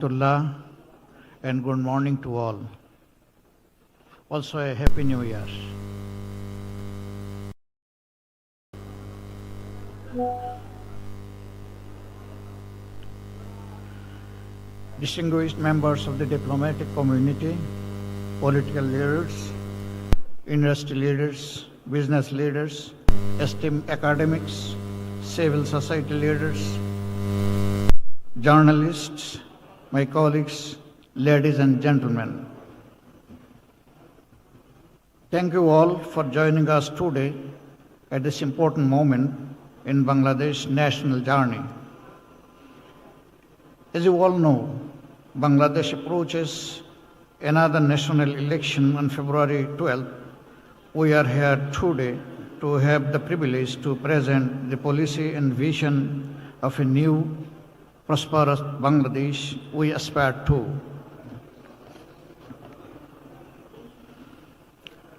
Tullah, and good morning to all. Also a Happy New Year. Distinguished members of the diplomatic community, political leaders, industry leaders, business leaders, esteemed academics, civil society leaders, journalists, my colleagues, ladies and gentlemen. Thank you all for joining us today at this important moment in Bangladesh's national journey. As you all know, Bangladesh approaches another national election on February 12th. We are here today to have the privilege to present the policy and vision of a new, prosperous Bangladesh we aspire to.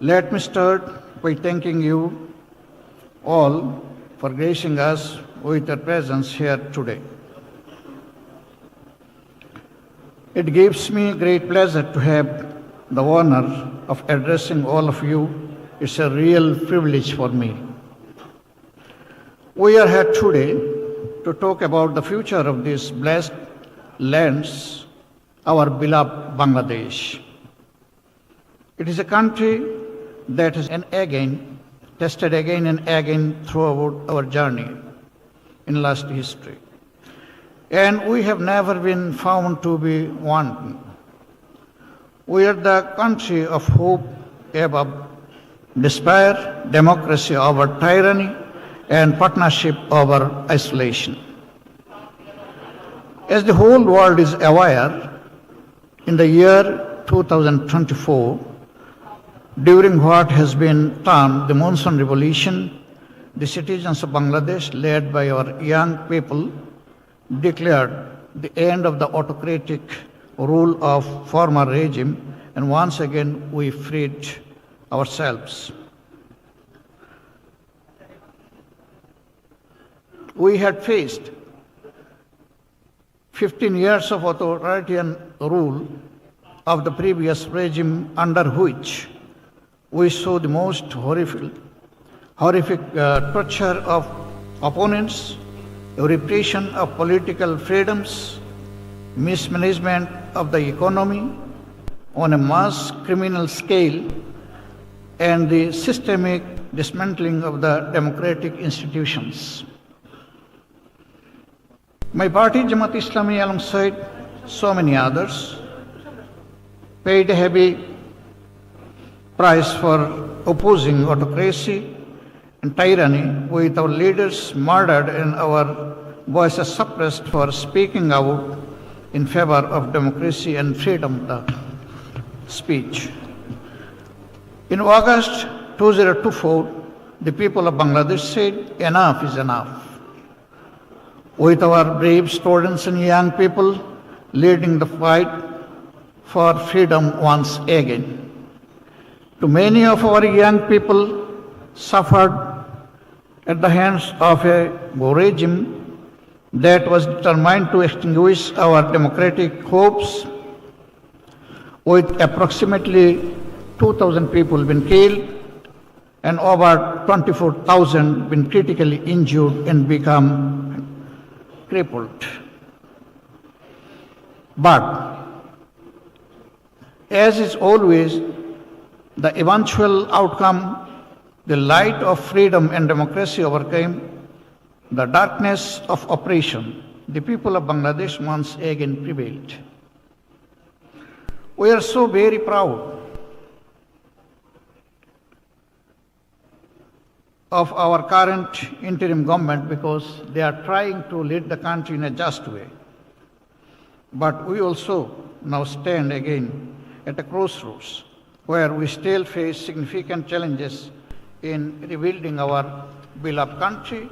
Let me start by thanking you all for gracing us with your presence here today. It gives me great pleasure to have the honor of addressing all of you. It's a real privilege for me. We are here today to talk about the future of these blessed lands, our beloved Bangladesh. It is a country that has tested again and again throughout our journey in last history. And we have never been found to be wanting. We are the country of hope above despair, democracy over tyranny, and partnership over isolation. As the whole world is aware, in the year 2024, during what has been termed the monsoon revolution, the citizens of Bangladesh, led by our young people, declared the end of the autocratic rule of former regime, and once again we freed ourselves. We had faced 15 years of authoritarian rule of the previous regime, under which we saw the most horrific torture of opponents, repression of political freedoms, mismanagement of the economy on a mass criminal scale, and the systemic dismantling of the democratic institutions. My party, Jamaat Islami, alongside so many others, paid a heavy price for opposing autocracy and tyranny, with our leaders murdered and our voices suppressed for speaking out in favor of democracy and freedom of speech. In August 2024, the people of Bangladesh said, enough is enough. With our brave students and young people leading the fight for freedom once again. Too many of our young people suffered at the hands of a regime that was determined to extinguish our democratic hopes, with approximately 2,000 people been killed and over 24,000 been critically injured and become crippled. But as is always the eventual outcome, the light of freedom and democracy overcame the darkness of oppression. The people of Bangladesh once again prevailed. We are so very proud of our current interim government because they are trying to lead the country in a just way. But we also now stand again at a crossroads where we still face significant challenges in rebuilding our beloved country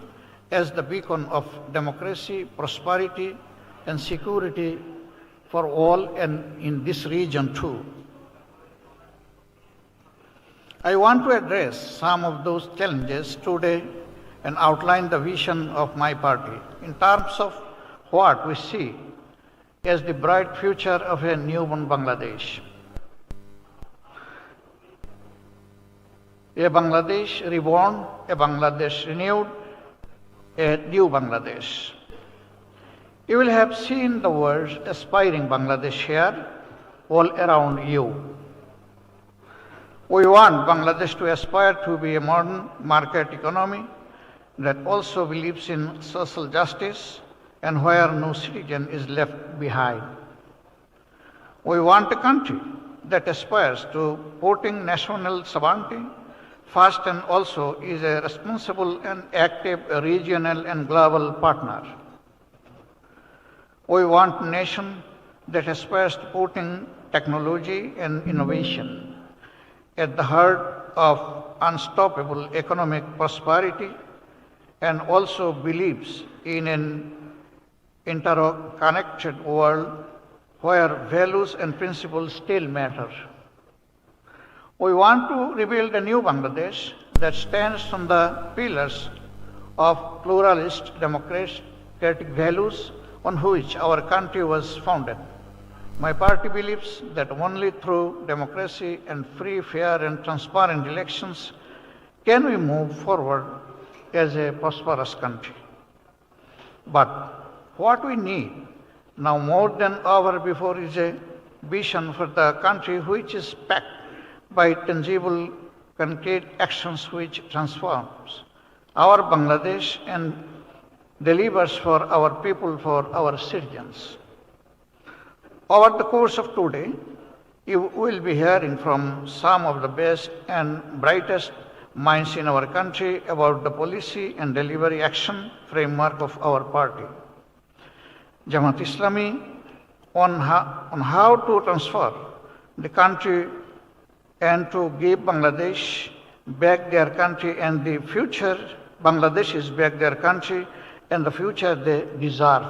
as the beacon of democracy, prosperity, and security for all, and in this region too. I want to address some of those challenges today and outline the vision of my party in terms of what we see as the bright future of a newborn Bangladesh. A Bangladesh reborn, a Bangladesh renewed, a new Bangladesh. You will have seen the words aspiring Bangladesh here all around you. We want Bangladesh to aspire to be a modern market economy that also believes in social justice and where no citizen is left behind. We want a country that aspires to putting national sovereignty first and also is a responsible and active regional and global partner. We want a nation that aspires to putting technology and innovation at the heart of unstoppable economic prosperity and also believes in an interconnected world where values and principles still matter. We want to rebuild a new Bangladesh that stands on the pillars of pluralist democratic values on which our country was founded. My party believes that only through democracy and free, fair, and transparent elections can we move forward as a prosperous country. But what we need now more than ever before is a vision for the country which is backed by tangible, concrete actions which transforms our Bangladesh and delivers for our people, for our citizens. Over the course of today, you will be hearing from some of the best and brightest minds in our country about the policy and delivery action framework of our party. Jamaat Islami on how to transfer the country and to give Bangladesh back their country and the future Bangladesh is back their country and the future they deserve.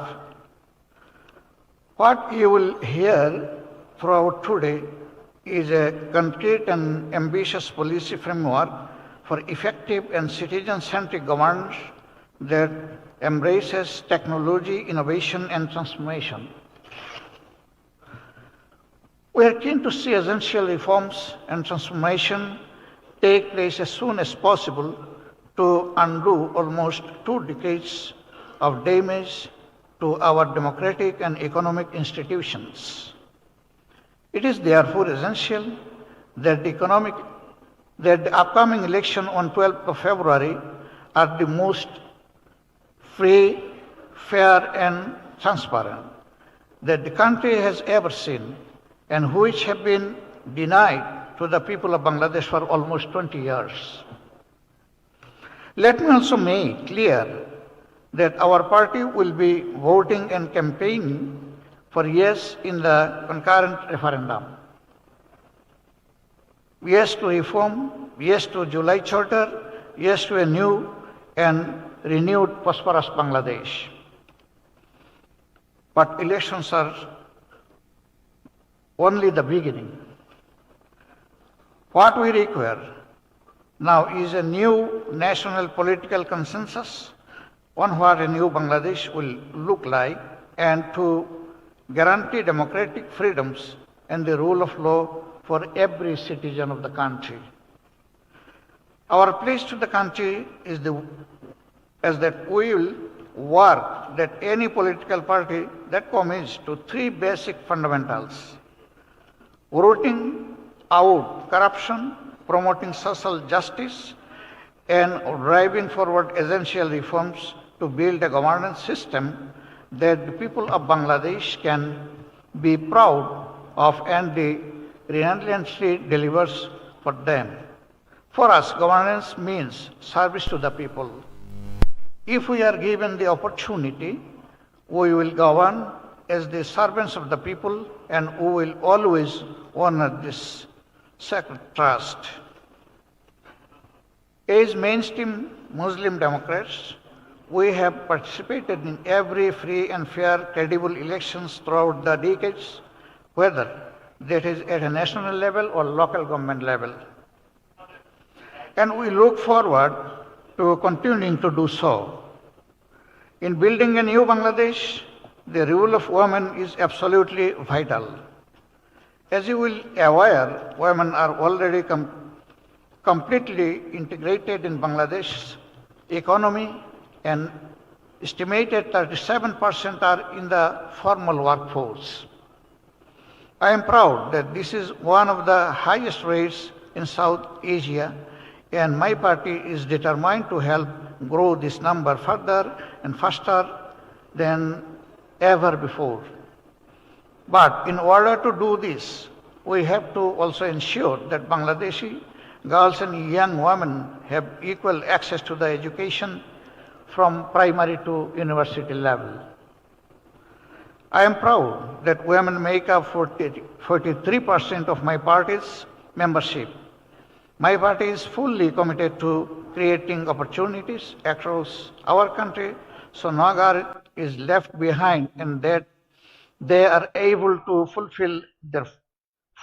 What you will hear throughout today is a concrete and ambitious policy framework for effective and citizen-centric governance that embraces technology, innovation, and transformation. We are keen to see essential reforms and transformation take place as soon as possible to undo almost 2 decades of damage to our democratic and economic institutions. It is therefore essential that the upcoming election on 12th of February are the most free, fair, and transparent that the country has ever seen and which have been denied to the people of Bangladesh for almost 20 years. Let me also make clear that our party will be voting and campaigning for yes in the concurrent referendum. Yes to reform, yes to July Charter, yes to a new and renewed prosperous Bangladesh. But elections are only the beginning. What we require now is a new national political consensus on what a new Bangladesh will look like and to guarantee democratic freedoms and the rule of law for every citizen of the country. Our pledge to the country is that we will work that any political party that commits to 3 basic fundamentals: rooting out corruption, promoting social justice, and driving forward essential reforms to build a governance system that the people of Bangladesh can be proud of and relentlessly delivers for them. For us, governance means service to the people. If we are given the opportunity, we will govern as the servants of the people and we will always honor this sacred trust. As mainstream Muslim Democrats, we have participated in every free and fair, credible elections throughout the decades, whether that is at a national level or local government level. And we look forward to continuing to do so. In building a new Bangladesh, the role of women is absolutely vital. As you will be aware, women are already completely integrated in Bangladesh's economy, and estimated 37% are in the formal workforce. I am proud that this is one of the highest rates in South Asia, and my party is determined to help grow this number further and faster than ever before. But in order to do this, we have to also ensure that Bangladeshi girls and young women have equal access to the education from primary to university level. I am proud that women make up 43% of my party's membership. My party is fully committed to creating opportunities across our country so no girl is left behind and that they are able to fulfill their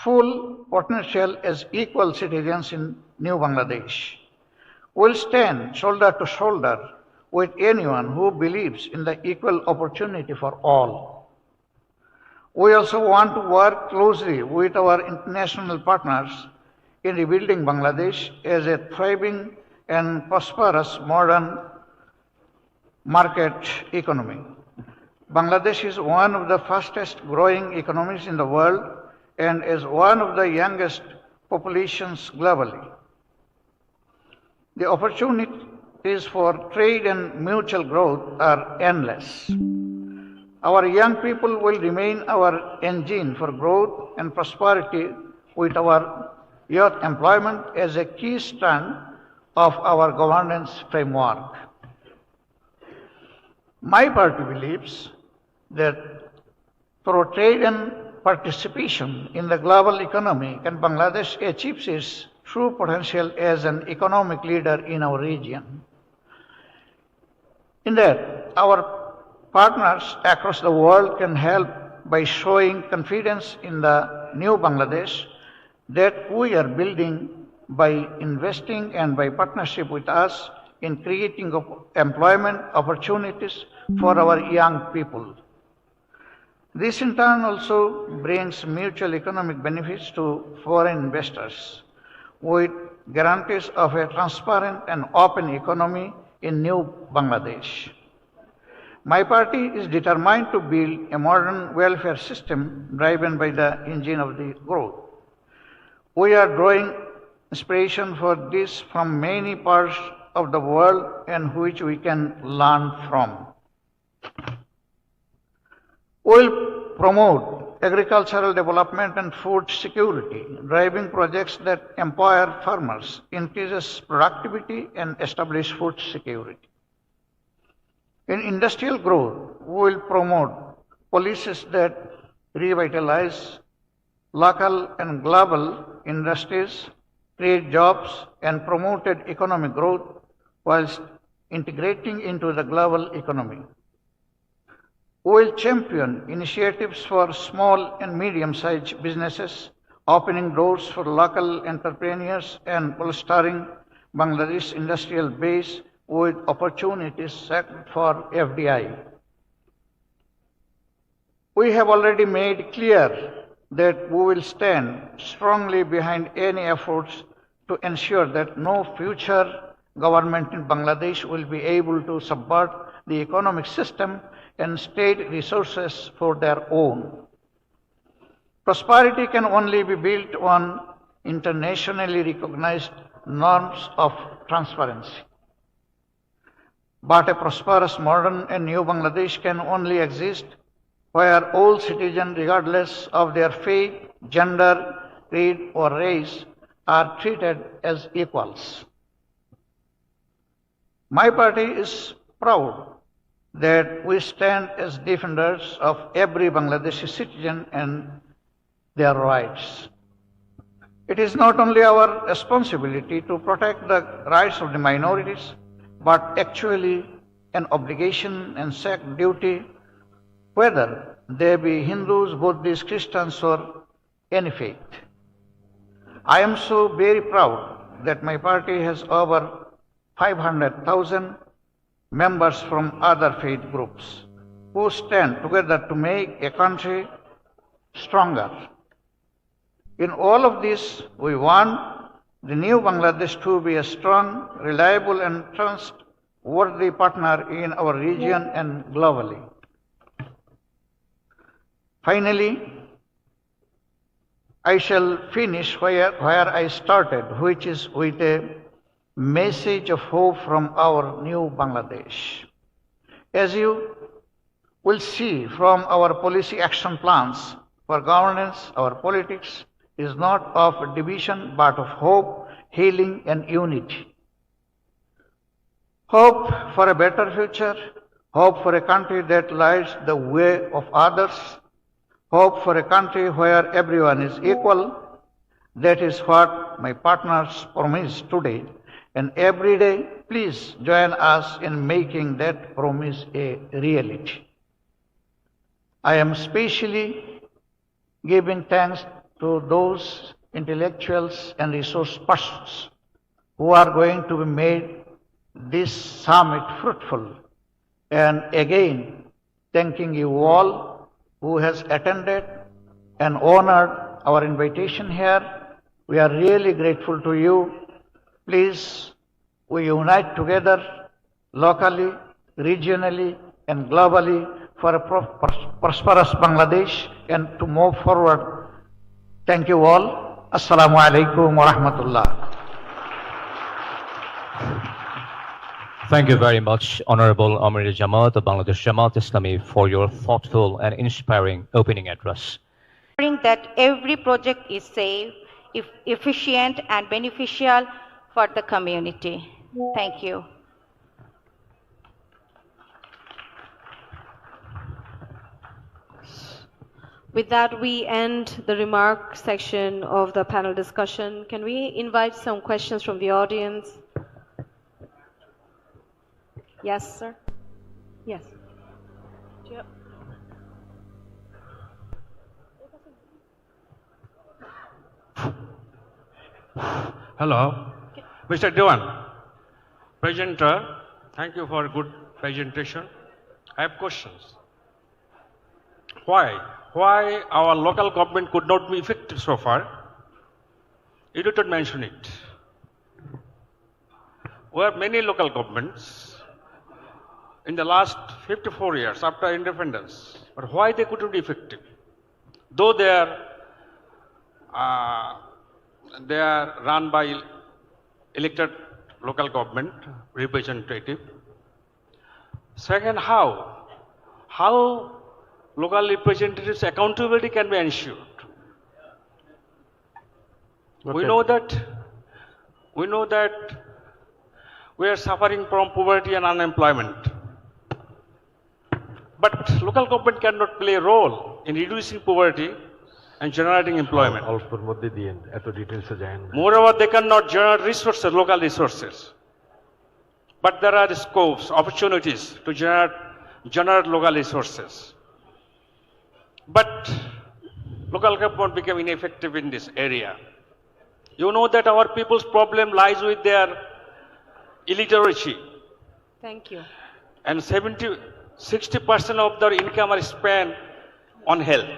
full potential as equal citizens in New Bangladesh. We'll stand shoulder to shoulder with anyone who believes in the equal opportunity for all. We also want to work closely with our international partners in rebuilding Bangladesh as a thriving and prosperous modern market economy. Bangladesh is one of the fastest growing economies in the world and is one of the youngest populations globally. The opportunities for trade and mutual growth are endless. Our young people will remain our engine for growth and prosperity, with our youth employment as a key strand of our governance framework. My party believes that through trade and participation in the global economy, can Bangladesh achieve its true potential as an economic leader in our region. In that, our partners across the world can help by showing confidence in the new Bangladesh that we are building by investing and by partnership with us in creating employment opportunities for our young people. This in turn also brings mutual economic benefits to foreign investors with guarantees of a transparent and open economy in new Bangladesh. My party is determined to build a modern welfare system driven by the engine of the growth. We are drawing inspiration for this from many parts of the world and which we can learn from. We will promote agricultural development and food security, driving projects that empower farmers, increases productivity, and establish food security. In industrial growth, we will promote policies that revitalize local and global industries, create jobs, and promoted economic growth whilst integrating into the global economy. We will champion initiatives for small and medium-sized businesses, opening doors for local entrepreneurs and bolstering Bangladesh's industrial base with opportunities set for FDI. We have already made clear that we will stand strongly behind any efforts to ensure that no future government in Bangladesh will be able to subvert the economic system and state resources for their own. Prosperity can only be built on internationally recognized norms of transparency. But a prosperous, modern, and new Bangladesh can only exist where all citizens, regardless of their faith, gender, creed, or race, are treated as equals. My party is proud that we stand as defenders of every Bangladeshi citizen and their rights. It is not only our responsibility to protect the rights of the minorities, but actually an obligation and sacred duty, whether they be Hindus, Buddhists, Christians, or any faith. I am so very proud that my party has over 500,000 members from other faith groups. who stand together to make a country stronger. In all of this, we want the new Bangladesh to be a strong, reliable, and trustworthy partner in our region and globally. Finally, I shall finish where I started, which is with a message of hope from our new Bangladesh. As you will see from our policy action plans for governance, our politics is not of division but of hope, healing, and unity. Hope for a better future, hope for a country that lights the way of others, hope for a country where everyone is equal. That is what my partners promise today. And every day, please join us in making that promise a reality. I am especially giving thanks to those intellectuals and resource persons who are going to be made this summit fruitful. And again, thanking you all who has attended and honored our invitation here. We are really grateful to you. Please, we unite together locally, regionally, and globally for a prosperous Bangladesh and to move forward. Thank you all. Assalamu alaikum wa rahmatullah. Thank you very much, Honorable Amir Jamaat of Bangladesh Jamaat Islami, for your thoughtful and inspiring opening address. That every project is safe, efficient, and beneficial for the community. Thank you. With that, we end the remark section of the panel discussion. Can we invite some questions from the audience? Yes, sir. Yes. Hello, Mr. Dewan, presenter. Thank you for a good presentation. I have questions. Why our local government could not be effective so far? You did not mention it. We have many local governments in the last 54 years after independence, but why they couldn't be effective? Though they are run by elected local government representative. Second, how local representatives' accountability can be ensured? Okay. We know that we are suffering from poverty and unemployment. But local government cannot play a role in reducing poverty and generating employment. Moreover, they cannot generate resources, local resources. But there are scopes, opportunities to generate local resources. But local government became ineffective in this area. You know that our people's problem lies with their illiteracy. Thank you. And 60% of their income are spent on health.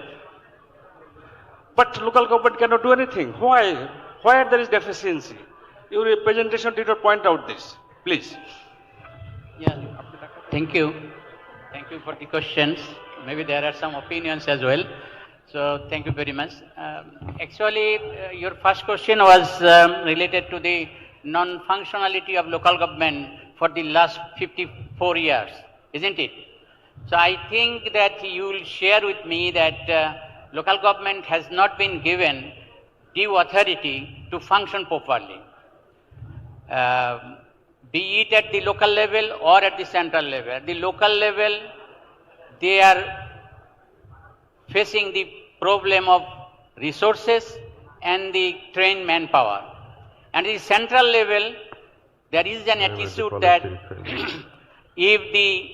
But local government cannot do anything. Why there is deficiency? Your presentation did not point out this. Please. Yeah, thank you. Thank you for the questions. Maybe there are some opinions as well. So thank you very much. Actually, your first question was related to the non-functionality of local government for the last 54 years, isn't it? So I think that you will share with me that local government has not been given due authority to function properly, be it at the local level or at the central level. At the local level, they are facing the problem of resources and the trained manpower. And at the central level, there is an attitude that if the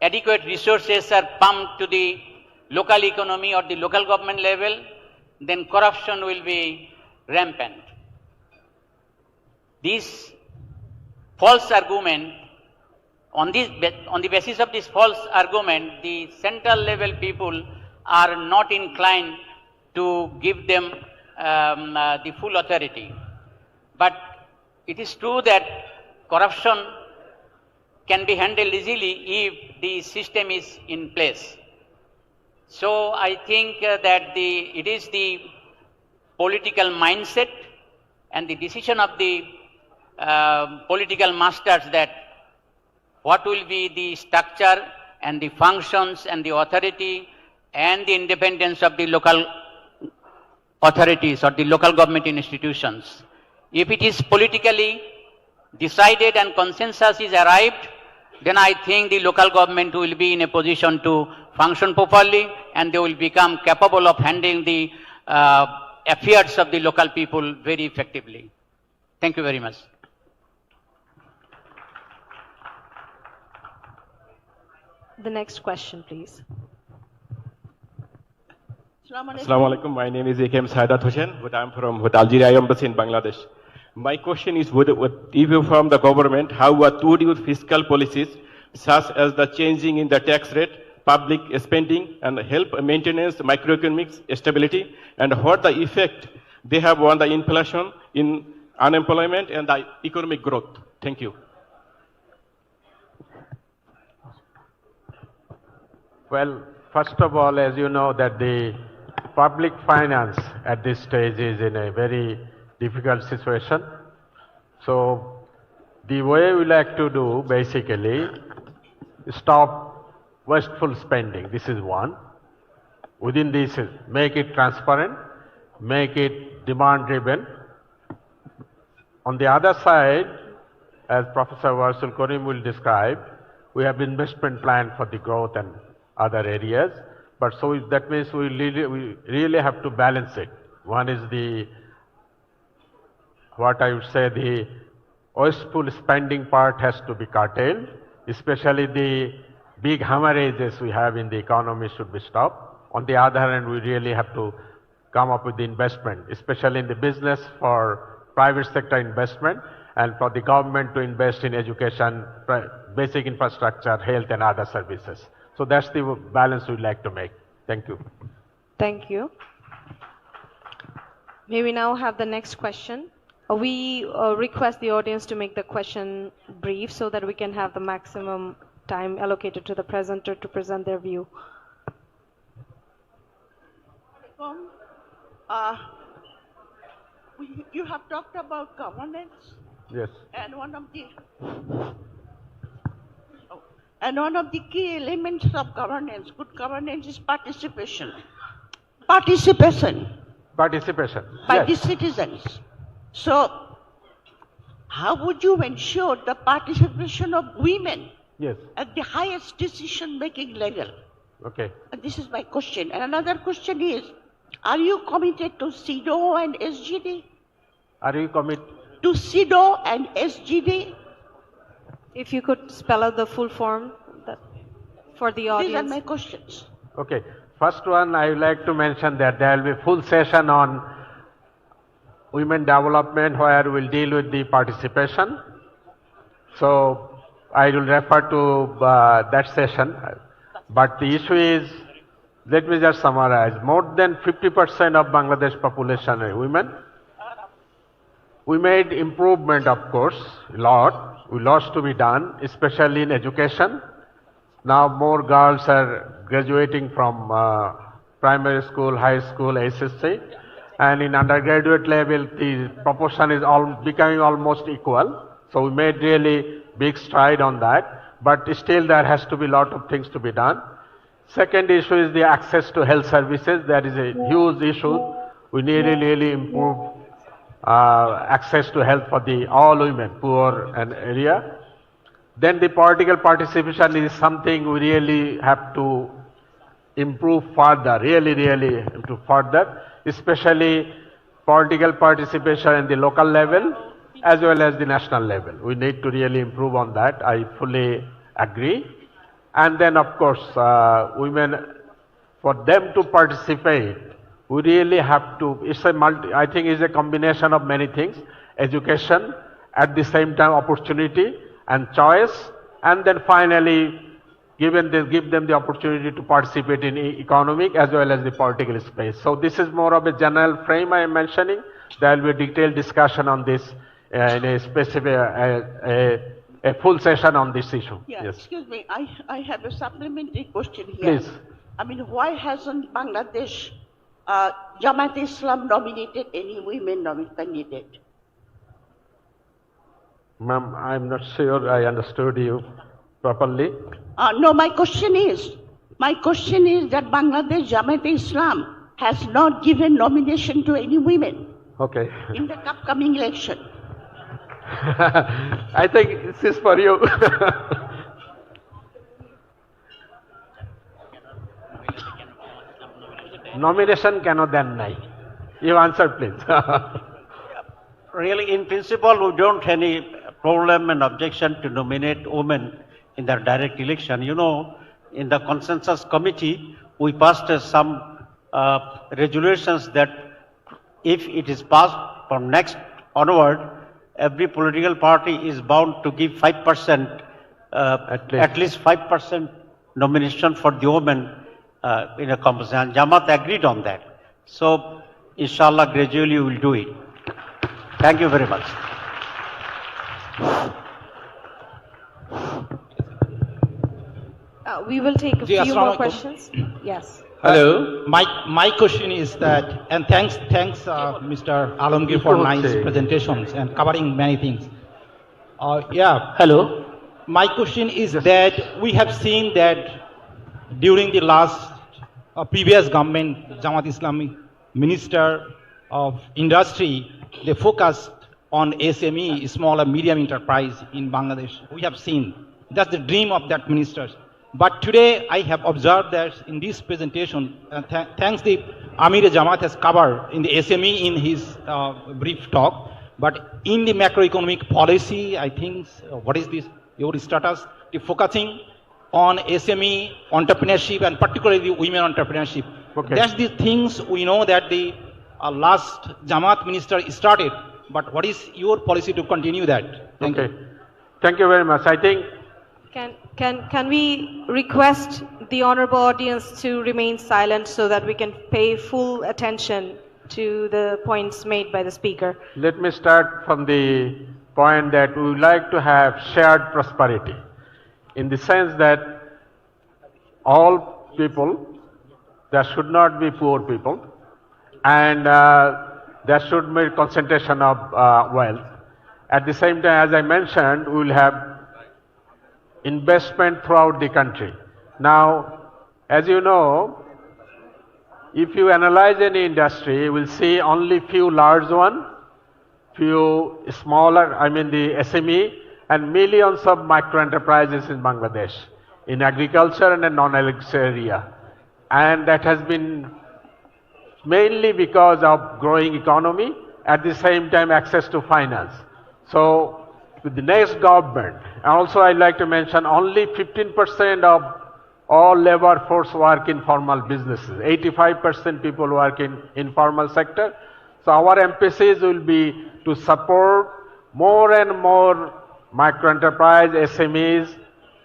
adequate resources are pumped to the local economy or the local government level, then corruption will be rampant. This false argument on the basis of this false argument, the central level people are not inclined to give them the full authority. But it is true that corruption can be handled easily if the system is in place. So I think that it is the political mindset and the decision of the political masters that what will be the structure and the functions and the authority and the independence of the local authorities or the local government institutions. If it is politically decided and consensus is arrived, then I think the local government will be in a position to function properly and they will become capable of handling the affairs of the local people very effectively. Thank you very much. The next question, please. Assalamu alaikum. My name is AKM Saidat Hussain, but I'm from Algeria Embassy in Bangladesh. My question is, if you from the government, how would your fiscal policies, such as the changing in the tax rate, public spending, and help maintenance macroeconomic stability, and what the effect they have on the inflation, in unemployment, and the economic growth? Thank you. Well, first of all, as you know, that the public finance at this stage is in a very difficult situation. So the way we like to do basically stop wasteful spending. This is one. Within this, make it transparent, make it demand driven. On the other side, as Professor Warsul Karim will describe, we have investment plan for the growth and other areas. But so that means we really have to balance it. One is what I would say, the wasteful spending part has to be curtailed, especially the big hemorrhages we have in the economy should be stopped. On the other hand, we really have to come up with the investment, especially in the business for private sector investment and for the government to invest in education, basic infrastructure, health and other services. So that's the balance we'd like to make. Thank you. Thank you. May we now have the next question? We request the audience to make the question brief so that we can have the maximum time allocated to the presenter to present their view. You have talked about governance. Yes. And one of the key elements of governance, good governance, is participation. Participation. Participation. By yes. the citizens. So, how would you ensure the participation of women Yes. at the highest decision-making level? Okay. And this is my question. And another question is, are you committed to CEDAW and SGD? Are you committed? To CEDAW and SGD? If you could spell out the full form for the audience. These are my questions. Okay. First one, I would like to mention that there will be a full session on women development where we'll deal with the participation. So I will refer to that session. But the issue is, let me just summarize. More than 50% of Bangladesh population are women. We made improvement, of course, a lot. We lots to be done, especially in education. Now more girls are graduating from primary school, high school, SSC. And in undergraduate level, the proportion is becoming almost equal. So we made really big stride on that. But still there has to be a lot of things to be done. Second issue is the access to health services. That is a huge issue. We need to really improve access to health for all women, poor and area. Then the political participation is something we really have to improve further, really improve further, especially political participation in the local level as well as the national level. We need to really improve on that. I fully agree. And then of course, women, for them to participate, we really have to, I think it's a combination of many things. Education, at the same time opportunity and choice, and then finally give them the opportunity to participate in economic as well as the political space. So this is more of a general frame I am mentioning. There will be a detailed discussion on this in a specific, a full session on this issue. Yeah, Yes. excuse me, I have a supplementary question here. Please. I mean, why hasn't Bangladesh Jamaat Islam nominated any women candidate? Ma'am, I'm not sure I understood you properly. No, my question is that Bangladesh Jamaat Islam has not given nomination to any women Okay. in the upcoming election. I think this is for you. Nomination cannot deny. You answer, please. Really, in principle, we don't have any problem and objection to nominate women in the direct election. You know, in the consensus committee, we passed some resolutions that if it is passed from next onward, every political party is bound to give 5%, at least 5% nomination for the women in a composition. Jamaat agreed on that. So, inshallah, gradually we will do it. Thank you very much. We will take a Ji, few more Assalamualaikum. questions. Yes. Hello. My question is that, and thanks, Mr. Alamgir for nice presentations and covering many things. Yeah. Hello. My question is that we have seen that during the last previous government, Jamaat Islami Minister of Industry, they focused on SME, small and medium enterprise in Bangladesh. We have seen that's the dream of that minister. But today I have observed that in this presentation, thanks the Amir Jamaat has covered in the SME in his brief talk, but in the macroeconomic policy, I think, what is this, your status, the focusing on SME, entrepreneurship, and particularly women entrepreneurship. Okay. That's the things we know that the last Jamaat minister started, but what is your policy to continue that? Thank you. Thank you very much. I think Can we request the honorable audience to remain silent so that we can pay full attention to the points made by the speaker? let me start from the point that we would like to have shared prosperity, in the sense that all people, there should not be poor people, and there should be concentration of wealth. At the same time, as I mentioned, we will have investment throughout the country. Now, as you know, if you analyze any industry, you will see only few large one, few smaller, I mean the SME, and millions of micro enterprises in Bangladesh, in agriculture and non-agriculture area. And that has been mainly because of growing economy, at the same time access to finance. So, with the next government, and also I'd like to mention only 15% of all labor force work in formal businesses. 85% people work in informal sector. So our emphasis will be to support more and more micro enterprise, SMEs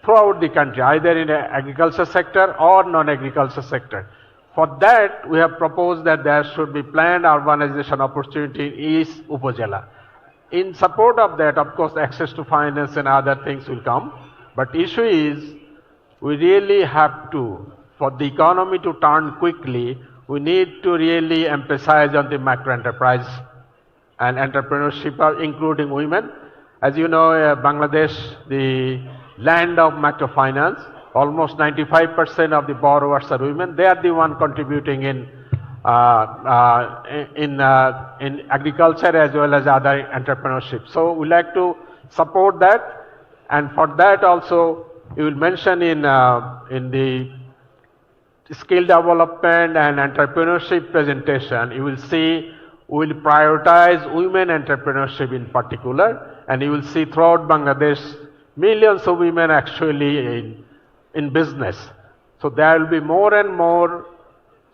throughout the country, either in the agriculture sector or non-agriculture sector. For that, we have proposed that there should be planned urbanization opportunity in East Upazila. In support of that, of course, access to finance and other things will come. But issue is, we really have to, for the economy to turn quickly, we need to really emphasize on the macro enterprise and entrepreneurship, including women. As you know, Bangladesh, the land of microfinance, almost 95% of the borrowers are women. They are the one contributing in agriculture as well as other entrepreneurship. So we like to support that, and for that also you will mention in the skill development and entrepreneurship presentation, you will see we will prioritize women entrepreneurship in particular, and you will see throughout Bangladesh millions of women actually in business. So there will be more and more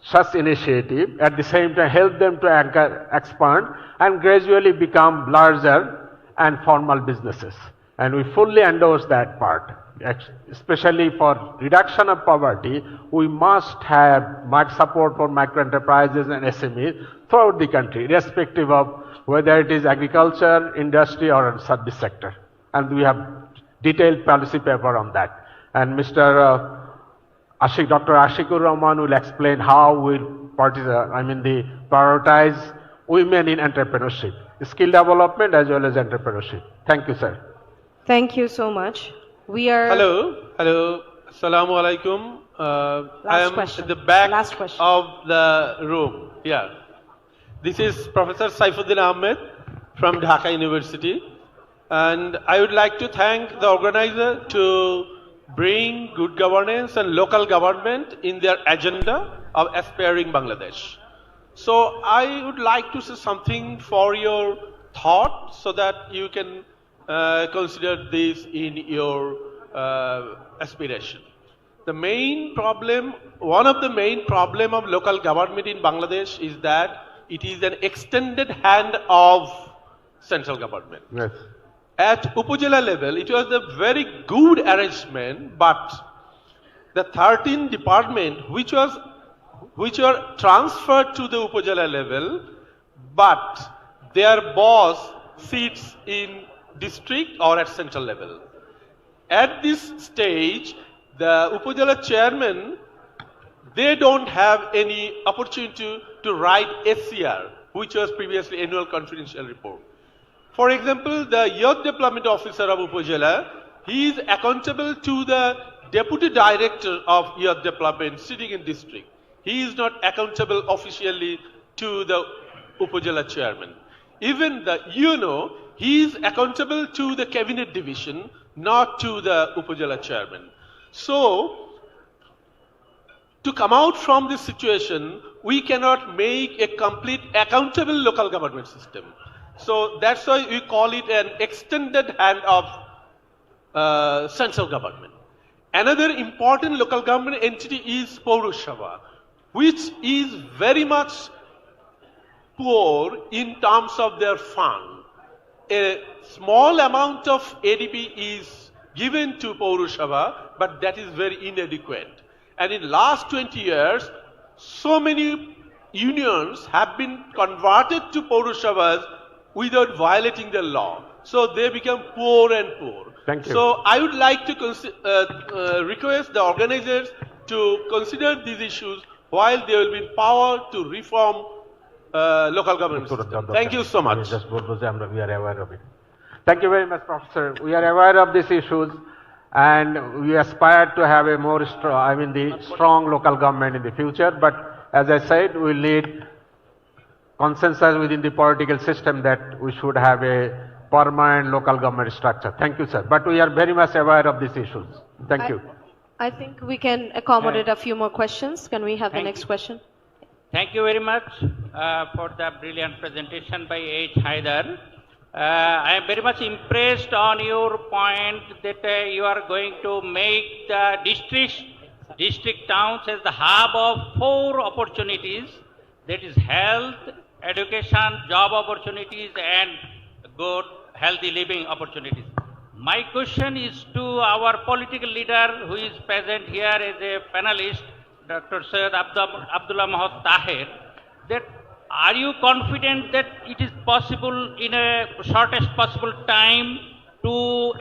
such initiative, at the same time help them to expand and gradually become larger and formal businesses. And we fully endorse that part. Especially for reduction of poverty, we must have much support for micro enterprises and SMEs throughout the country, irrespective of whether it is agriculture, industry, or service sector. And we have detailed policy paper on that. And Dr. Ashikur Rahman will explain how we'll prioritize women in entrepreneurship, skill development as well as entrepreneurship. Thank you, sir. Thank you so much. We are... Hello. Assalamu alaikum. I am at the back of the room. Yeah. This is Professor Saifuddin Ahmed from Dhaka University. And I would like to thank the organizer to bring good governance and local government in their agenda of aspiring Bangladesh. So I would like to say something for your thought so that you can consider this in your aspiration. The main problem, one of the main problem of local government in Bangladesh is that it is an extended hand of central government. Yes. At Upazila level, it was a very good arrangement, but the 13 departments which were transferred to the Upazila level, but their boss sits in district or at central level. At this stage, the Upazila chairman, they don't have any opportunity to write SCR, which was previously annual confidential report. For example, the youth development officer of Upazila, he is accountable to the deputy director of youth development sitting in district. He is not accountable officially to the Upazila chairman. Even the UNO, he is accountable to the cabinet division, not to the Upazila chairman. So, to come out from this situation, we cannot make a complete accountable local government system. So that's why we call it an extended hand of central government. Another important local government entity is Paurushava, which is very much poor in terms of their fund. A small amount of ADB is given to Paurushava, but that is very inadequate. And in last 20 years, so many unions have been converted to Paurushavas without violating the law. So they become poor and poor. Thank you. So I would like to request the organizers to consider these issues while they will be in power to reform local government system. Thank you so much. We are aware of it. Thank you very much, Professor. We are aware of these issues and we aspire to have a more strong local government in the future. But as I said, we need consensus within the political system that we should have a permanent local government structure. Thank you, sir. But we are very much aware of these issues. Thank you. I think we can accommodate a few more questions. Can we have the next question? Thank you very much for the brilliant presentation by H. Haidar. I am very much impressed on your point that you are going to make the district towns as the hub of 4 opportunities, that is health, education, job opportunities and good healthy living opportunities. My question is to our political leader who is present here as a panelist, Dr. Syed Abdullah Mahmood Taher, that are you confident that it is possible in a shortest possible time to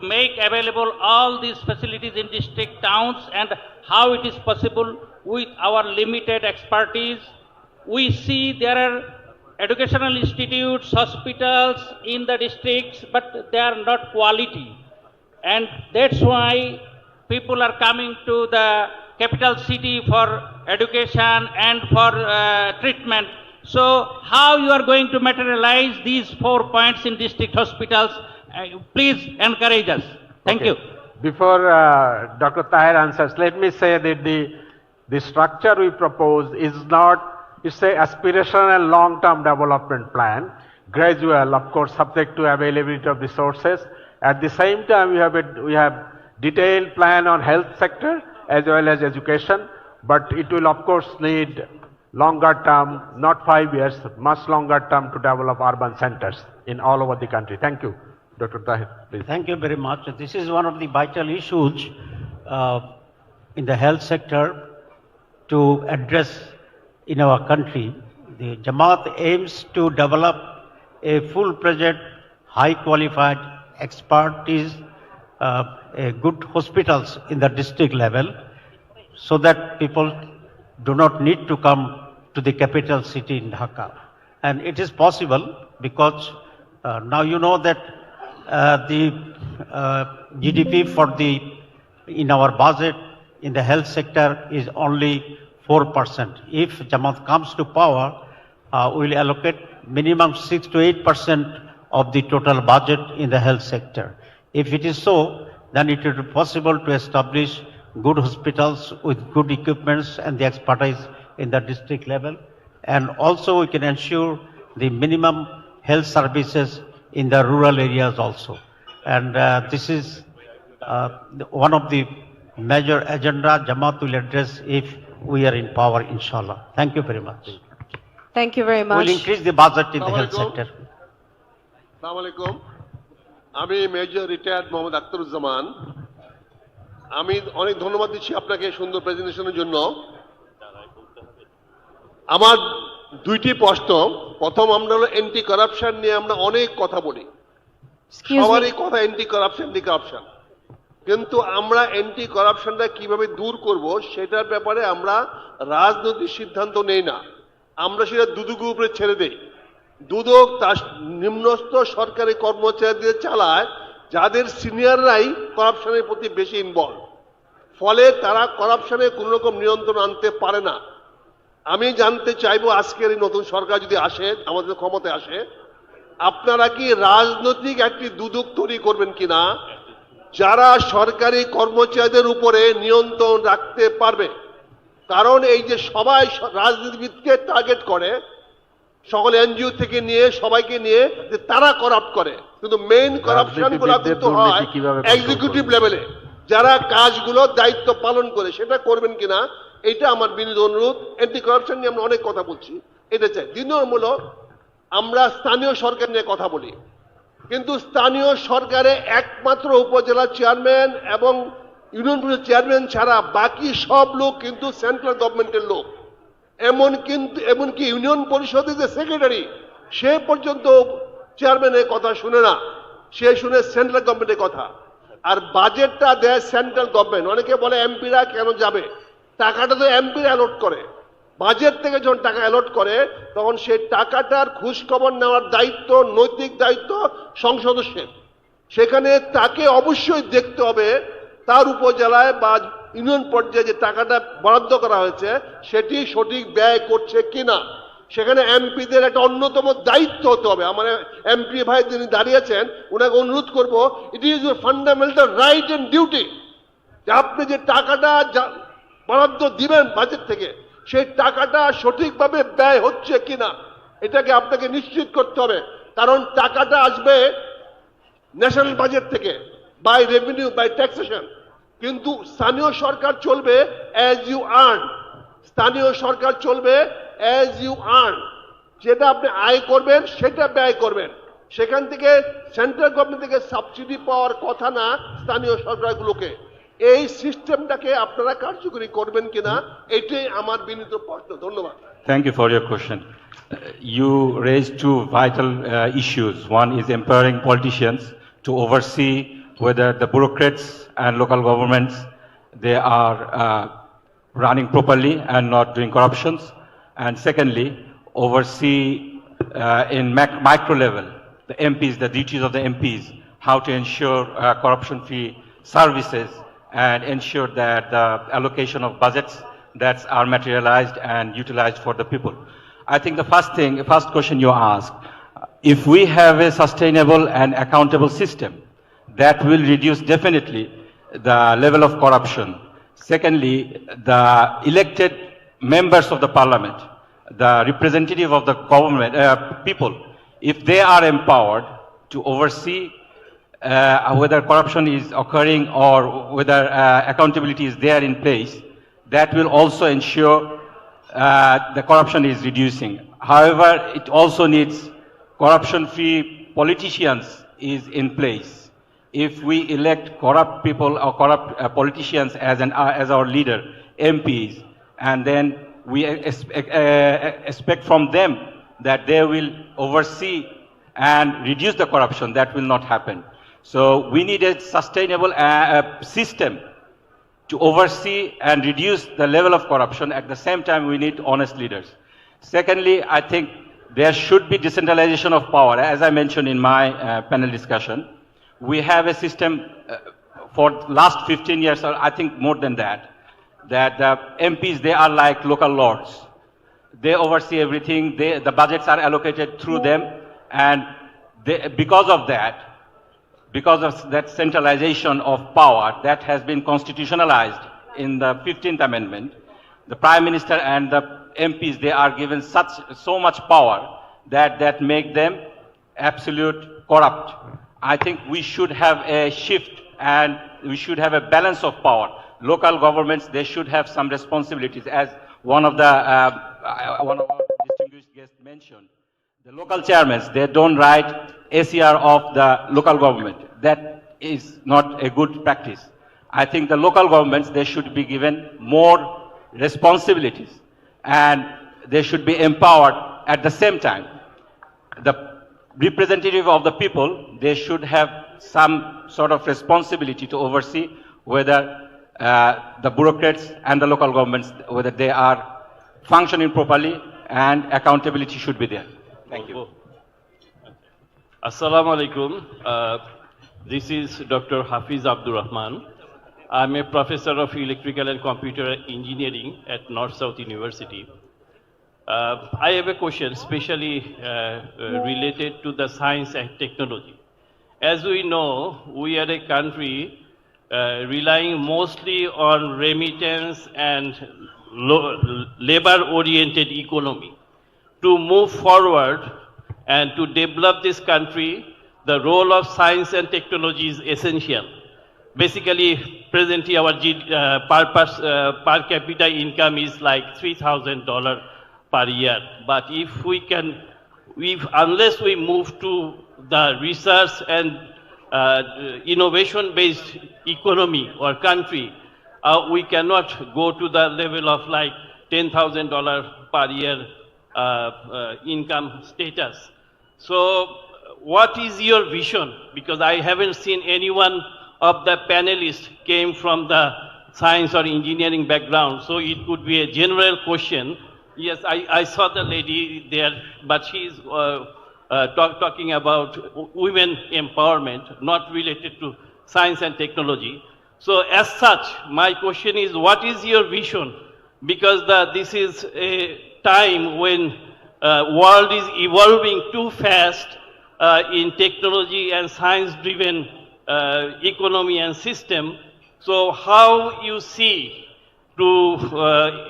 make available all these facilities in district towns, and how it is possible with our limited expertise? We see there are educational institutes, hospitals in the districts, but they are not quality. And that's why people are coming to the capital city for education and for treatment. So how you are going to materialize these 4 points in district hospitals? Please encourage us. Thank you. Before Dr. Tahir answers, let me say that the structure we propose is not, it's an aspirational long-term development plan, gradual, of course, subject to availability of resources. At the same time, we have detailed plan on health sector as well as education, but it will of course need longer term, not 5 years, much longer term to develop urban centers in all over the country. Thank you. Dr. Tahir, please. Thank you very much. This is one of the vital issues in the health sector to address in our country. The Jamaat aims to develop a full-fledged, high-qualified expertise, a good hospitals in the district level, so that people do not need to come to the capital city in Dhaka. And it is possible because now you know that the GDP for in our budget in the health sector is only 4%. If Jamaat comes to power, we will allocate minimum 6 to 8% of the total budget in the health sector. If it is so, then it will be possible to establish good hospitals with good equipments and the expertise in the district level. And also we can ensure the minimum health services in the rural areas also. And this is one of the major agenda Jamaat will address if we are in power, inshallah. Thank you very much. Thank you very much. We'll increase the budget in the health sector. আসসালামু আমি major retired Mohammad Akhtaruzzaman. আমি অনেক ধন্যবাদ দিচ্ছি আপনাকে সুন্দর প্রেজেন্টেশনের জন্য। আমার দুইটি প্রশ্ন। প্রথম, আমরা হলো অ্যান্টি কারাপশন নিয়ে আমরা অনেক কথা বলি, সবারই কথা অ্যান্টি কারাপশন, কিন্তু আমরা অ্যান্টি কারাপশনটা কিভাবে দূর করব সেটার ব্যাপারে আমরা রাজনৈতিক সিদ্ধান্ত নেই না, আমরা সেটা দুদকের উপরে ছেড়ে দেই। দুদক তার নিম্নস্থ সরকারি কর্মচারীদের চালায় যাদের সিনিয়ররাই করাপশনের প্রতি বেশি ইনভলভ, ফলে তারা করাপশনে কোনো রকম নিয়ন্ত্রণ আনতে পারে না। আমি জানতে চাইবো আজকের এই নতুন সরকার যদি আসে, আমাদের ক্ষমতায় আসে, আপনারা কি রাজনৈতিক একটি দুদক তৈরি করবেন কিনা যারা সরকারি কর্মচারীদের উপরে নিয়ন্ত্রণ রাখতে পারবে? কারণ এই যে সবাই রাজনীতিবিদকে টার্গেট করে, সকল এনজিও থেকে নিয়ে সবাইকে নিয়ে, যে তারা করাপ্ট করে, কিন্তু মেইন করাপশন গুলো কিন্তু হয় এক্সিকিউটিভ লেভেলে, যারা কাজগুলো দায়িত্ব পালন করে। সেটা করবেন কিনা এটা আমার বিনীত অনুরোধ। অ্যান্টি কারাপশন নিয়ে আমরা অনেক কথা বলছি, এটা চাই। দ্বিতীয় হলো, আমরা স্থানীয় সরকার নিয়ে কথা বলি, কিন্তু স্থানীয় সরকারে একমাত্র উপজেলা চেয়ারম্যান এবং ইউনিয়ন পরিষদ চেয়ারম্যান ছাড়া বাকি সব লোক কিন্তু সেন্ট্রাল গভর্নমেন্টের লোক। এমনকি ইউনিয়ন পরিষদের যে সেক্রেটারি, সে পর্যন্ত চেয়ারম্যানের কথা শুনে না, সে শুনে সেন্ট্রাল গভর্নমেন্টের কথা। আর বাজেটটা দেয় সেন্ট্রাল গভর্নমেন্ট। অনেকে বলে এমপিরা কেন যাবে, টাকাটা তো এমপিরা অ্যালট করে। বাজেট থেকে যখন টাকা অ্যালট করে তখন সেই টাকাটার খোঁজ খবর নেওয়ার দায়িত্ব, নৈতিক দায়িত্ব সংসদের। সেখানে তাকে অবশ্যই দেখতে হবে তার উপজেলায় বা ইউনিয়ন পর্যায়ে যে টাকাটা বরাদ্দ করা হয়েছে সেটি সঠিক ব্যয় করছে কিনা। সেখানে এমপিদের একটা অন্যতম দায়িত্ব হতে হবে। আমার এমপি ভাই যিনি দাঁড়িয়েছেন, ওনাকে অনুরোধ করব, it is your fundamental right and duty যে আপনি যে টাকাটা বরাদ্দ দিবেন বাজেট থেকে, সেই টাকাটা সঠিকভাবে ব্যয় হচ্ছে কিনা এটাকে আপনাকে নিশ্চিত করতে হবে। কারণ টাকাটা আসবে ন্যাশনাল বাজেট থেকে, বাই রেভিনিউ, বাই ট্যাক্সেশন, কিন্তু স্থানীয় সরকার চলবে অ্যাজ ইউ আর্ন। স্থানীয় সরকার চলবে অ্যাজ ইউ আর্ন, যেটা আপনি আয় করবেন সেটা ব্যয় করবেন। সেখান থেকে সেন্ট্রাল গভর্নমেন্ট থেকে সাবসিডি পাওয়ার কথা না স্থানীয় সরকারগুলোকে। এই সিস্টেমটাকে আপনারা কার্যকরী করবেন কিনা এটাই আমার বিনীত প্রশ্ন। ধন্যবাদ। Thank you for your question. You raised two vital issues. One is empowering politicians to oversee whether the bureaucrats and local governments, they are running properly and not doing corruptions. And secondly, oversee in micro level, the MPs, the duties of the MPs, how to ensure corruption-free services and ensure that the allocation of budgets that are materialized and utilized for the people. I think the first question you asked, if we have a sustainable and accountable system, that will reduce definitely the level of corruption. Secondly, the elected members of the parliament, the representative of the government, people, if they are empowered to oversee whether corruption is occurring or whether accountability is there in place, that will also ensure the corruption is reducing. However, it also needs corruption-free politicians is in place, if we elect corrupt people or corrupt politicians as our leader, MPs, and then we expect from them that they will oversee and reduce the corruption, that will not happen. So we need a sustainable system to oversee and reduce the level of corruption. At the same time, we need honest leaders. Secondly, I think there should be decentralization of power. As I mentioned in my panel discussion, we have a system for last 15 years, or I think more than that, that the MPs, they are like local lords. They oversee everything. The budgets are allocated through them, and because of that centralization of power that has been constitutionalized in the 15th Amendment, the Prime Minister and the MPs, they are given so much power that make them absolute corrupt. I think we should have a shift and we should have a balance of power. Local governments, they should have some responsibilities. As one of our distinguished guests mentioned, the local chairmen, they don't write ACR of the local government. That is not a good practice. I think the local governments, they should be given more responsibilities and they should be empowered. At the same time, the representative of the people, they should have some sort of responsibility to oversee whether the bureaucrats and the local governments, whether they are functioning properly, and accountability should be there. Thank you. Assalamu alaikum. This is Dr. Hafiz Abdur Rahman. I'm a professor of electrical and computer engineering at North-South University. I have a question especially related to the science and technology. As we know, we are a country relying mostly on remittance and labor-oriented economy. To move forward and to develop this country, the role of science and technology is essential. Basically, presently our per capita income is like $3,000 per year. But unless we move to the research and innovation-based economy or country, we cannot go to the level of like $10,000 per year income status. So what is your vision? Because I haven't seen anyone of the panelists came from the science or engineering background, so it could be a general question. Yes, I saw the lady there, but she's talking about women empowerment, not related to science and technology. So as such, my question is, what is your vision? Because this is a time when world is evolving too fast in technology and science-driven economy and system. So how you see to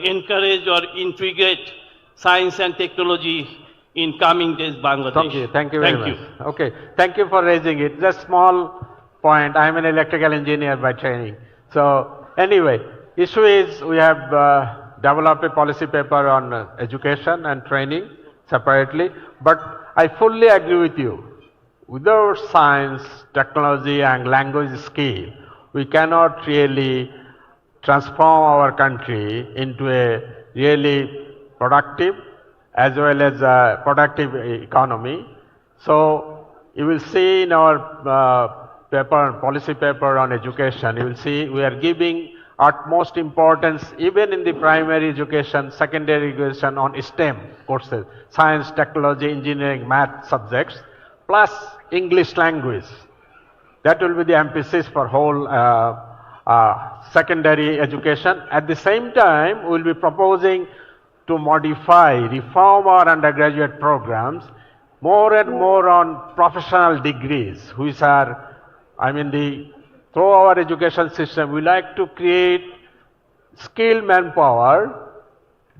encourage or integrate science and technology in coming days, Bangladesh? Thank you very much. Okay, thank you for raising it. Just small point. I am an electrical engineer by training. So anyway, issue is we have developed a policy paper on education and training separately, but I fully agree with you. Without science, technology and language skill, we cannot really transform our country into a really productive as well as a productive economy. So you will see in our policy paper on education, you will see we are giving utmost importance even in the primary education, secondary education on STEM courses, science, technology, engineering, math subjects, plus English language. That will be the emphasis for whole secondary education. At the same time, we will be proposing to reform our undergraduate programs more and more on professional degrees, which are, through our education system, we like to create skilled manpower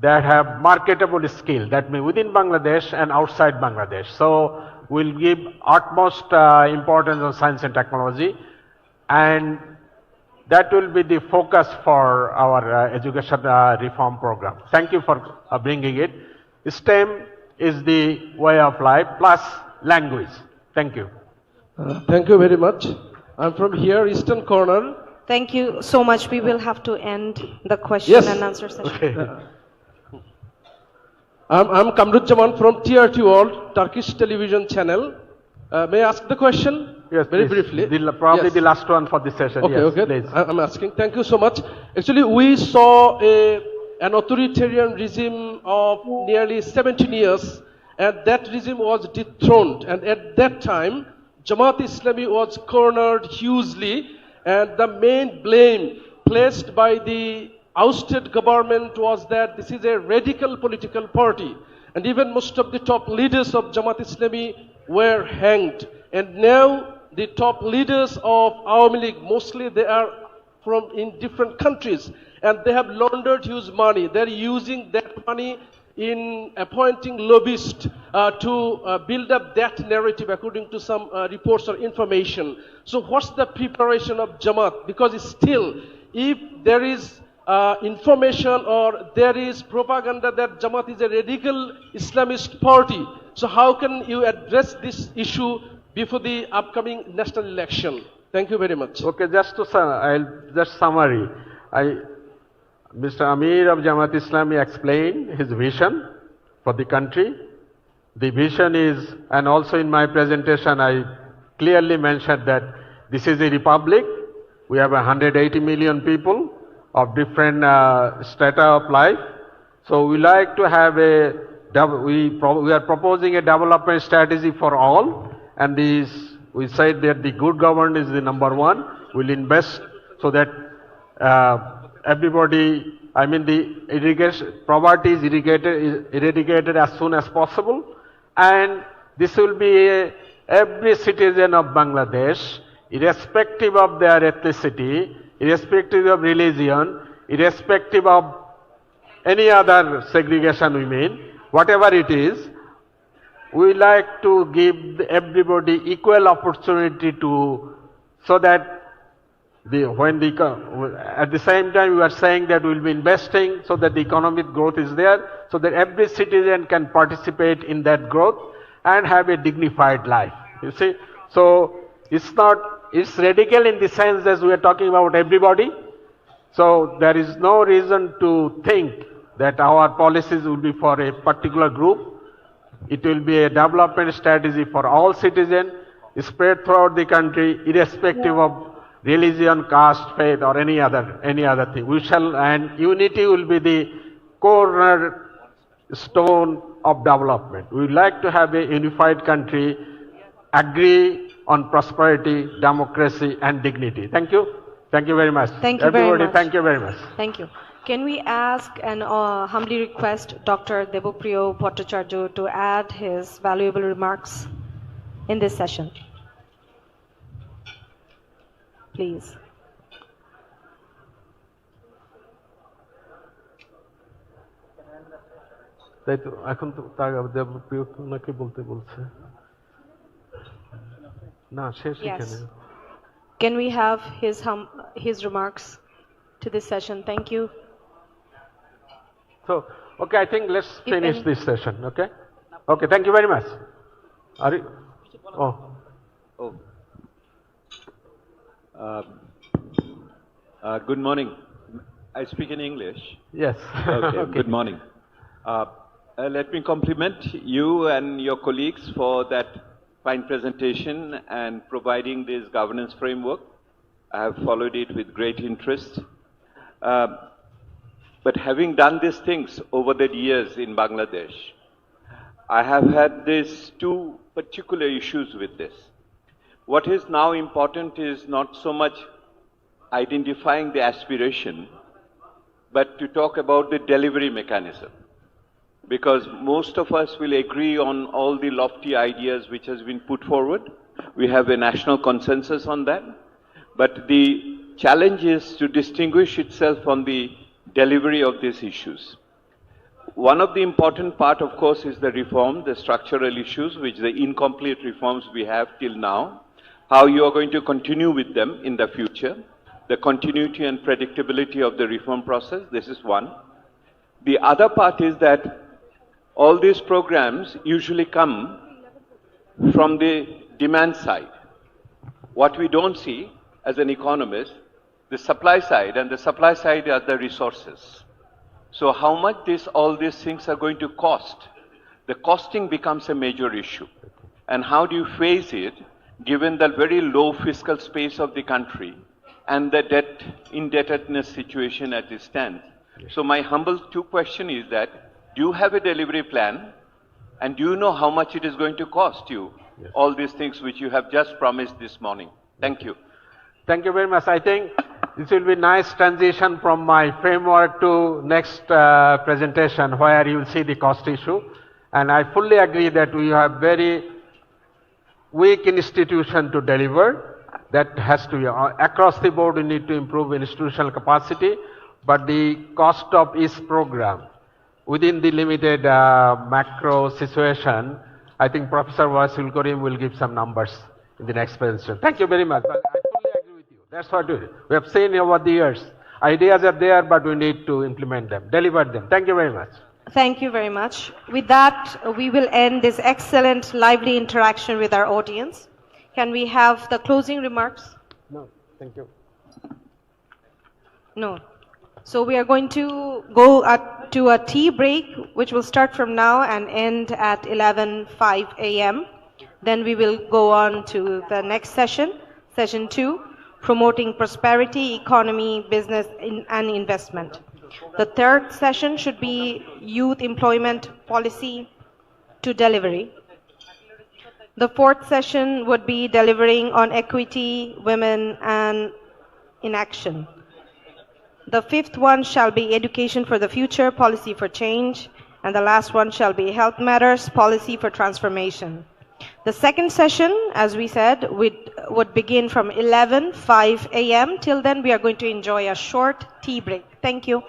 that have marketable skill, that means within Bangladesh and outside Bangladesh. So we'll give utmost importance on science and technology, and that will be the focus for our education reform program. Thank you for bringing it. STEM is the way of life plus language. Thank you. Thank you very much. I'm from here, Eastern Corner. Thank you so much. We will have to end the question and answer session. Okay. I'm Kamruzzaman from TRT World, Turkish television channel. May I ask the question? Yes, very please. briefly. Probably the last one for the session. Okay, yes, okay. Please. I'm asking. Thank you so much. Actually, we saw an authoritarian regime of nearly 17 years, and that regime was dethroned. And at that time, Jamaat Islami was cornered hugely, and the main blame placed by the ousted government was that this is a radical political party. And even most of the top leaders of Jamaat Islami were hanged. And now the top leaders of Awami League, mostly they are from in different countries, and they have laundered huge money. They're using that money in appointing lobbyists to build up that narrative according to some reports or information. So what's the preparation of Jamaat? Because still, if there is information or there is propaganda that Jamaat is a radical Islamist party, so how can you address this issue before the upcoming national election? Thank you very much. Okay, I'll just summary. Mr. Amir of Jamaat Islami explained his vision for the country. The vision is, and also in my presentation I clearly mentioned that this is a republic. We have 180 million people of different strata of life. So we like to have we are proposing a development strategy for all, and we said that the good government is the number one. We'll invest so that everybody, the poverty is eradicated as soon as possible, and this will be every citizen of Bangladesh, irrespective of their ethnicity, irrespective of religion, irrespective of any other segregation whatever it is, we like to give everybody equal opportunity so that at the same time we are saying that we will be investing so that the economic growth is there, so that every citizen can participate in that growth and have a dignified life. You see, so it's radical in the sense that we are talking about everybody. So there is no reason to think that our policies will be for a particular group. It will be a development strategy for all citizens, spread throughout the country, irrespective of religion, caste, faith, or any other thing. And unity will be the cornerstone of development. We would like to have a unified country, agree on prosperity, democracy, and dignity. Thank you. Thank you very much. Thank you very much. Thank you very much. Thank you. Can we ask and humbly request Dr. Devopriyo Bhattacharya to add his valuable remarks in this session? Please. এখন তো দেবপ্রিয় নাকি বলতে বলছে না শেষ এখানে Can we have his remarks to this session? Thank you. So, okay, I think let's finish this session, okay? Okay, thank you very much. Are you? Good morning. I speak in English. Yes. Okay, Okay. Good morning. Let me compliment you and your colleagues for that fine presentation and providing this governance framework. I have followed it with great interest. But having done these things over the years in Bangladesh, I have had these two particular issues with this. What is now important is not so much identifying the aspiration, but to talk about the delivery mechanism. Because most of us will agree on all the lofty ideas which has been put forward. We have a national consensus on that. But the challenge is to distinguish itself on the delivery of these issues. One of the important part, of course, is the reform, the structural issues, which the incomplete reforms we have till now, how you are going to continue with them in the future, the continuity and predictability of the reform process, this is one. The other part is that all these programs usually come from the demand side. what we don't see as an economist, the supply side, and the supply side are the resources. So how much all these things are going to cost? The costing becomes a major issue. And how do you face it, given the very low fiscal space of the country and the indebtedness situation as it stands? So my humble question is that, do you have a delivery plan? And do you know how much it is going to cost you, all these things which you have just promised this morning? Thank you. Thank you very much. I think this will be nice transition from my framework to next presentation where you will see the cost issue. And I fully agree that we have very weak institution to deliver. That has to be across the board. We need to improve institutional capacity, but the cost of each program within the limited macro situation, I think Professor Wasil Karim will give some numbers in the next presentation. Thank you very much. But I fully agree with you. That's what we have seen over the years. Ideas are there, but we need to implement them, deliver them. Thank you very much. Thank you very much. With that, we will end this excellent, lively interaction with our audience. Can we have the closing remarks? No, thank you. No. So we are going to go to a tea break, which will start from now and end at 11:05 a.m. Then we will go on to the next session, session 2, promoting prosperity, economy, business, and investment. The third session should be youth employment policy to delivery. The fourth session would be delivering on equity, women, and in action. The fifth one shall be education for the future, policy for change, and the last one shall be health matters, policy for transformation. The second session, as we said, would begin from 11:05 a.m. Till then, we are going to enjoy a short tea break. Thank you.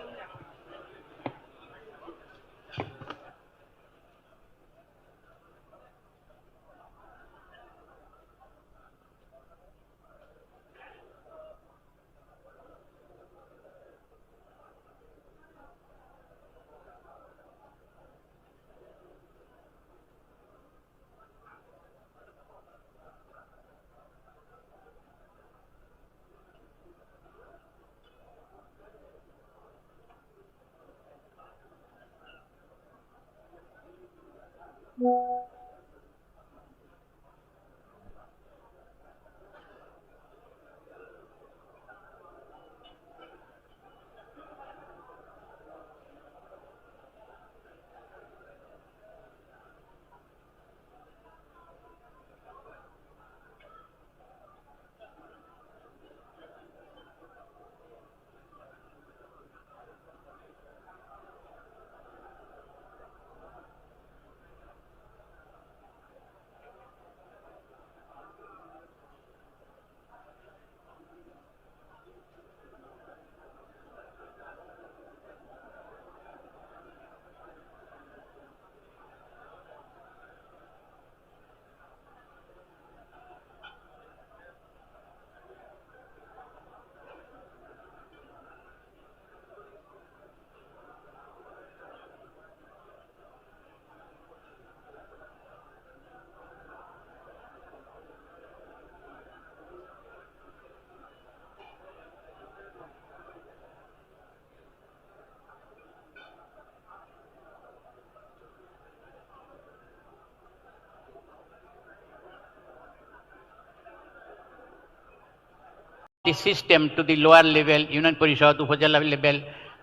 The system to the lower level, Union Parishad, Upajala level,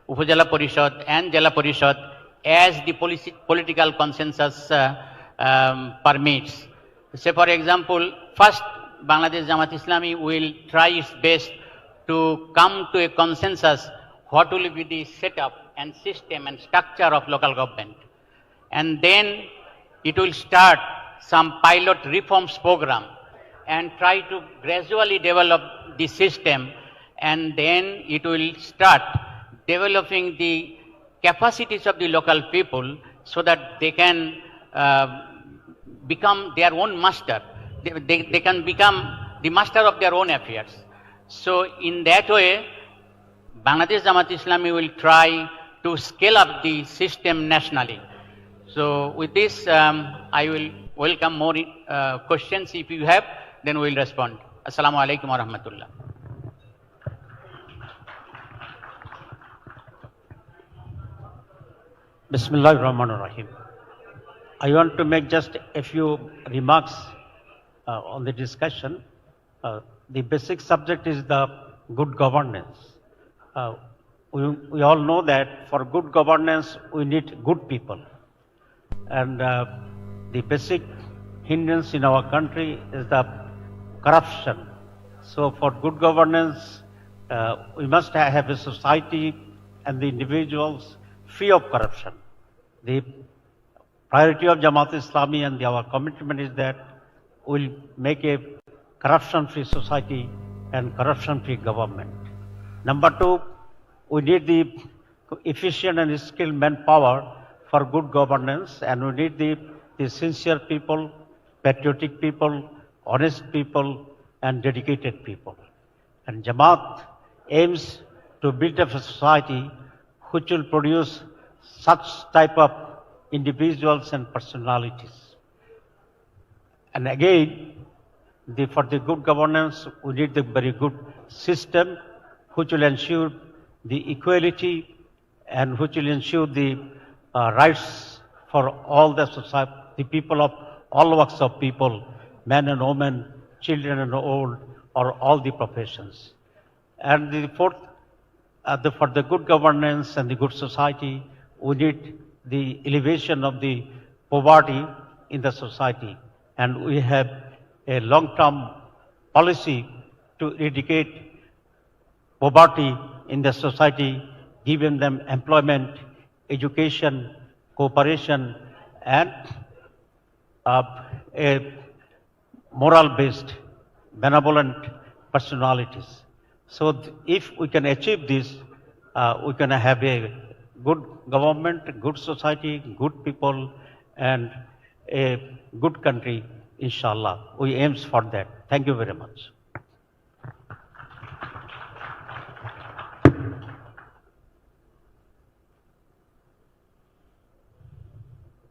Upajala Parishad and Jala Parishad as the political consensus permits. Say for example, first Bangladesh Jamaat Islami will try its best to come to a consensus what will be the setup and system and structure of local government. And then it will start some pilot reforms program and try to gradually develop the system, and then it will start developing the capacities of the local people so that they can become their own master. They can become the master of their own affairs. So in that way, Bangladesh Jamaat Islami will try to scale up the system nationally. So with this, I will welcome more questions if you have, then we will respond. Assalamu alaikum wa rahmatullah. Bismillah ar-Rahman ar-Rahim. I want to make just a few remarks on the discussion. The basic subject is the good governance. We all know that for good governance, we need good people. And the basic hindrance in our country is the corruption. So for good governance, we must have a society and the individuals free of corruption. The priority of Jamaat Islami and our commitment is that we'll make a corruption-free society and corruption-free government. Number two, we need the efficient and skilled manpower for good governance, and we need the sincere people, patriotic people, honest people, and dedicated people. And Jamaat aims to build a society which will produce such type of individuals and personalities. And again, for the good governance, we need the very good system which will ensure the equality and which will ensure the rights for all the society, the people of all walks of people, men and women, children and old, or all the professions. And the fourth, for the good governance and the good society, we need the elevation of the poverty in the society. And we have a long-term policy to eradicate poverty in the society, giving them employment, education, cooperation, and a moral-based, benevolent personalities. So if we can achieve this, we can have a good government, good society, good people, and a good country, inshallah. We aim for that. Thank you very much.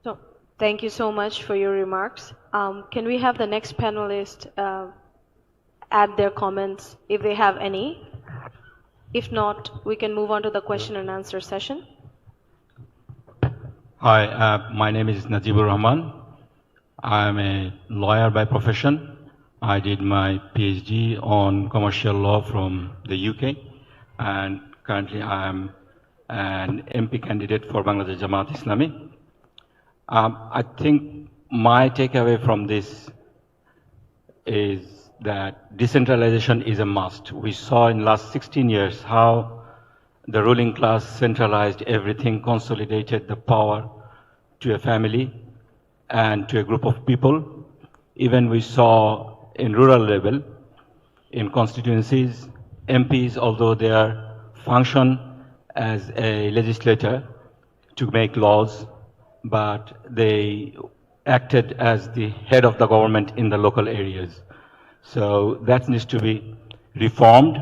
So, thank you so much for your remarks. Can we have the next panelist add their comments if they have any? If not, we can move on to the question and answer session. Hi, my name is Najibur Rahman. I am a lawyer by profession. I did my PhD on commercial law from the UK, and currently I am an MP candidate for Bangladesh Jamaat Islami. I think my takeaway from this is that decentralization is a must. We saw in the last 16 years how the ruling class centralized everything, consolidated the power to a family and to a group of people. Even we saw in rural level, in constituencies, MPs, although they are function as a legislator to make laws, but they acted as the head of the government in the local areas. So that needs to be reformed,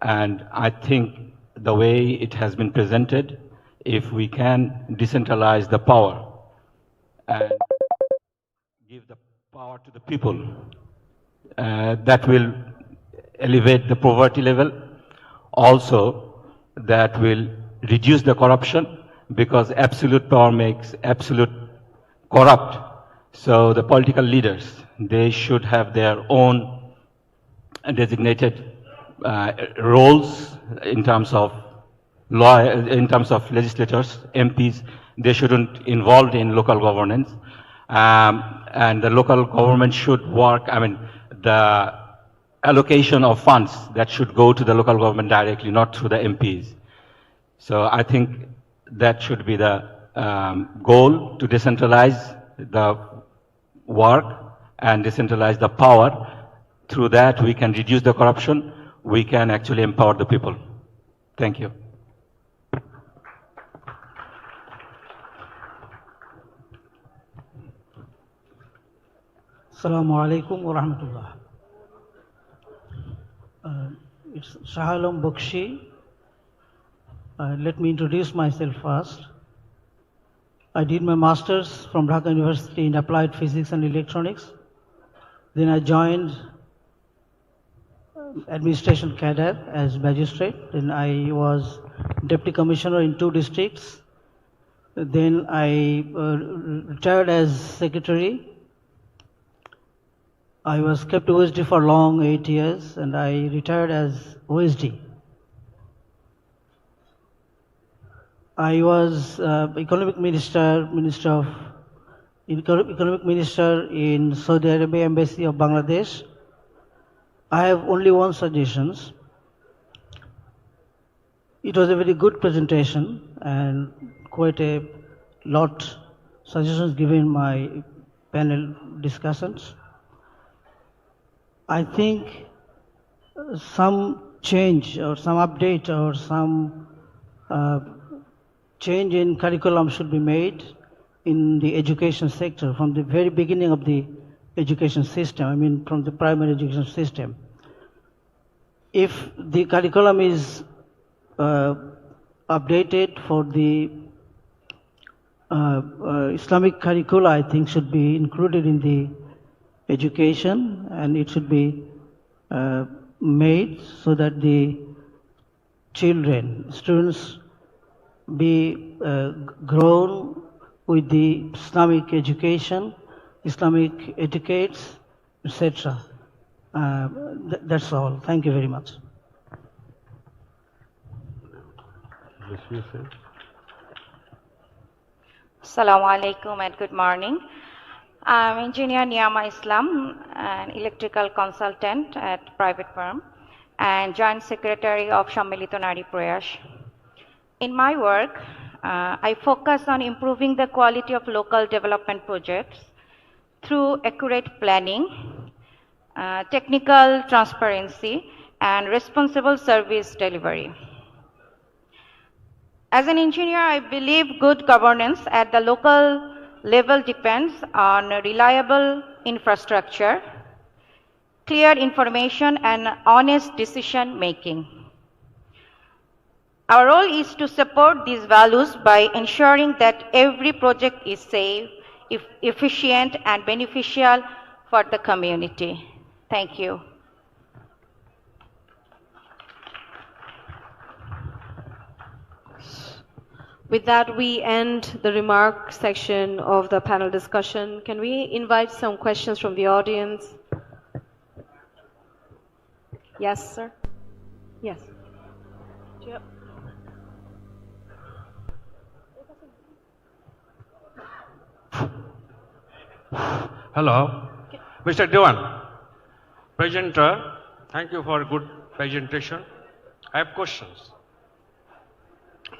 and I think the way it has been presented, if we can decentralize the power and give the power to the people, that will elevate the poverty level. Also, that will reduce the corruption, because absolute power makes absolute corrupt. So the political leaders, they should have their own designated roles in terms of law, in terms of legislators, MPs. They shouldn't involved in local governance, and the local government should work. I mean, the allocation of funds that should go to the local government directly, not through the MPs. So I think that should be the goal, to decentralize the work and decentralize the power. Through that, we can reduce the corruption. We can actually empower the people. Thank you. Assalamu alaikum wa rahmatullah. It's Shah Alam Bakshi. Let me introduce myself first. I did my master's from Dhaka University in Applied Physics and Electronics. Then I joined administration cadre as magistrate. Then I was deputy commissioner in 2 districts. Then I retired as secretary. I was kept OSD for long 8 years, and I retired as OSD. I was economic minister in Saudi Arabia Embassy of Bangladesh. I have only one suggestion. It was a very good presentation and quite a lot suggestions given in my panel discussions. I think some change or some update or some change in curriculum should be made in the education sector from the very beginning of the education system, I mean from the primary education system. If the curriculum is updated for the Islamic curricula, I think should be included in the education, and it should be made so that the students be grown with the Islamic education, Islamic etiquettes, etc. That's all. Thank you very much. Assalamu alaikum and good morning. I'm engineer Niyama Islam, an electrical consultant at private firm and joint secretary of Sammilito Nari Prayash. In my work, I focus on improving the quality of local development projects through accurate planning, technical transparency, and responsible service delivery. As an engineer, I believe good governance at the local level depends on reliable infrastructure, clear information, and honest decision making. Our role is to support these values by ensuring that every project is safe, efficient, and beneficial for the community. Thank you. With that, we end the remark section of the panel discussion. Can we invite some questions from the audience? Yes, sir. Yes. Yep. Hello, Mr. Dewan, presenter. Thank you for a good presentation. I have questions.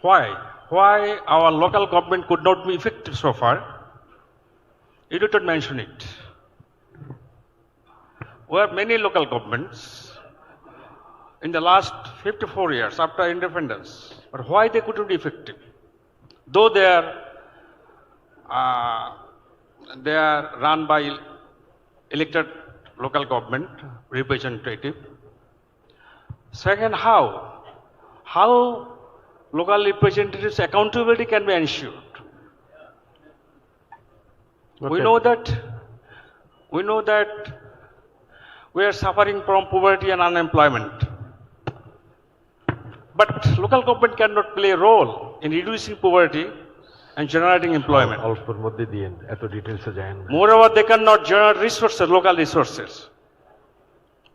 Why our local government could not be effective so far? You did not mention it. We have many local governments in the last 54 years after independence, but why they couldn't be effective? Though they are run by elected local government representative. Second, how local representatives' accountability can be ensured? Okay. We know that we are suffering from poverty and unemployment. But local government cannot play a role in reducing poverty and generating employment. Moreover, they cannot generate resources, local resources.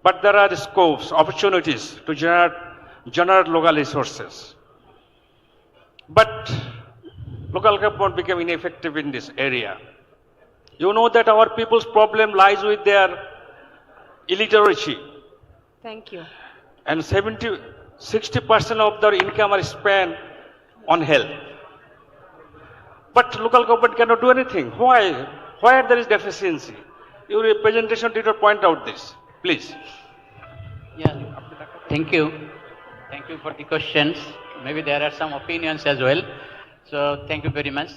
But there are scopes, opportunities to generate local resources. But local government became ineffective in this area. You know that our people's problem lies with their illiteracy. Thank you. And 60% of their income are spent on health. But local government cannot do anything. Why? Where there is deficiency? Your presentation did not point out this. Please. Yeah. Thank you. Thank you for the questions. Maybe there are some opinions as well. So thank you very much.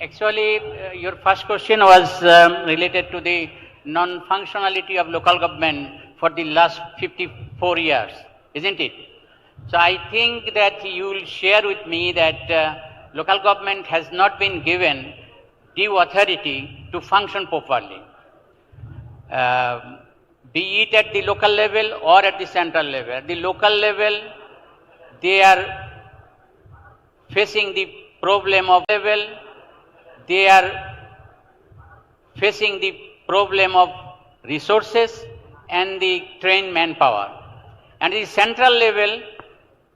Actually, your first question was related to the non-functionality of local government for the last 54 years, isn't it? So I think that you will share with me that local government has not been given due authority to function properly. be it at the local level or at the central level. At the local level, they are facing the problem of resources and the trained manpower. And at the central level,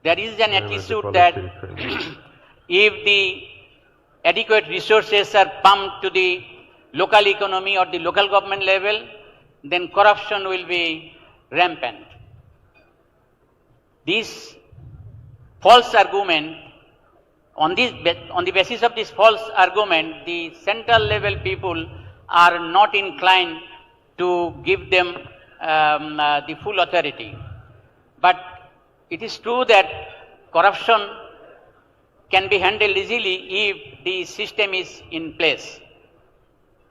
there is an attitude that if the adequate resources are pumped to the local economy or the local government level, then corruption will be rampant. This false argument, on the basis of this false argument, the central level people are not inclined to give them the full authority. But it is true that corruption can be handled easily if the system is in place.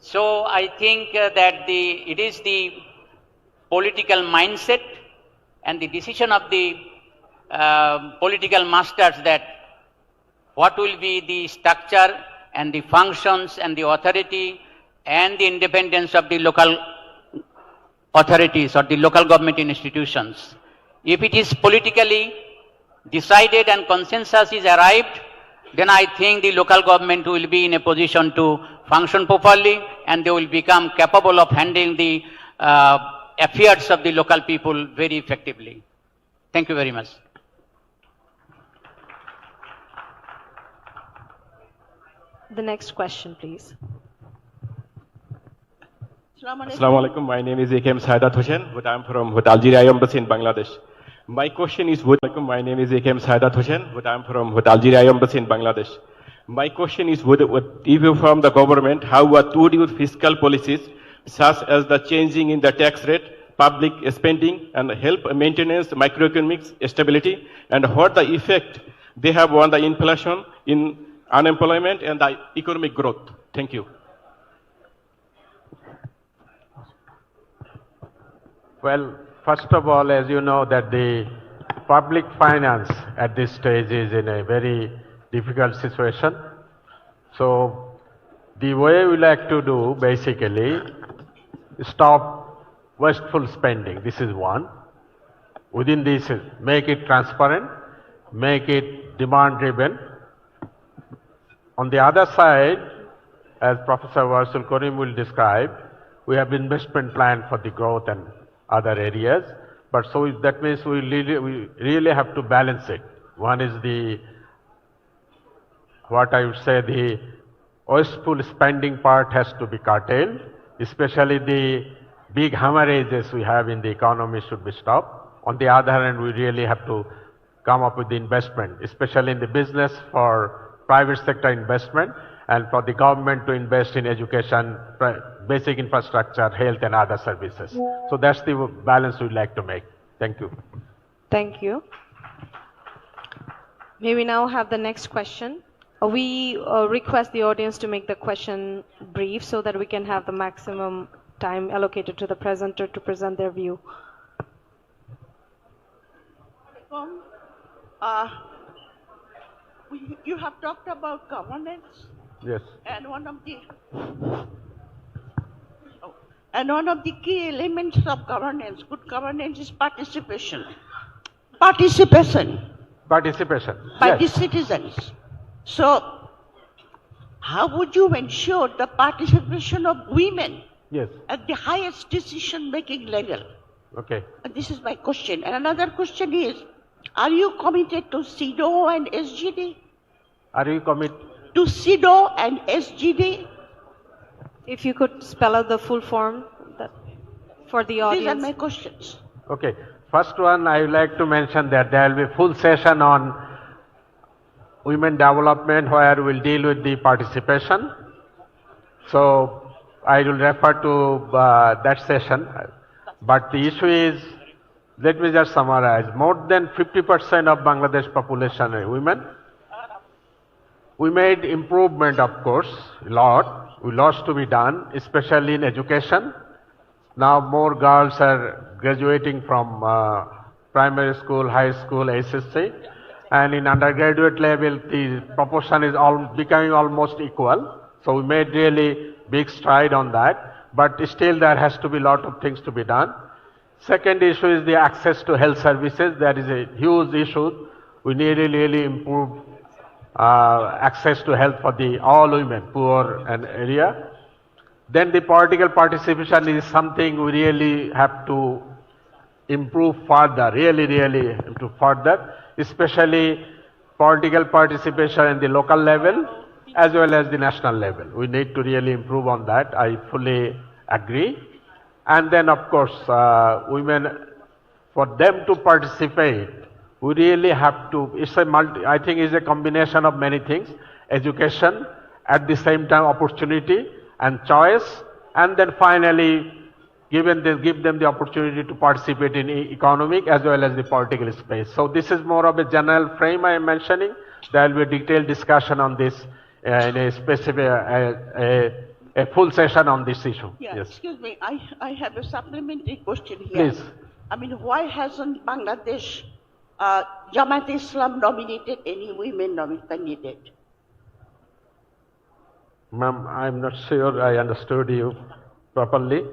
So I think that it is the political mindset and the decision of the political masters that what will be the structure and the functions and the authority and the independence of the local authorities or the local government institutions. If it is politically decided and consensus is arrived, then I think the local government will be in a position to function properly and they will become capable of handling the affairs of the local people very effectively. Thank you very much. The next question, please. Assalamu alaikum. My name is AKM Saidat Hussain, but I am from Algeria Embassy in Bangladesh. My question is, my name is AKM Saidat Hussain, but I am from Algeria Embassy in Bangladesh. My question is, if you from the government, how would your fiscal policies, such as the changing in the tax rate, public spending, and help maintenance macroeconomic stability, and what the effect they have on the inflation, in unemployment, and the economic growth? Thank you. Well, first of all, as you know, that the public finance at this stage is in a very difficult situation. So the way we like to do, basically, stop wasteful spending. This is one. Within this, make it transparent, make it demand driven. On the other side, as Professor Warsul Karim will describe, we have investment plan for the growth and other areas. But so that means we really have to balance it. One is the, what I would say, the wasteful spending part has to be curtailed, especially the big hemorrhages we have in the economy should be stopped. On the other hand, we really have to come up with the investment, especially in the business for private sector investment and for the government to invest in education, basic infrastructure, health and other services. So that's the balance we'd like to make. Thank you. Thank you. May we now have the next question? We request the audience to make the question brief so that we can have the maximum time allocated to the presenter to present their view. You have talked about governance. Yes. And one of the key elements of governance, good governance, is participation. Participation. Participation. By the citizens. So, how would you ensure the participation of women? Yes. At the highest decision-making level? Okay. And this is my question. And another question is, are you committed to CEDAW and SGD? Are you committed? To CEDAW and SGD? If you could spell out the full form for the audience. These are my questions. Okay. First one, I would like to mention that there will be full session on women development where we will deal with the participation. So I will refer to that session. But the issue is, let me just summarize. More than 50% of Bangladesh population are women. We made improvement, of course, a lot. We lots to be done, especially in education. Now more girls are graduating from primary school, high school, SSC. And in undergraduate level, the proportion is becoming almost equal. So we made really big stride on that. But still there has to be a lot of things to be done. Second issue is the access to health services. That is a huge issue. We need to really improve access to health for all women, poor and area. Then the political participation is something we really have to improve further, really improve further, especially political participation at the local level as well as the national level. We need to really improve on that. I fully agree. And then, of course, women, for them to participate, we really have to, I think it's a combination of many things, education, at the same time opportunity and choice, and then finally give them the opportunity to participate in economic as well as the political space. So this is more of a general frame I am mentioning. There will be a detailed discussion on this in a specific, a full session on this issue. Yeah, Yes. excuse me, I have a supplementary question here. Please. I mean, why hasn't Bangladesh, Jamaat Islam nominated any women candidate? Ma'am, I'm not sure I understood you properly.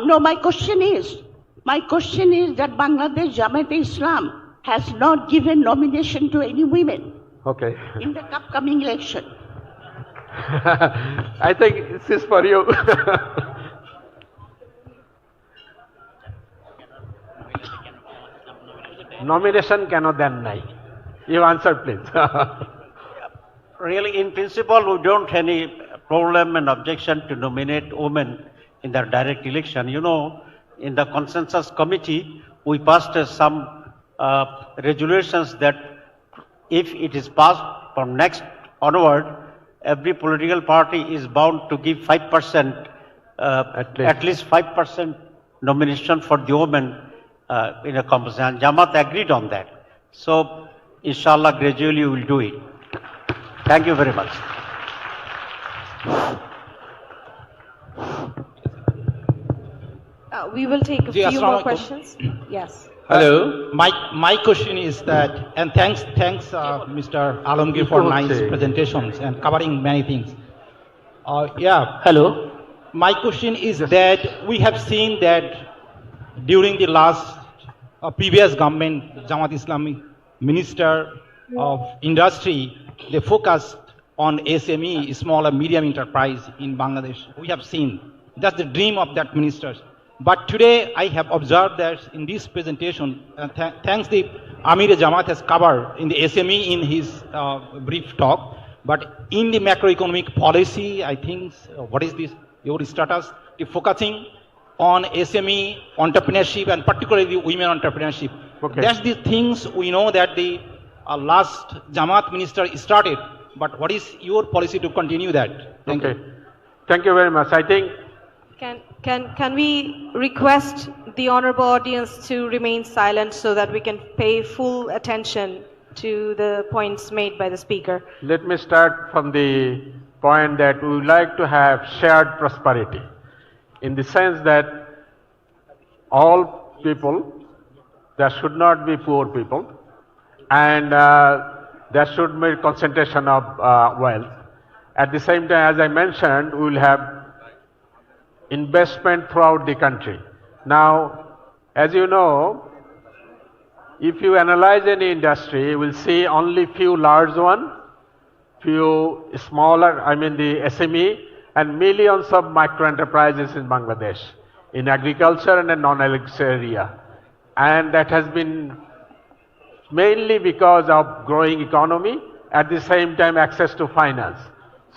No, my question is that Bangladesh Jamaat Islam has not given nomination to any women Okay. in the upcoming election. I think this is for you. Nomination cannot deny. You answer, please. Really, in principle, we don't have any problem and objection to nominate women in the direct election. You know, in the consensus committee, we passed some resolutions that if it is passed from next onward, every political party is bound to give 5%, at least 5% nomination for the women in a composition. And Jamaat agreed on that. So, inshallah, gradually we will do it. Thank you very much. We will take a Ji, few more Assalamualaikum. questions. Yes. Hello. My question is that, and thanks, Mr. Alamgir for nice presentations and covering many things. Hello. My question is that we have seen that during the last previous government, Jamaat Islami Minister of Industry, they focused on SME, small and medium enterprise in Bangladesh. We have seen that's the dream of that minister. But today I have observed that in this presentation, thanks the Amir Jamaat has covered in the SME in his brief talk, but in the macroeconomic policy, I think, what is this, your status, the focusing on SME entrepreneurship and particularly women entrepreneurship. Okay. That's the things we know that the last Jamaat minister started, but what is your policy to continue that? Thank you. Thank you very much. I think Can we request the honorable audience to remain silent so that we can pay full attention to the points made by the speaker? let me start from the point that we would like to have shared prosperity, in the sense that all people, there should not be poor people, and there should be concentration of wealth. At the same time, as I mentioned, we will have investment throughout the country. Now, as you know, if you analyze any industry, you will see only few large one, few smaller, I mean the SME, and millions of micro enterprises in Bangladesh, in agriculture and in non-agriculture area. And that has been mainly because of growing economy, at the same time access to finance.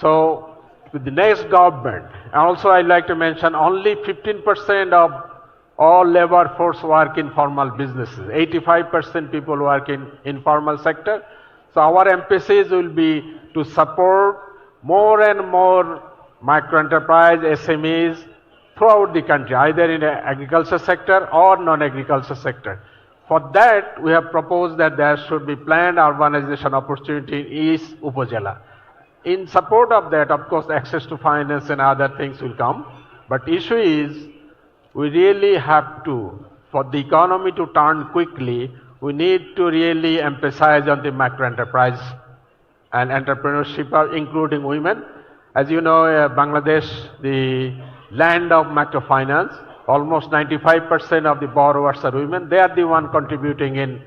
So, with the next government, and also I'd like to mention only 15% of all labor force work in formal businesses. 85% people work in informal sector. So our emphasis will be to support more and more micro enterprise, SMEs throughout the country, either in the agriculture sector or non-agriculture sector. For that, we have proposed that there should be planned urbanization opportunity in East Upazila. In support of that, of course, access to finance and other things will come. But issue is, we really have to, for the economy to turn quickly, we need to really emphasize on the micro enterprise and entrepreneurship, including women. As you know, Bangladesh, the land of microfinance, almost 95% of the borrowers are women. They are the one contributing in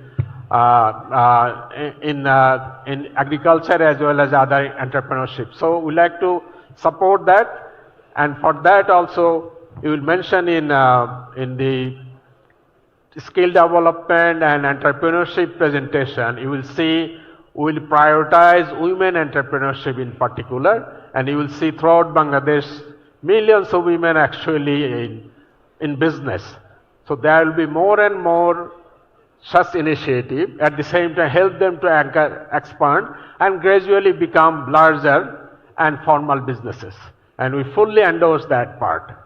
agriculture as well as other entrepreneurship. So we like to support that, and for that also you will mention in the skill development and entrepreneurship presentation, you will see we will prioritize women entrepreneurship in particular, and you will see throughout Bangladesh millions of women actually in business. So there will be more and more such initiative, at the same time help them to expand and gradually become larger and formal businesses. And we fully endorse that part.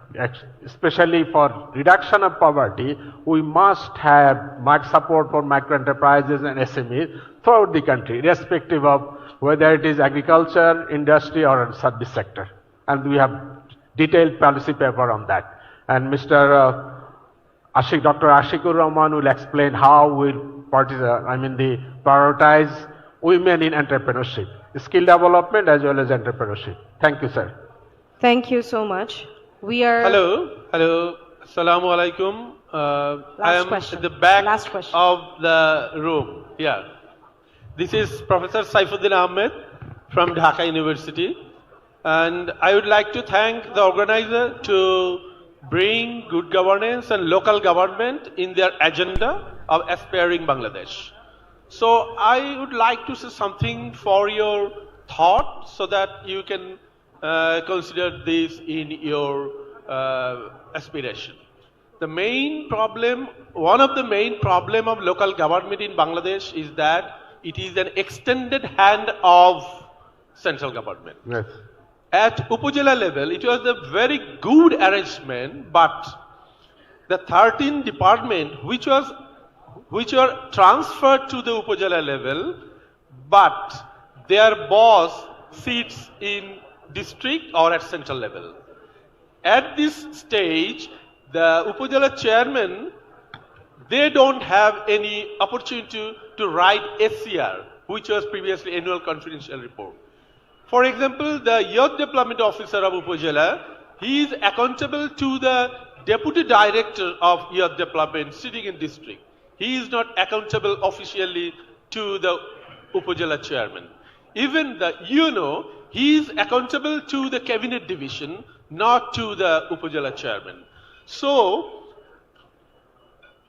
Especially for reduction of poverty, we must have much support for micro enterprises and SMEs throughout the country, irrespective of whether it is agriculture, industry or service sector. And we have detailed policy paper on that. And Dr. Ashikur Rahman will explain how we prioritize women in entrepreneurship, skill development as well as entrepreneurship. Thank you, sir. Thank you so much. We are... Hello. Assalamu alaikum. I am at the back of the room. Yeah. This is Professor Saifuddin Ahmed from Dhaka University. And I would like to thank the organizer to bring good governance and local government in their agenda of aspiring Bangladesh. So I would like to say something for your thought so that you can consider this in your aspiration. The main problem, one of the main problem of local government in Bangladesh is that it is an extended hand of central government. Yes. At Upazila level, it was a very good arrangement, but the 13 departments which were transferred to the Upazila level, but their boss sits in district or at central level. At this stage, the Upazila chairman, they don't have any opportunity to write SCR, which was previously annual confidential report. For example, the youth development officer of Upazila, he is accountable to the deputy director of youth development sitting in district. He is not accountable officially to the Upazila chairman. Even the UNO, he is accountable to the cabinet division, not to the Upazila chairman. So,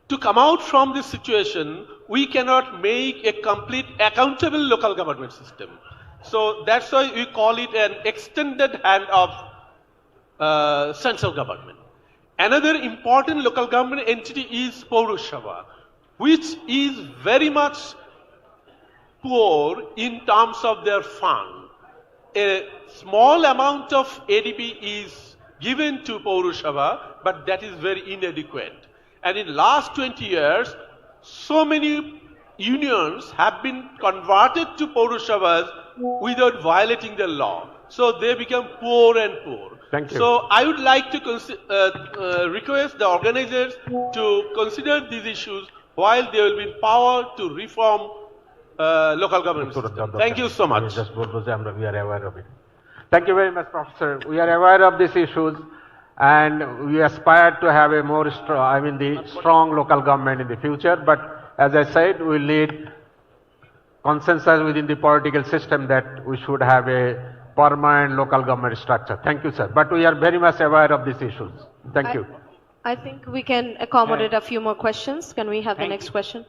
to come out from this situation, we cannot make a complete accountable local government system. So that's why we call it an extended hand of central government. Another important local government entity is Paurushava, which is very much poor in terms of their fund. A small amount of ADB is given to Paurushava, but that is very inadequate. And in last 20 years, so many unions have been converted to Paurushavas without violating the law. So they become poor and poor. Thank you. So I would like to request the organizers to consider these issues while they will be in power to reform local government system. Thank you so much. We are aware of it. Thank you very much, Professor. We are aware of these issues and we aspire to have a more strong local government in the future. But as I said, we need consensus within the political system that we should have a permanent local government structure. Thank you, sir. But we are very much aware of these issues. Thank you. I think we can accommodate a few more questions. Can we have the next question?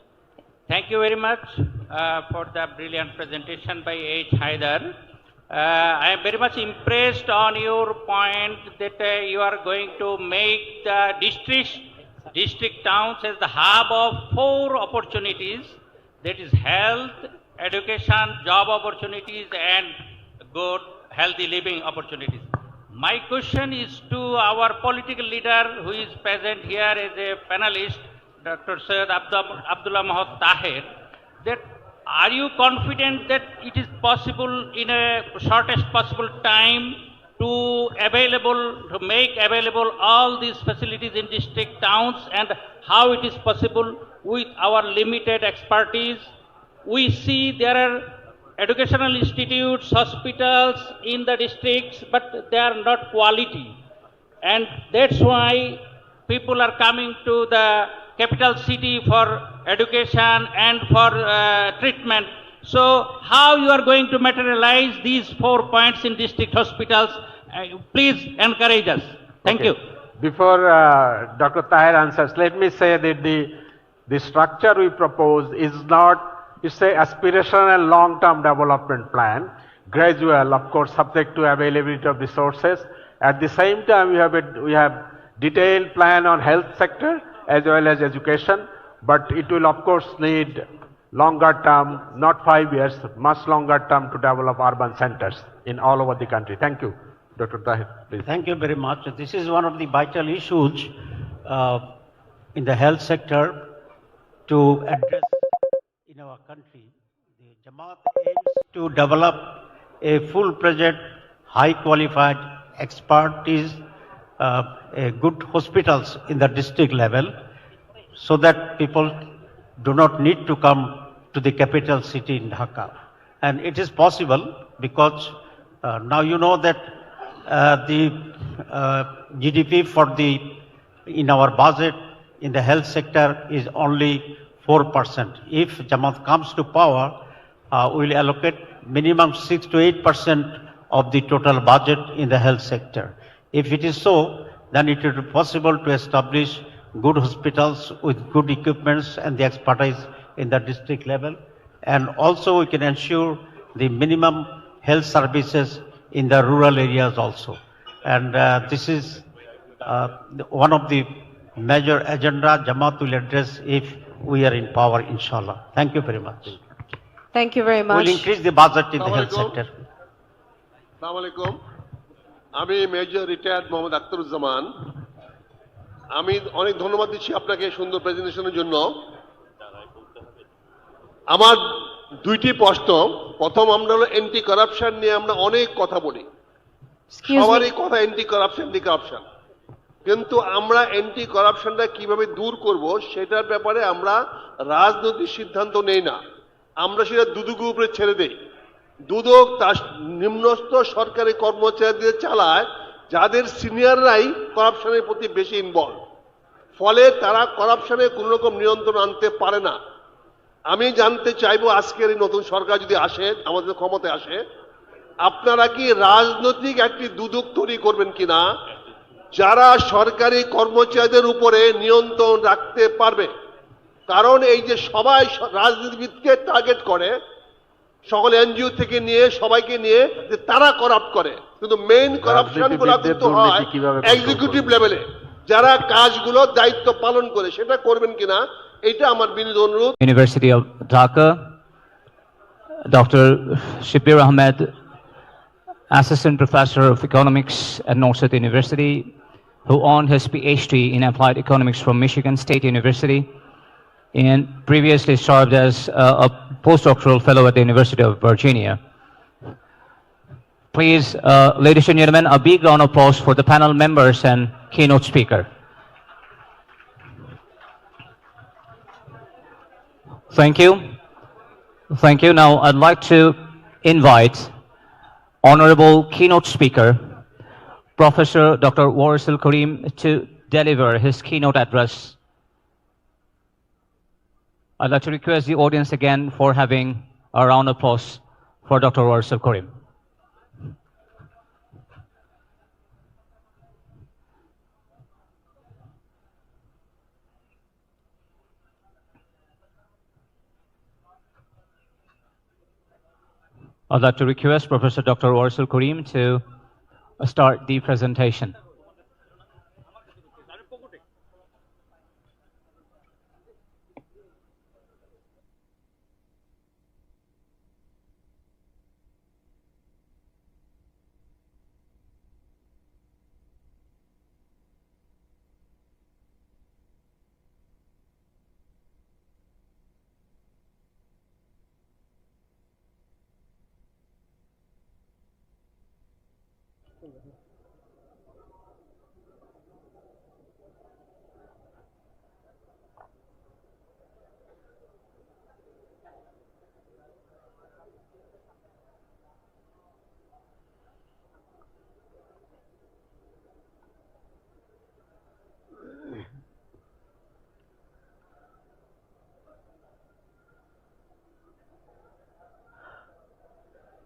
Thank you very much for the brilliant presentation by H. Haidar. I am very much impressed on your point that you are going to make the district towns as the hub of 4 opportunities, that is health, education, job opportunities and good healthy living opportunities. My question is to our political leader who is present here as a panelist, Dr. Syed Abdullah Mahmood Tahir, that are you confident that it is possible in a shortest possible time to make available all these facilities in district towns, and how it is possible with our limited expertise? We see there are educational institutes, hospitals in the districts, but they are not quality. And that's why people are coming to the capital city for education and for treatment. So how you are going to materialize these 4 points in district hospitals? Please encourage us. Thank you. Before Dr. Tahir answers, let me say that the structure we propose is not, it's a aspirational long-term development plan, gradual, of course, subject to availability of resources. At the same time, we have detailed plan on health sector as well as education, but it will of course need longer term, not 5 years, much longer term to develop urban centers in all over the country. Thank you. Dr. Tahir, please. Thank you very much. This is one of the vital issues in the health sector to address in our country. The Jamaat aims to develop a full-fledged, high-qualified expertise, good hospitals in the district level, so that people do not need to come to the capital city in Dhaka. And it is possible because now you know that the GDP in our budget in the health sector is only 4%. If Jamaat comes to power, we will allocate minimum 6 to 8% of the total budget in the health sector. If it is so, then it will be possible to establish good hospitals with good equipments and the expertise in the district level. And also we can ensure the minimum health services in the rural areas also. And this is one of the major agenda Jamaat will address if we are in power, inshallah. Thank you very much. Thank you very much. We'll increase the budget in the health sector. Assalamu alaikum. আমি major retired Mohammad Akhtaruzzaman. আমি অনেক ধন্যবাদ দিচ্ছি আপনাকে সুন্দর প্রেজেন্টেশনের জন্য। আমার দুইটি প্রশ্ন। প্রথম, আমরা হলো অ্যান্টি কারাপশন নিয়ে আমরা অনেক কথা বলি, সবারই কথা অ্যান্টি কারাপশন, কিন্তু আমরা অ্যান্টি কারাপশনটা কিভাবে দূর করব সেটার ব্যাপারে আমরা রাজনৈতিক সিদ্ধান্ত নেই না, আমরা সেটা দুদকের উপরে ছেড়ে দেই। দুদক তার নিম্নস্থ সরকারি কর্মচারীদের চালায়, যাদের সিনিয়ররাই করাপশনের প্রতি বেশি ইনভলভ, ফলে তারা করাপশনে কোন রকম নিয়ন্ত্রণ আনতে পারে না। আমি জানতে চাইবো, আজকের এই নতুন সরকার যদি আসে, আমাদের ক্ষমতায় আসে, আপনারা কি রাজনৈতিক একটি দুদক তৈরি করবেন কিনা যারা সরকারি কর্মচারীদের উপরে নিয়ন্ত্রণ রাখতে পারবে? কারণ এই যে সবাই রাজনীতিবিদকে টার্গেট করে, সকল এনজিও থেকে নিয়ে সবাইকে নিয়ে, যে তারা করাপ্ট করে, কিন্তু মেইন করাপশন গুলো কিন্তু হয় এক্সিকিউটিভ লেভেলে, যারা কাজগুলো দায়িত্ব পালন করে। সেটা করবেন কিনা, এটা আমার বিনীত অনুরোধ। University of Dhaka, Dr. Shibir Ahmed, Assistant Professor of Economics at Northside University, who earned his PhD in Applied Economics from Michigan State University, and previously served as a postdoctoral fellow at the University of Virginia. Please, ladies and gentlemen, a big round of applause for the panel members and keynote speaker. Thank you. Thank you. Now, I'd like to invite Honorable Keynote Speaker, Professor Dr. Warisul Karim, to deliver his keynote address. I'd like to request the audience again for having a round of applause for Dr. Warisul Karim. I'd like to request Professor Dr. Warisul Karim to start the presentation.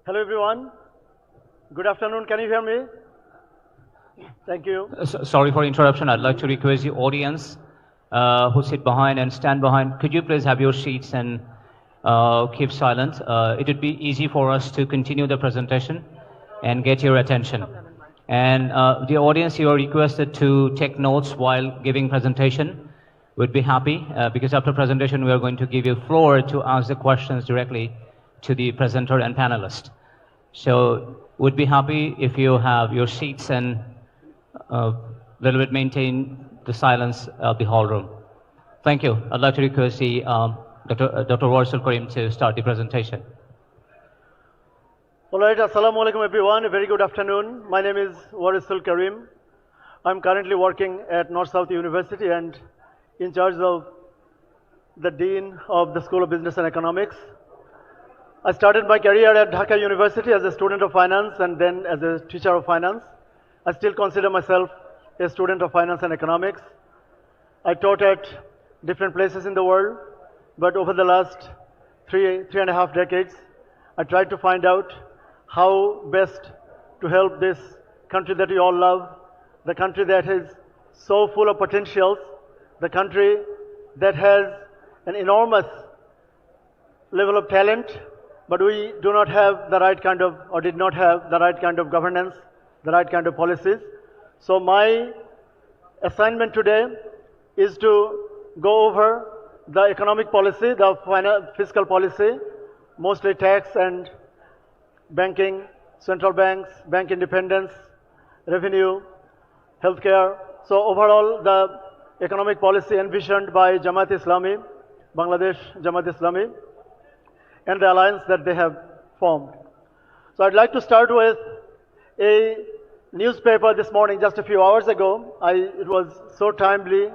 Hello, everyone. Good afternoon. Can you hear me? Thank you. Sorry for interruption. I'd like to request the audience who sit behind and stand behind, could you please have your seats and keep silent? It would be easy for us to continue the presentation and get your attention. And the audience, you are requested to take notes while giving presentation. We'd be happy because after presentation, we are going to give you floor to ask the questions directly to the presenter and panelist. So we'd be happy if you have your seats and little bit maintain the silence of the hall room. Thank you. I'd like to request the Dr. Warisul Karim to start the presentation. All right, assalamu alaikum everyone. A very good afternoon. My name is Warisul Karim. I'm currently working at North-South University and in charge of the Dean of the School of Business and Economics. I started my career at Dhaka University as a student of finance and then as a teacher of finance. I still consider myself a student of finance and economics. I taught at different places in the world, but over the last three and a half decades, I tried to find out how best to help this country that we all love, the country that is so full of potentials, the country that has an enormous level of talent, but we do not have the right kind of, or did not have the right kind of governance, the right kind of policies. So my assignment today is to go over the economic policy, the fiscal policy, mostly tax and banking, central banks, bank independence, revenue, healthcare. So overall, the economic policy envisioned by Jamaat Islami, Bangladesh Jamaat Islami, and the alliance that they have formed. So I'd like to start with a newspaper this morning, just a few hours ago. It was so timely.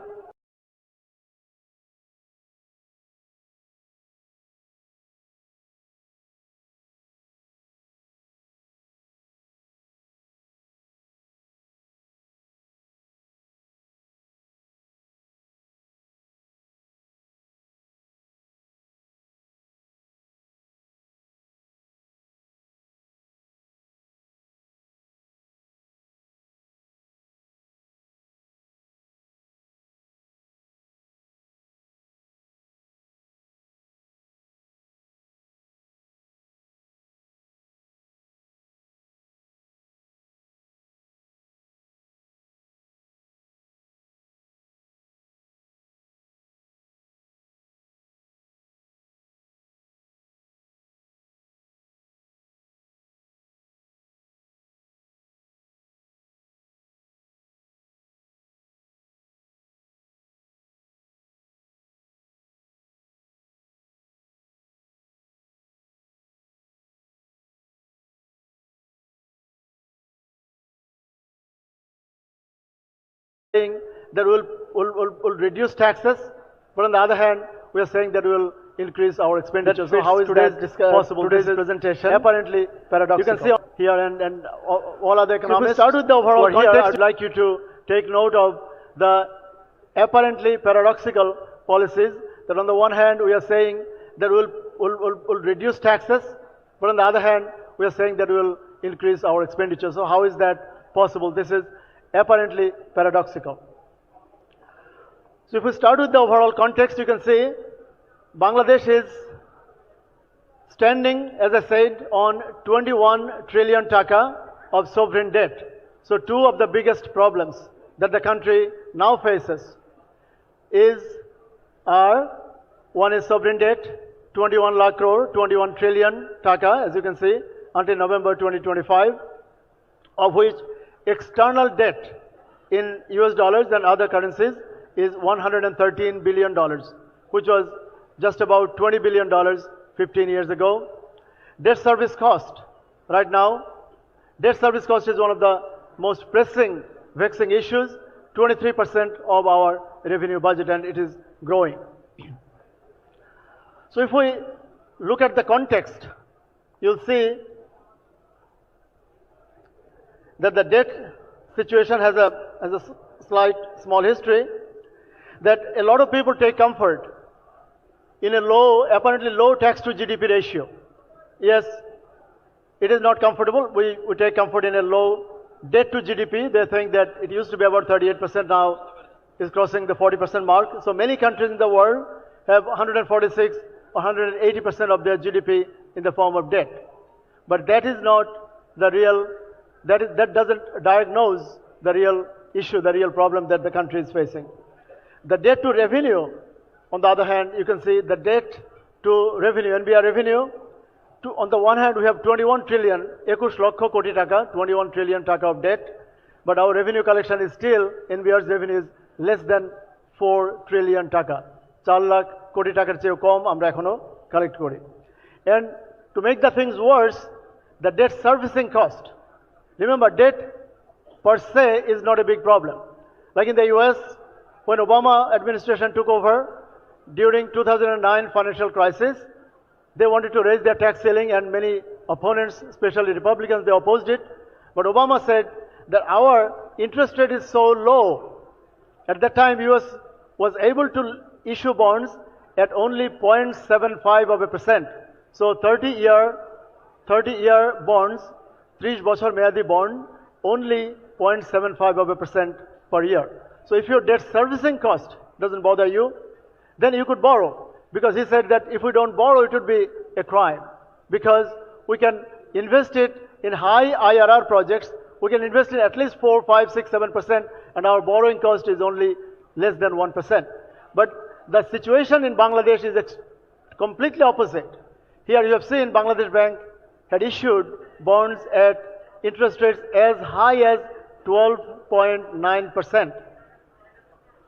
That will reduce taxes, but on the other hand, we are saying that we will increase our expenditure. So how is that possible? Today's presentation apparently paradoxical. You can see here and all other economists. So if we start with the overall context, I'd like you to take note of the apparently paradoxical policies. That on the one hand, we are saying that we'll reduce taxes, but on the other hand, we are saying that we will increase our expenditure. So how is that possible? This is apparently paradoxical. So if we start with the overall context, you can see Bangladesh is standing, as I said, on 21 trillion taka of sovereign debt. So two of the biggest problems that the country now faces are one is sovereign debt, 21 lakh crore, 21 trillion taka, as you can see, until November 2025, of which external debt in US dollars and other currencies is $113 billion, which was just about $20 billion 15 years ago. Debt service cost, right now, debt service cost is one of the most pressing, vexing issues, 23% of our revenue budget, and it is growing. So if we look at the context, you'll see that the debt situation has a small history, that a lot of people take comfort in a apparently low tax to GDP ratio. Yes, it is not comfortable. We take comfort in a low debt to GDP. They think that it used to be about 38%, now is crossing the 40% mark. So many countries in the world have 146 or 180% of their GDP in the form of debt. But that is not the real, that doesn't diagnose the real issue, the real problem that the country is facing. The debt to revenue, on the other hand, you can see the debt to revenue, NBR revenue, on the one hand, we have 21 trillion, 21 lakh koti taka, 21 trillion taka of debt, but our revenue collection is still, NBR's revenue is less than 4 trillion taka. 4 lakh koti takar cheo kom amra ekhono collect kori. And to make the things worse, the debt servicing cost. Remember, debt per se is not a big problem. Like in the US, when Obama administration took over during 2009 financial crisis, they wanted to raise their tax ceiling, and many opponents, especially Republicans, they opposed it. But Obama said that our interest rate is so low. At that time, US was able to issue bonds at only 0.75%. So 30-year bonds, 30 বছর মেয়াদি bond, only 0.75% per year. So if your debt servicing cost doesn't bother you, then you could borrow. Because he said that if we don't borrow, it would be a crime. Because we can invest it in high IRR projects, we can invest in at least 4, 5, 6, 7%, and our borrowing cost is only less than 1%. But the situation in Bangladesh is completely opposite. Here you have seen Bangladesh Bank had issued bonds at interest rates as high as 12.9%.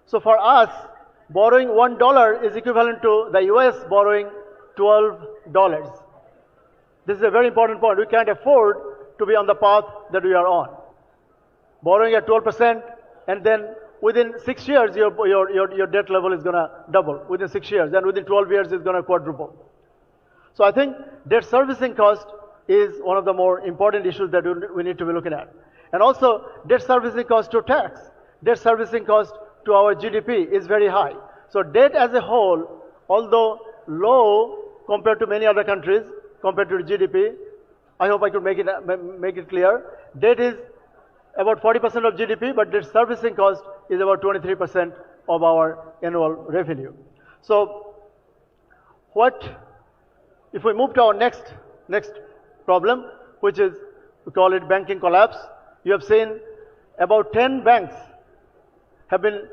So for us, borrowing $1 is equivalent to the US borrowing $12. This is a very important point. We can't afford to be on the path that we are on. Borrowing at 12%, and then within 6 years, your debt level is going to double. Within 6 years, and within 12 years, it's going to quadruple. So I think debt servicing cost is one of the more important issues that we need to be looking at. And also, debt servicing cost to tax, debt servicing cost to our GDP is very high. So debt as a whole, although low compared to many other countries, compared to GDP, I hope I could make it clear, debt is about 40% of GDP, but debt servicing cost is about 23% of our annual revenue. So if we move to our next problem, which is, we call it banking collapse. You have seen about 10 banks have been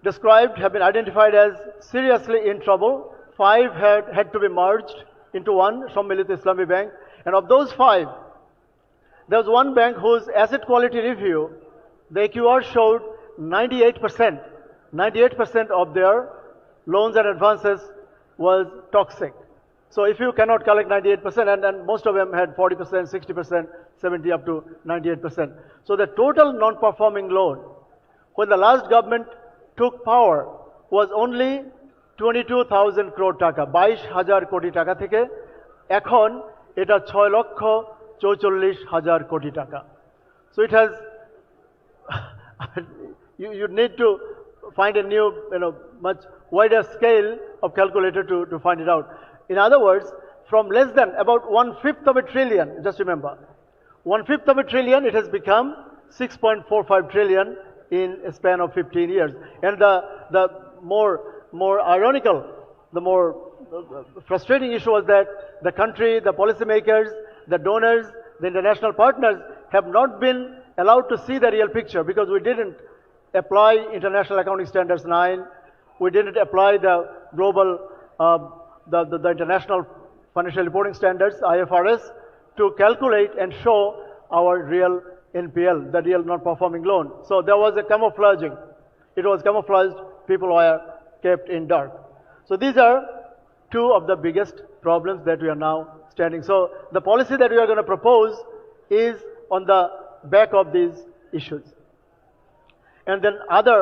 described, have been identified as seriously in trouble. 5 had to be merged into one, Sammilit Islami Bank. And of those 5, there was one bank whose asset quality review, the AQR showed 98%. 98% of their loans and advances was toxic. So if you cannot collect 98%, and most of them had 40%, 60%, 70 up to 98%. So the total non-performing loan, when the last government took power, was only 22,000 crore taka, 22,000 koti taka theke, ekhon eta 6 লক্ষ 44,000 koti taka. So it has, you need to find a new, much wider scale of calculator to find it out. In other words, from less than about 1/5 of a trillion, just remember, 1/5 of a trillion, it has become 6.45 trillion in a span of 15 years. And the more ironical, the more frustrating issue was that the country, the policymakers, the donors, the international partners have not been allowed to see the real picture, because we didn't apply International Accounting Standards 9, we didn't apply the global, the International Financial Reporting Standards, IFRS, to calculate and show our real NPL, the real non-performing loan. So there was a camouflaging. It was camouflaged, people were kept in dark. So these are 2 of the biggest problems that we are now standing. So the policy that we are going to propose is on the back of these issues. And then other,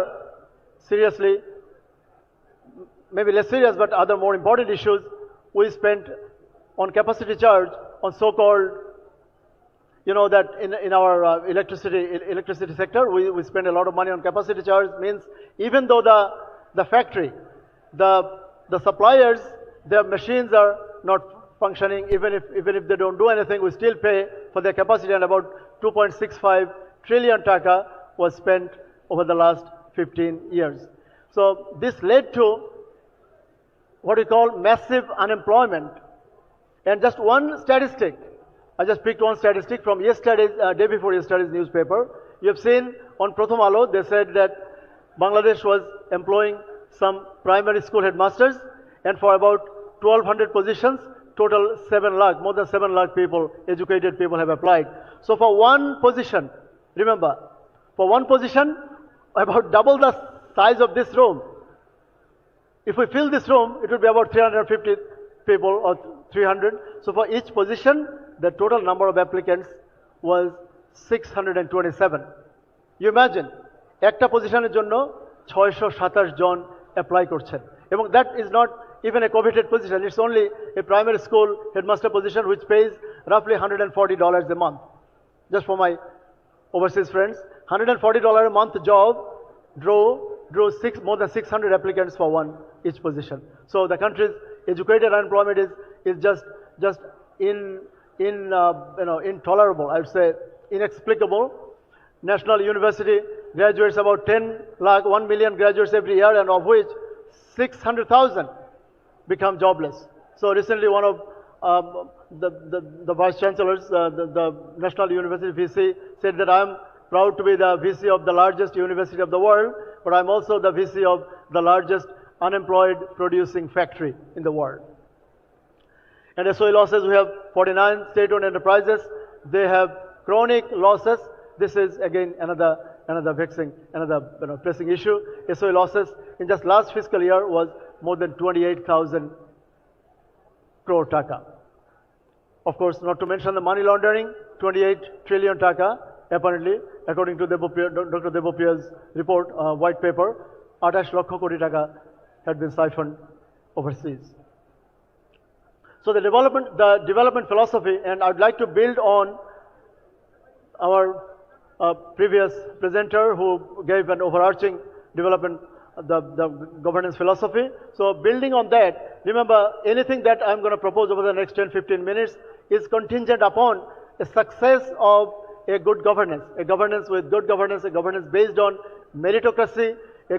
seriously, maybe less serious, but other more important issues, we spent on capacity charge, on so-called, that in our electricity sector, we spend a lot of money on capacity charge. Means even though the factory, the suppliers, their machines are not functioning, even if they don't do anything, we still pay for their capacity, and about 2.65 trillion taka was spent over the last 15 years. So this led to what we call massive unemployment. And just one statistic, I just picked one statistic from yesterday's, day before yesterday's newspaper. You have seen on Pratham Alo, they said that Bangladesh was employing some primary school headmasters, and for about 1,200 positions, total 7 lakh, more than 7 lakh people, educated people have applied. So for one position, remember, for one position, about double the size of this room. If we fill this room, it would be about 350 people or 300. So for each position, the total number of applicants was 627. You imagine, একটা পজিশনের জন্য 627 জন apply করছেন, এবং that is not even a coveted position. It's only a primary school headmaster position which pays roughly $140 a month. Just for my overseas friends, $140 a month job drew more than 600 applicants for each position. So the country's educated unemployment is just intolerable. I would say inexplicable. National University graduates about 1 million graduates every year, and of which 600,000 become jobless. So recently one of the vice chancellors, the National University VC, said that I'm proud to be the VC of the largest university of the world, but I'm also the VC of the largest unemployed producing factory in the world. And SOE losses, we have 49 state-owned enterprises. They have chronic losses. This is again another vexing, pressing issue. SOE losses in just last fiscal year was more than 28,000 crore taka. Of course, not to mention the money laundering, 28 trillion taka, apparently, according to Dr. Devopriya's report, white paper, 28 lakh koti taka had been siphoned overseas. So the development philosophy, and I'd like to build on our previous presenter who gave an overarching development, the governance philosophy. So building on that, remember, anything that I'm going to propose over the next 10-15 minutes is contingent upon a success of a good governance, a governance with good governance, a governance based on meritocracy, a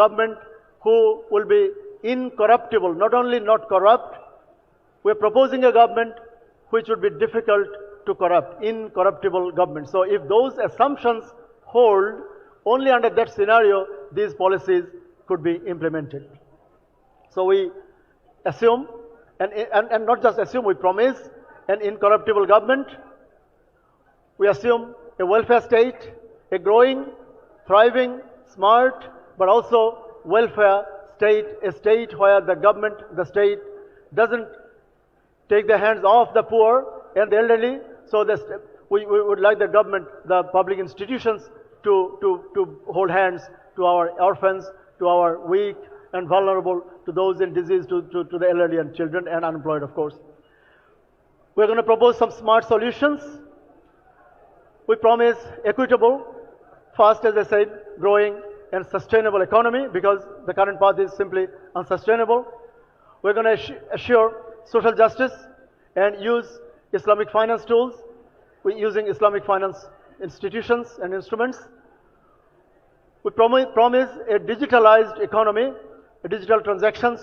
government who will be incorruptible, not only not corrupt. We're proposing a government which would be difficult to corrupt, incorruptible government. So if those assumptions hold, only under that scenario, these policies could be implemented. So we assume, and not just assume, we promise an incorruptible government. We assume a welfare state, a growing, thriving, smart, but also welfare state, a state where the state doesn't take their hands off the poor and the elderly. So we would like the government, the public institutions to hold hands to our orphans, to our weak and vulnerable, to those in disease, to the elderly and children and unemployed, of course. We're going to propose some smart solutions. We promise equitable, fast, as I said, growing and sustainable economy, because the current path is simply unsustainable. We're going to assure social justice and use Islamic finance tools. We're using Islamic finance institutions and instruments. We promise a digitalized economy, digital transactions.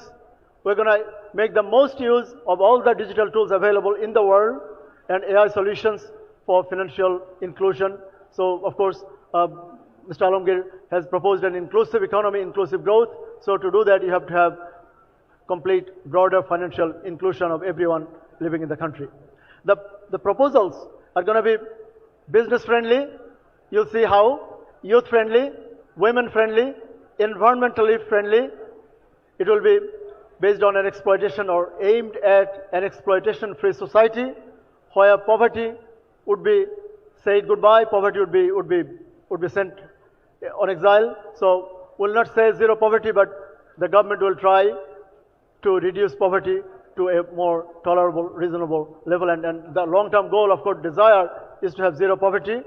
We're going to make the most use of all the digital tools available in the world, and AI solutions for financial inclusion. So, of course, Mr. Alamgir has proposed an inclusive economy, inclusive growth. So to do that, you have to have complete, broader financial inclusion of everyone living in the country. The proposals are going to be business friendly. You'll see how. Youth friendly, women friendly, environmentally friendly. It will be based on an exploitation or aimed at an exploitation free society where poverty would be said goodbye, poverty would be sent on exile. So we'll not say zero poverty, but the government will try to reduce poverty to a more tolerable, reasonable level. And the long-term goal, of course, desire is to have zero poverty.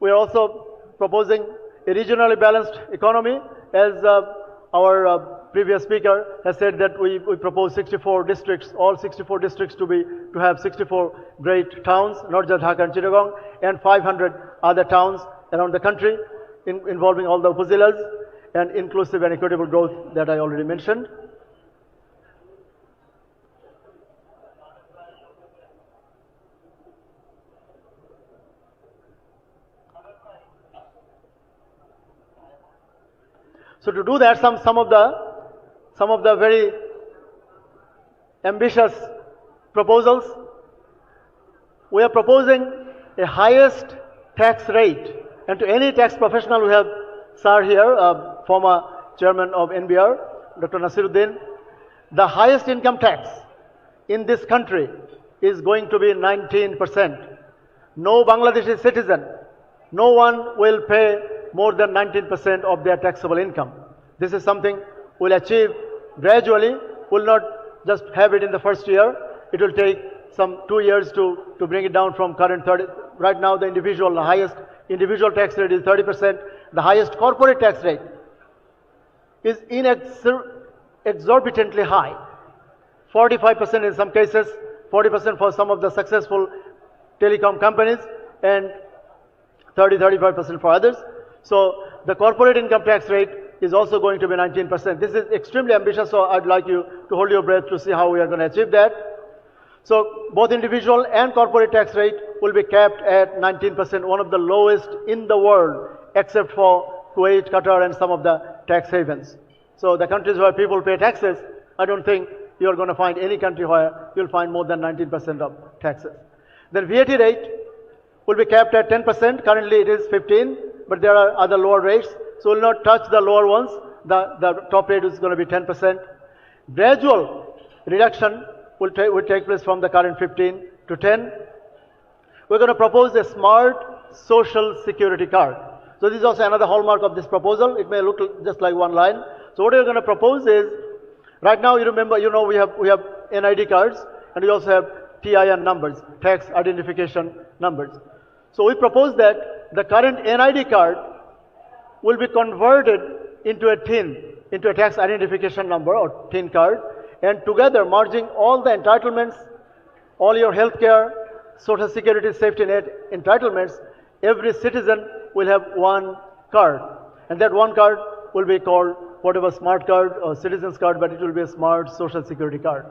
We are also proposing a regionally balanced economy, as our previous speaker has said that we propose 64 districts, all 64 districts to have 64 great towns, not just Dhaka and Chittagong, and 500 other towns around the country involving all the upazilas and inclusive and equitable growth that I already mentioned. So to do that, some of the very ambitious proposals, we are proposing a highest tax rate. And to any tax professional, we have Sir here, former chairman of NBR, Dr. Nasiruddin, the highest income tax in this country is going to be 19%. No Bangladeshi citizen, no one will pay more than 19% of their taxable income. This is something we'll achieve gradually. We'll not just have it in the first year. It will take some 2 years to bring it down from current 30. Right now, the highest individual tax rate is 30%. The highest corporate tax rate is exorbitantly high. 45% in some cases, 40% for some of the successful telecom companies, and 35% for others. So the corporate income tax rate is also going to be 19%. This is extremely ambitious, so I'd like you to hold your breath to see how we are going to achieve that. So both individual and corporate tax rate will be capped at 19%, one of the lowest in the world, except for Kuwait, Qatar, and some of the tax havens. So the countries where people pay taxes, I don't think you're going to find any country where you'll find more than 19% of taxes. Then VAT rate will be capped at 10%. Currently it is 15%, but there are other lower rates. So we'll not touch the lower ones. The top rate is going to be 10%. Gradual reduction will take place from the current 15 to 10. We're going to propose a smart social security card. So this is also another hallmark of this proposal. It may look just like one line. So what we're going to propose is, right now, we have NID cards, and we also have TIN numbers, tax identification numbers. So we propose that the current NID card will be converted into a TIN, into a tax identification number or TIN card, and together merging all the entitlements, all your healthcare, social security, safety net entitlements, every citizen will have one card. And that one card will be called whatever smart card or citizen's card, but it will be a smart social security card.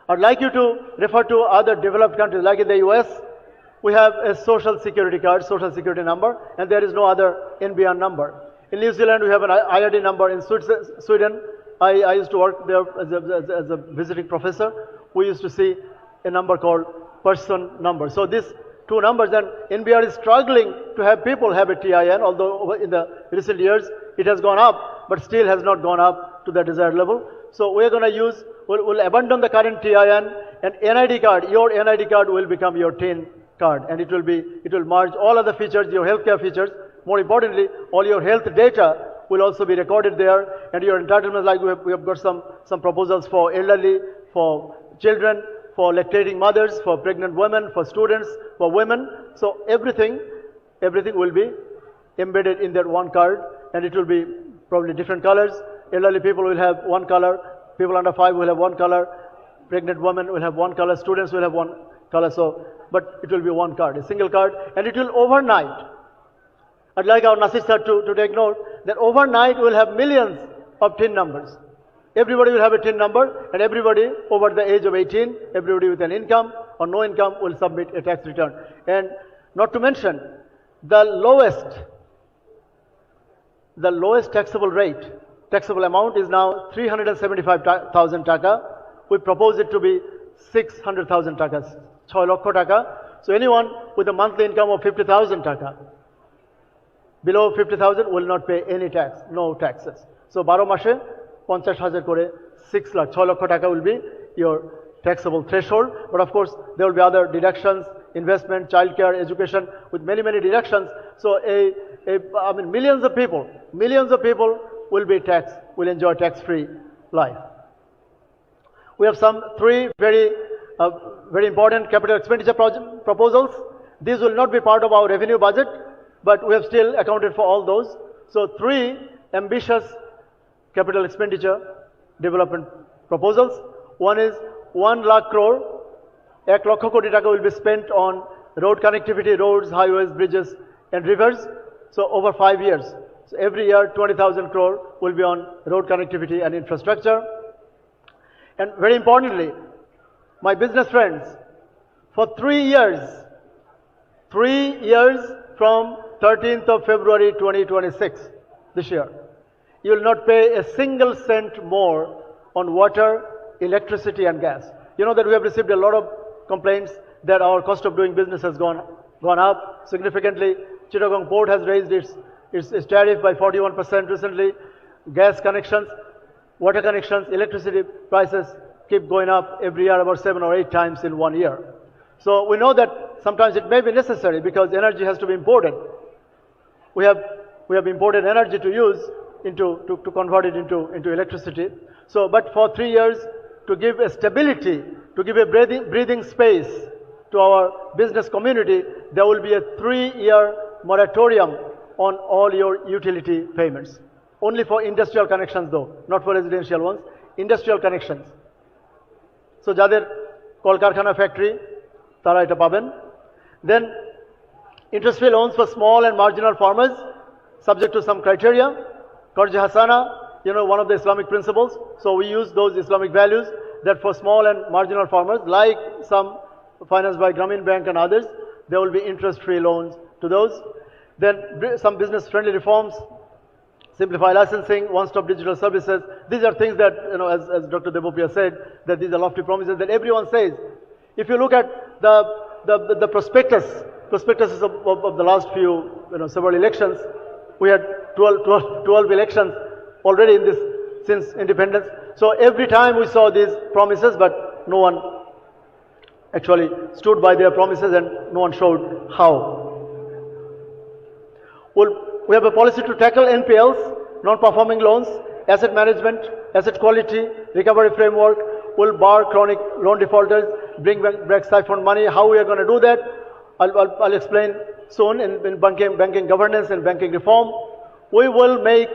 I'd like you to refer to other developed countries, like in the US, we have a social security card, social security number, and there is no other NBR number. In New Zealand, we have an IRD number. In Sweden, I used to work there as a visiting professor. We used to see a number called person number. So these two numbers, and NBR is struggling to have people have a TIN, although in the recent years it has gone up, but still has not gone up to the desired level. So we're going to we'll abandon the current TIN, and NID card, your NID card will become your TIN card, and it will merge all other features, your healthcare features. More importantly, all your health data will also be recorded there, and your entitlements, like we have got some proposals for elderly, for children, for lactating mothers, for pregnant women, for students, for women. So everything will be embedded in that one card, and it will be probably different colors. Elderly people will have one color, people under 5 will have one color, pregnant women will have one color, students will have one color. So, but it will be one card, a single card, and it will overnight. I'd like our Nasir sir to take note that overnight we'll have millions of TIN numbers. Everybody will have a TIN number, and everybody over the age of 18, everybody with an income or no income will submit a tax return. And not to mention, the lowest taxable amount is now 375,000 taka. We propose it to be 600,000 takas, 6 lakh taka. So anyone with a monthly income of 50,000 taka, below 50,000 will not pay any tax, no taxes. So 12 mashe 50,000 kore 6 lakh, 6 lakh taka will be your taxable threshold. But of course, there will be other deductions, investment, childcare, education, with many deductions. So I mean, millions of people will enjoy tax-free life. We have some 3 very important capital expenditure proposals. These will not be part of our revenue budget, but we have still accounted for all those. So 3 ambitious capital expenditure development proposals. One is 1 lakh crore, 1 lakh koti taka will be spent on road connectivity, roads, highways, bridges, and rivers. So over 5 years. So every year, 20,000 crore will be on road connectivity and infrastructure. And very importantly, my business friends, for 3 years from 13th of February 2026, this year, you will not pay a single cent more on water, electricity, and gas. You know that we have received a lot of complaints that our cost of doing business has gone up significantly. Chittagong Port has raised its tariff by 41% recently. Gas connections, water connections, electricity prices keep going up every year about 7 or 8 times in 1 year. So we know that sometimes it may be necessary because energy has to be imported. We have imported energy to use to convert it into electricity. So, but for 3 years, to give a stability, to give a breathing space to our business community, there will be a 3-year moratorium on all your utility payments. Only for industrial connections though, not for residential ones, industrial connections. So jader Kolkarkhana factory, tara eta paben. Then interest-free loans for small and marginal farmers, subject to some criteria. Qarz Hasana, you know, one of the Islamic principles. So we use those Islamic values that for small and marginal farmers, like some financed by Grameen Bank and others, there will be interest-free loans to those. Then some business-friendly reforms, simplify licensing, one-stop digital services. These are things that, you know, as Dr. Devopriya said, that these are lofty promises that everyone says. If you look at the prospectuses of the last few, you know, several elections, we had 12 elections already in this since independence. So every time we saw these promises, but no one actually stood by their promises and no one showed how. We have a policy to tackle NPLs, non-performing loans, asset management, asset quality, recovery framework, will bar chronic loan defaulters, bring back siphoned money. How we are going to do that, I'll explain soon in banking governance and banking reform. We will make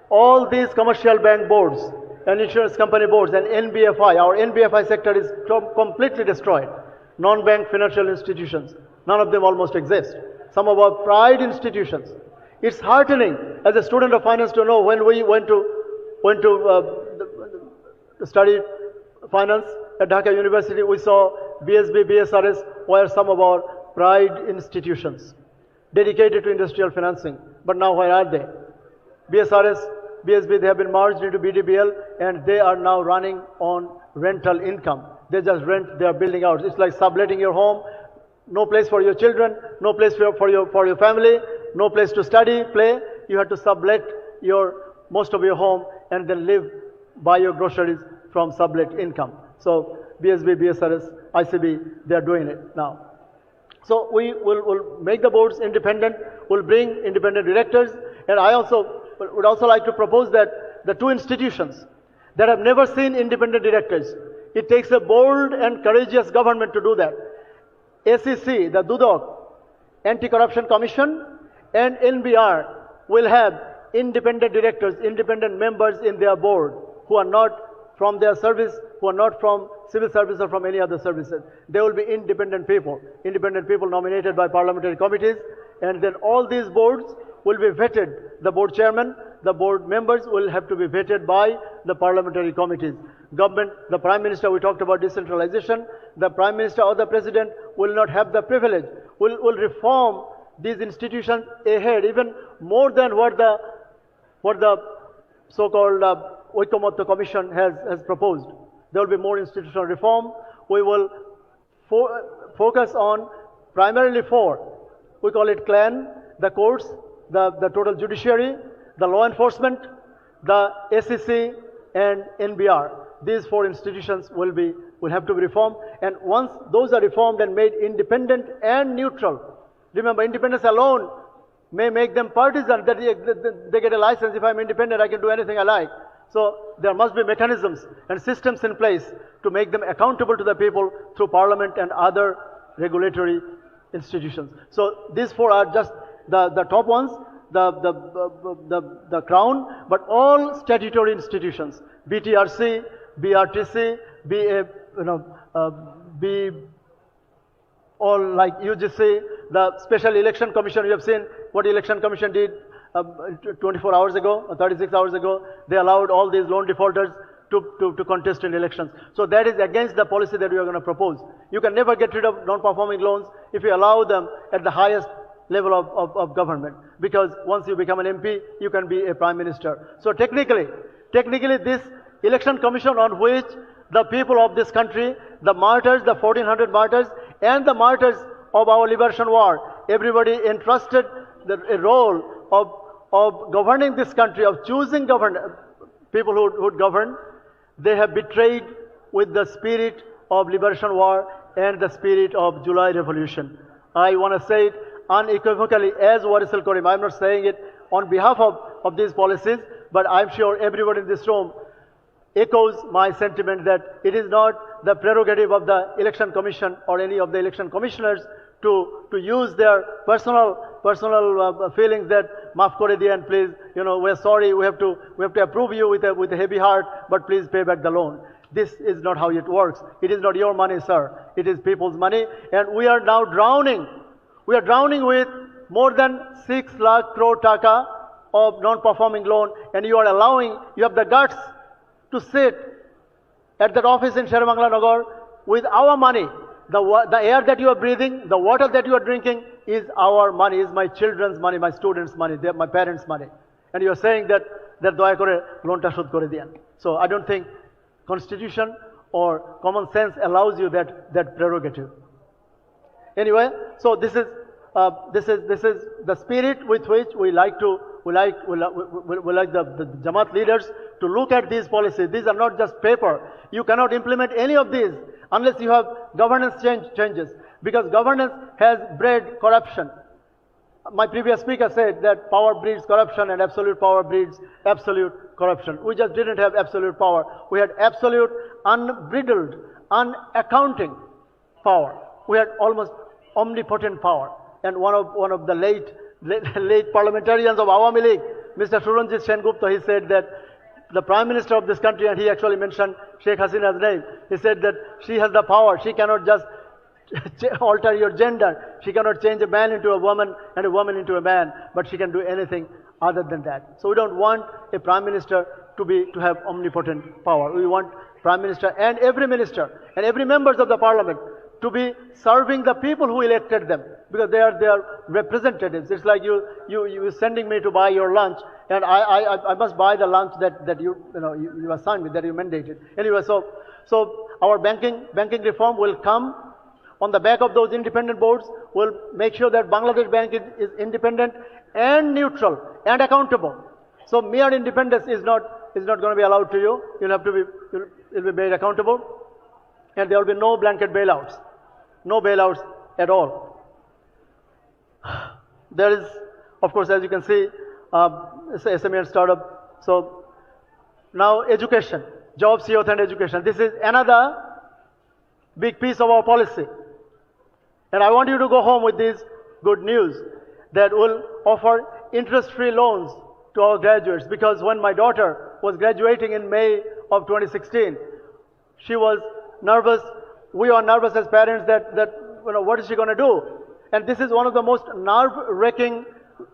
all these commercial bank boards and insurance company boards and NBFI, our NBFI sector is completely destroyed. Non-bank financial institutions, none of them almost exist. Some of our pride institutions. It's heartening as a student of finance to know when we went to study finance at Dhaka University, we saw BSB, BSRS were some of our pride institutions dedicated to industrial financing. But now where are they? BSRS, BSB, they have been merged into BDBL and they are now running on rental income. They just rent their building out. It's like subletting your home, no place for your children, no place for your family, no place to study, play. You have to sublet most of your home and then buy your groceries from sublet income. So BSB, BSRS, ICB, they are doing it now. So we will make the boards independent, we'll bring independent directors, and I would also like to propose that the 2 institutions that have never seen independent directors, it takes a bold and courageous government to do that. ACC, the Dudok, Anti-Corruption Commission, and NBR will have independent directors, independent members in their board who are not from their service, who are not from civil service or from any other services. They will be independent people nominated by parliamentary committees, and then all these boards will be vetted. The board chairman, the board members will have to be vetted by the parliamentary committees. Government, the Prime Minister, we talked about decentralization, the Prime Minister or the President will not have the privilege, will reform these institutions ahead, even more than what the so-called Oikomoto Commission has proposed. There will be more institutional reform. We will focus on primarily 4. We call it clan, the courts, the total judiciary, the law enforcement, the SEC, and NBR. These 4 institutions will have to be reformed. And once those are reformed and made independent and neutral, remember, independence alone may make them partisan, that they get a license. If I'm independent, I can do anything I like. So there must be mechanisms and systems in place to make them accountable to the people through parliament and other regulatory institutions. So these 4 are just the top ones. the crown, but all statutory institutions, BTRC, BRTC, be all like UGC, the Special Election Commission. You have seen what the Election Commission did 24 hours ago, or 36 hours ago. They allowed all these loan defaulters to contest in elections. So that is against the policy that we are going to propose. You can never get rid of non-performing loans if you allow them at the highest level of government, because once you become an MP, you can be a prime minister. So technically this election commission on which the people of this country, the martyrs, the 1400 martyrs, and the martyrs of our liberation war, everybody entrusted a role of governing this country, of choosing people who would govern. They have betrayed with the spirit of liberation war and the spirit of July revolution. I want to say it unequivocally as Warisul Karim. I'm not saying it on behalf of these policies, but I'm sure everybody in this room echoes my sentiment that it is not the prerogative of the election commission or any of the election commissioners to use their personal feelings that maaf kore diyan, please, we're sorry, we have to approve you with a heavy heart, but please pay back the loan. This is not how it works. It is not your money, sir. It is people's money, and we are now drowning. We are drowning with more than 6 lakh crore taka of non-performing loan, and you have the guts to sit at that office in Sherbangla Nagar with our money. The air that you are breathing, the water that you are drinking is our money, is my children's money, my students' money, my parents' money. And you are saying that doya kore loan ta shod kore diyan. So I don't think constitution or common sense allows you that prerogative. Anyway, so this is the spirit with which we like the Jamaat leaders to look at these policies. These are not just paper. You cannot implement any of these unless you have governance changes, because governance has bred corruption. My previous speaker said that power breeds corruption and absolute power breeds absolute corruption. We just didn't have absolute power. We had absolute, unbridled, unaccounting power. We had almost omnipotent power. And one of the late parliamentarians of Awami League, Mr. Suranjit Sengupta, he said that the Prime Minister of this country, and he actually mentioned Sheikh Hasina's name, he said that she has the power. She cannot just alter your gender. She cannot change a man into a woman and a woman into a man, but she can do anything other than that. So we don't want a Prime Minister to have omnipotent power. We want Prime Minister and every minister and every members of the Parliament to be serving the people who elected them, because they are their representatives. It's like you sending me to buy your lunch, and I must buy the lunch that you assigned me, that you mandated. Anyway, so our banking reform will come on the back of those independent boards. We'll make sure that Bangladesh Bank is independent and neutral and accountable. So mere independence is not going to be allowed to you. You'll be made accountable, and there will be no blanket bailouts. No bailouts at all. There is, of course, as you can see, it's a SME and startup. So now education, jobs, youth and education. This is another big piece of our policy. And I want you to go home with this good news that will offer interest-free loans to our graduates, because when my daughter was graduating in May of 2016, she was nervous. We are nervous as parents that what is she going to do? And this is one of the most nerve-wracking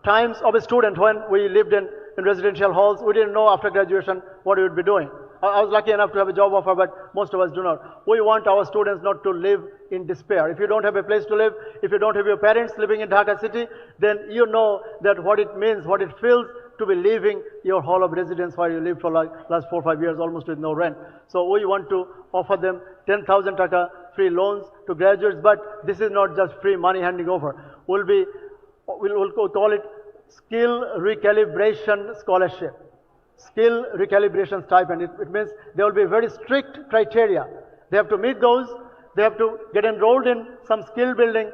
times of a student. When we lived in residential halls, we didn't know after graduation what we would be doing. I was lucky enough to have a job offer, but most of us do not. We want our students not to live in despair. If you don't have a place to live, if you don't have your parents living in Dhaka city, then you know that what it means, what it feels to be leaving your hall of residence where you lived for like last 4 or 5 years almost with no rent. So we want to offer them 10,000 taka free loans to graduates, but this is not just free money handing over. We'll call it skill recalibration scholarship. Skill recalibration stipend. It means there will be very strict criteria. They have to meet those. They have to get enrolled in some skill building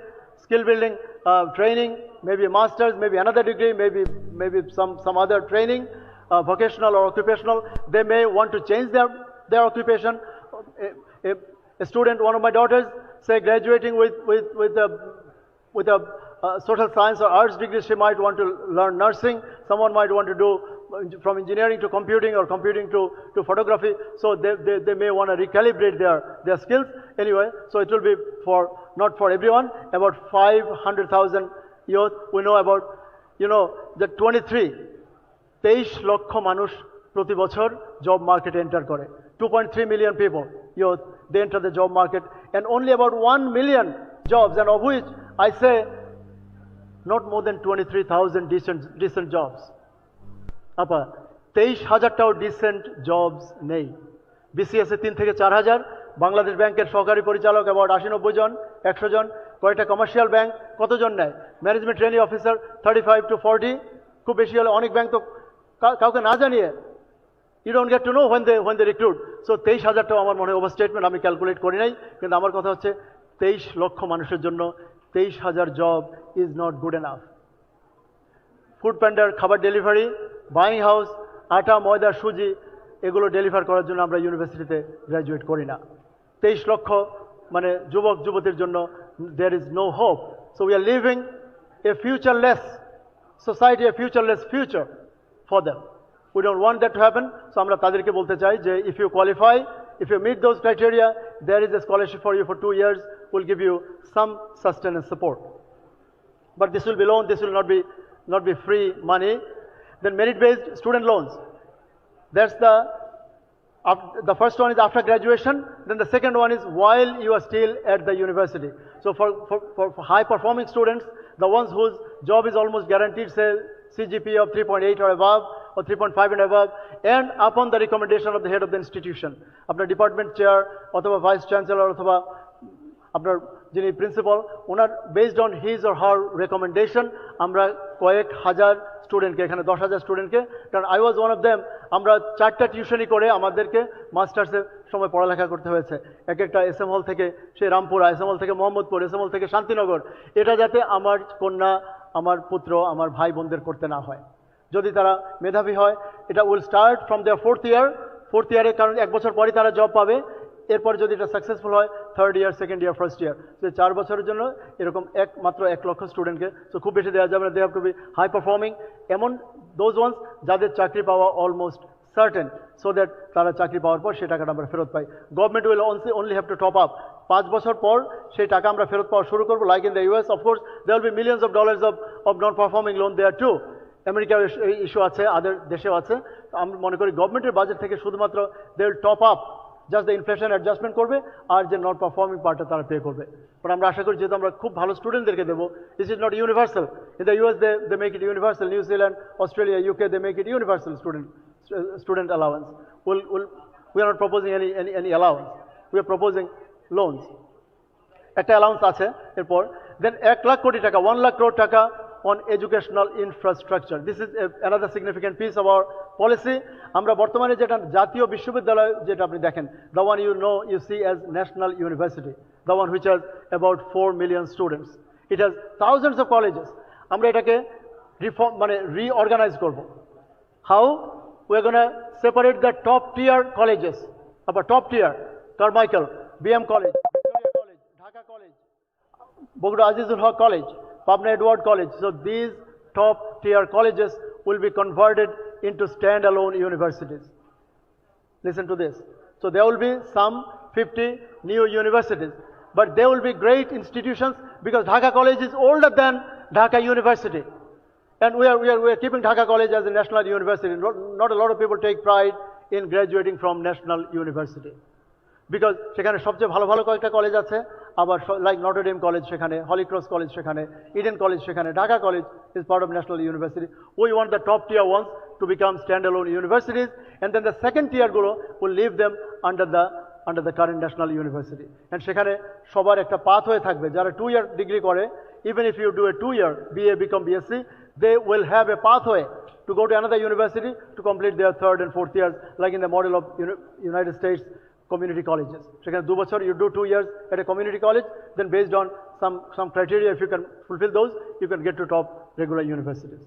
training, maybe a master's, maybe another degree, maybe some other training, vocational or occupational. They may want to change their occupation. A student, one of my daughters, say graduating with a social science or arts degree, she might want to learn nursing. Someone might want to do from engineering to computing or computing to photography. So they may want to recalibrate their skills. Anyway, so it will be not for everyone. About 500,000 youth. We know about, the 23 লক্ষ মানুষ প্রতি বছর job market enter করে. 2.3 million people, youth, they enter the job market, and only about 1 million jobs, and of which I say not more than 23,000 decent jobs. আপা 23,000টাও dissent jobs নেই। BCS এ 3 থেকে 4,000, বাংলাদেশ ব্যাংকের সহকারী পরিচালক অ্যাবাউট 80-90 জন, 100 জন, কয়টা কমার্শিয়াল ব্যাংক কতজন নেয়, ম্যানেজমেন্ট ট্রেনিং অফিসার 35 to 40, খুব বেশি হলে অনেক ব্যাংক তো কাউকে না জানিয়ে you don't get to know when they recruit. So 23,000টাও আমার মনে হয় ওভারস্টেটমেন্ট, আমি ক্যালকুলেট করি নাই, কিন্তু আমার কথা হচ্ছে 23 লক্ষ মানুষের জন্য 23,000 job is not good enough. ফুড প্যান্ডার, খাবার ডেলিভারি, বাইং হাউস, আটা ময়দা সুজি, এগুলো ডেলিভার করার জন্য আমরা ইউনিভার্সিটিতে গ্র্যাজুয়েট করি না। 23 লক্ষ মানে যুবক যুবতীর জন্য there is no hope. So we are living a futureless society, a futureless future for them. We don't want that to happen. So আমরা তাদেরকে বলতে চাই যে if you qualify, if you meet those criteria, there is a scholarship for you for 2 years. We'll give you some sustenance support. But this will be loan. This will not be free money. Then merit-based student loans. That's the first one is after graduation. Then the second one is while you are still at the university. So for high-performing students, the ones whose job is almost guaranteed, say CGPA of 3.8 or above, or 3.5 and above, and upon the recommendation of the head of the institution, আপনার department chair অথবা vice chancellor অথবা আপনার যিনি principal, owner based on his or her recommendation আমরা কয়েক হাজার স্টুডেন্টকে, এখানে 10,000 স্টুডেন্টকে, কারণ I was one of them, আমরা 4টা টিউশনই করে আমাদেরকে মাস্টার্সের সময় পড়ালেখা করতে হয়েছে। এক একটা এসএম হল থেকে সেই রামপুরা, এসএম হল থেকে মোহাম্মদপুর, এসএম হল থেকে শান্তিনগর, এটা যাতে আমার কন্যা, আমার পুত্র, আমার ভাই বোনদের করতে না হয়। যদি তারা মেধাবী হয়, এটা will start from their fourth ইয়ারে, কারণ 1 বছর পরই তারা জব পাবে। এরপর যদি এটা সাকসেসফুল হয়, 3rd ইয়ার, 2nd ইয়ার, 1st ইয়ার, তো 4 বছরের জন্য এরকম মাত্র 1 লক্ষ স্টুডেন্টকে, তো খুব বেশি দেওয়া যাবে না। They have to be high performing, এমন দোজ ওয়ান্স যাদের চাকরি পাওয়া অলমোস্ট সার্টেন, সো দ্যাট তারা চাকরি পাওয়ার পর সেই টাকাটা আমরা ফেরত পাই। Government will only have to top up. 5 বছর পর সেই টাকা আমরা ফেরত পাওয়া শুরু করবো। Like in the US, of course there will be millions of dollars of non performing loan there too. আমেরিকার ইস্যু আছে, আদার দেশেও আছে। আমি মনে করি গভর্নমেন্টের বাজেট থেকে শুধুমাত্র they will top up, just the inflation adjustment করবে, আর যে নট পারফর্মিং পার্টটা তারা পে করবে। বাট আমরা আশা করি যেহেতু আমরা খুব ভালো স্টুডেন্টদেরকে দেবো, this is not universal. In the US they make it universal, New Zealand, Australia, UK, they make it universal student allowance. We are not proposing any allowance. We are proposing loans. একটা allowance আছে। এরপর দেন 1 লাখ কোটি টাকা, 1 lakh crore টাকা on educational infrastructure. This is another significant piece of our policy. আমরা বর্তমানে যেটা জাতীয় বিশ্ববিদ্যালয় যেটা আপনি দেখেন, the one you see as national university, the one which has about 4 million students. It has thousands of colleges. আমরা এটাকে reorganize করব। How? We're going to separate the top tier colleges. About top tier, Carmichael, BM College, Victoria College, Dhaka College, Bogda Azizul Haq College, Pabna Edward College. So these top tier colleges will be converted into standalone universities. Listen to this. So there will be some 50 new universities, but they will be great institutions because Dhaka College is older than Dhaka University. And we are keeping Dhaka College as a national university. Not a lot of people take pride in graduating from national university. Because সেখানে সবচেয়ে ভালো ভালো কয়েকটা college আছে, আবার like Notre Dame college সেখানে, Holy Cross college সেখানে, Eden college সেখানে, Dhaka college is part of national university. We want the top tier ones to become standalone universities, and then the second tier গুলো will leave them under the current national university. And সেখানে সবার একটা pathway থাকবে। যারা 2-year degree করে, even if you do a 2-year BA become BSc, they will have a pathway to go to another university to complete their 3rd and 4th years, like in the model of United States community colleges. সেখানে 2 বছর you do 2 years at a community college, then based on some criteria, if you can fulfill those, you can get to top regular universities.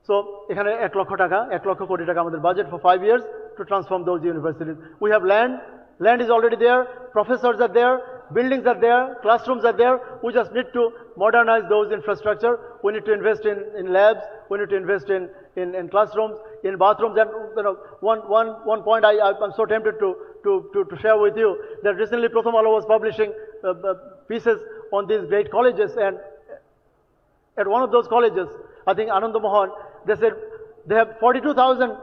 So এখানে 1 লক্ষ কোটি টাকা আমাদের budget for 5 years to transform those universities. We have land is already there, professors are there, buildings are there, classrooms are there. We just need to modernize those infrastructure. We need to invest in labs. We need to invest in classrooms, in bathrooms. And one point I'm so tempted to share with you that recently Pratham Alo was publishing pieces on these great colleges, and at one of those colleges, I think Ananda Mohan, they said they have 42,000.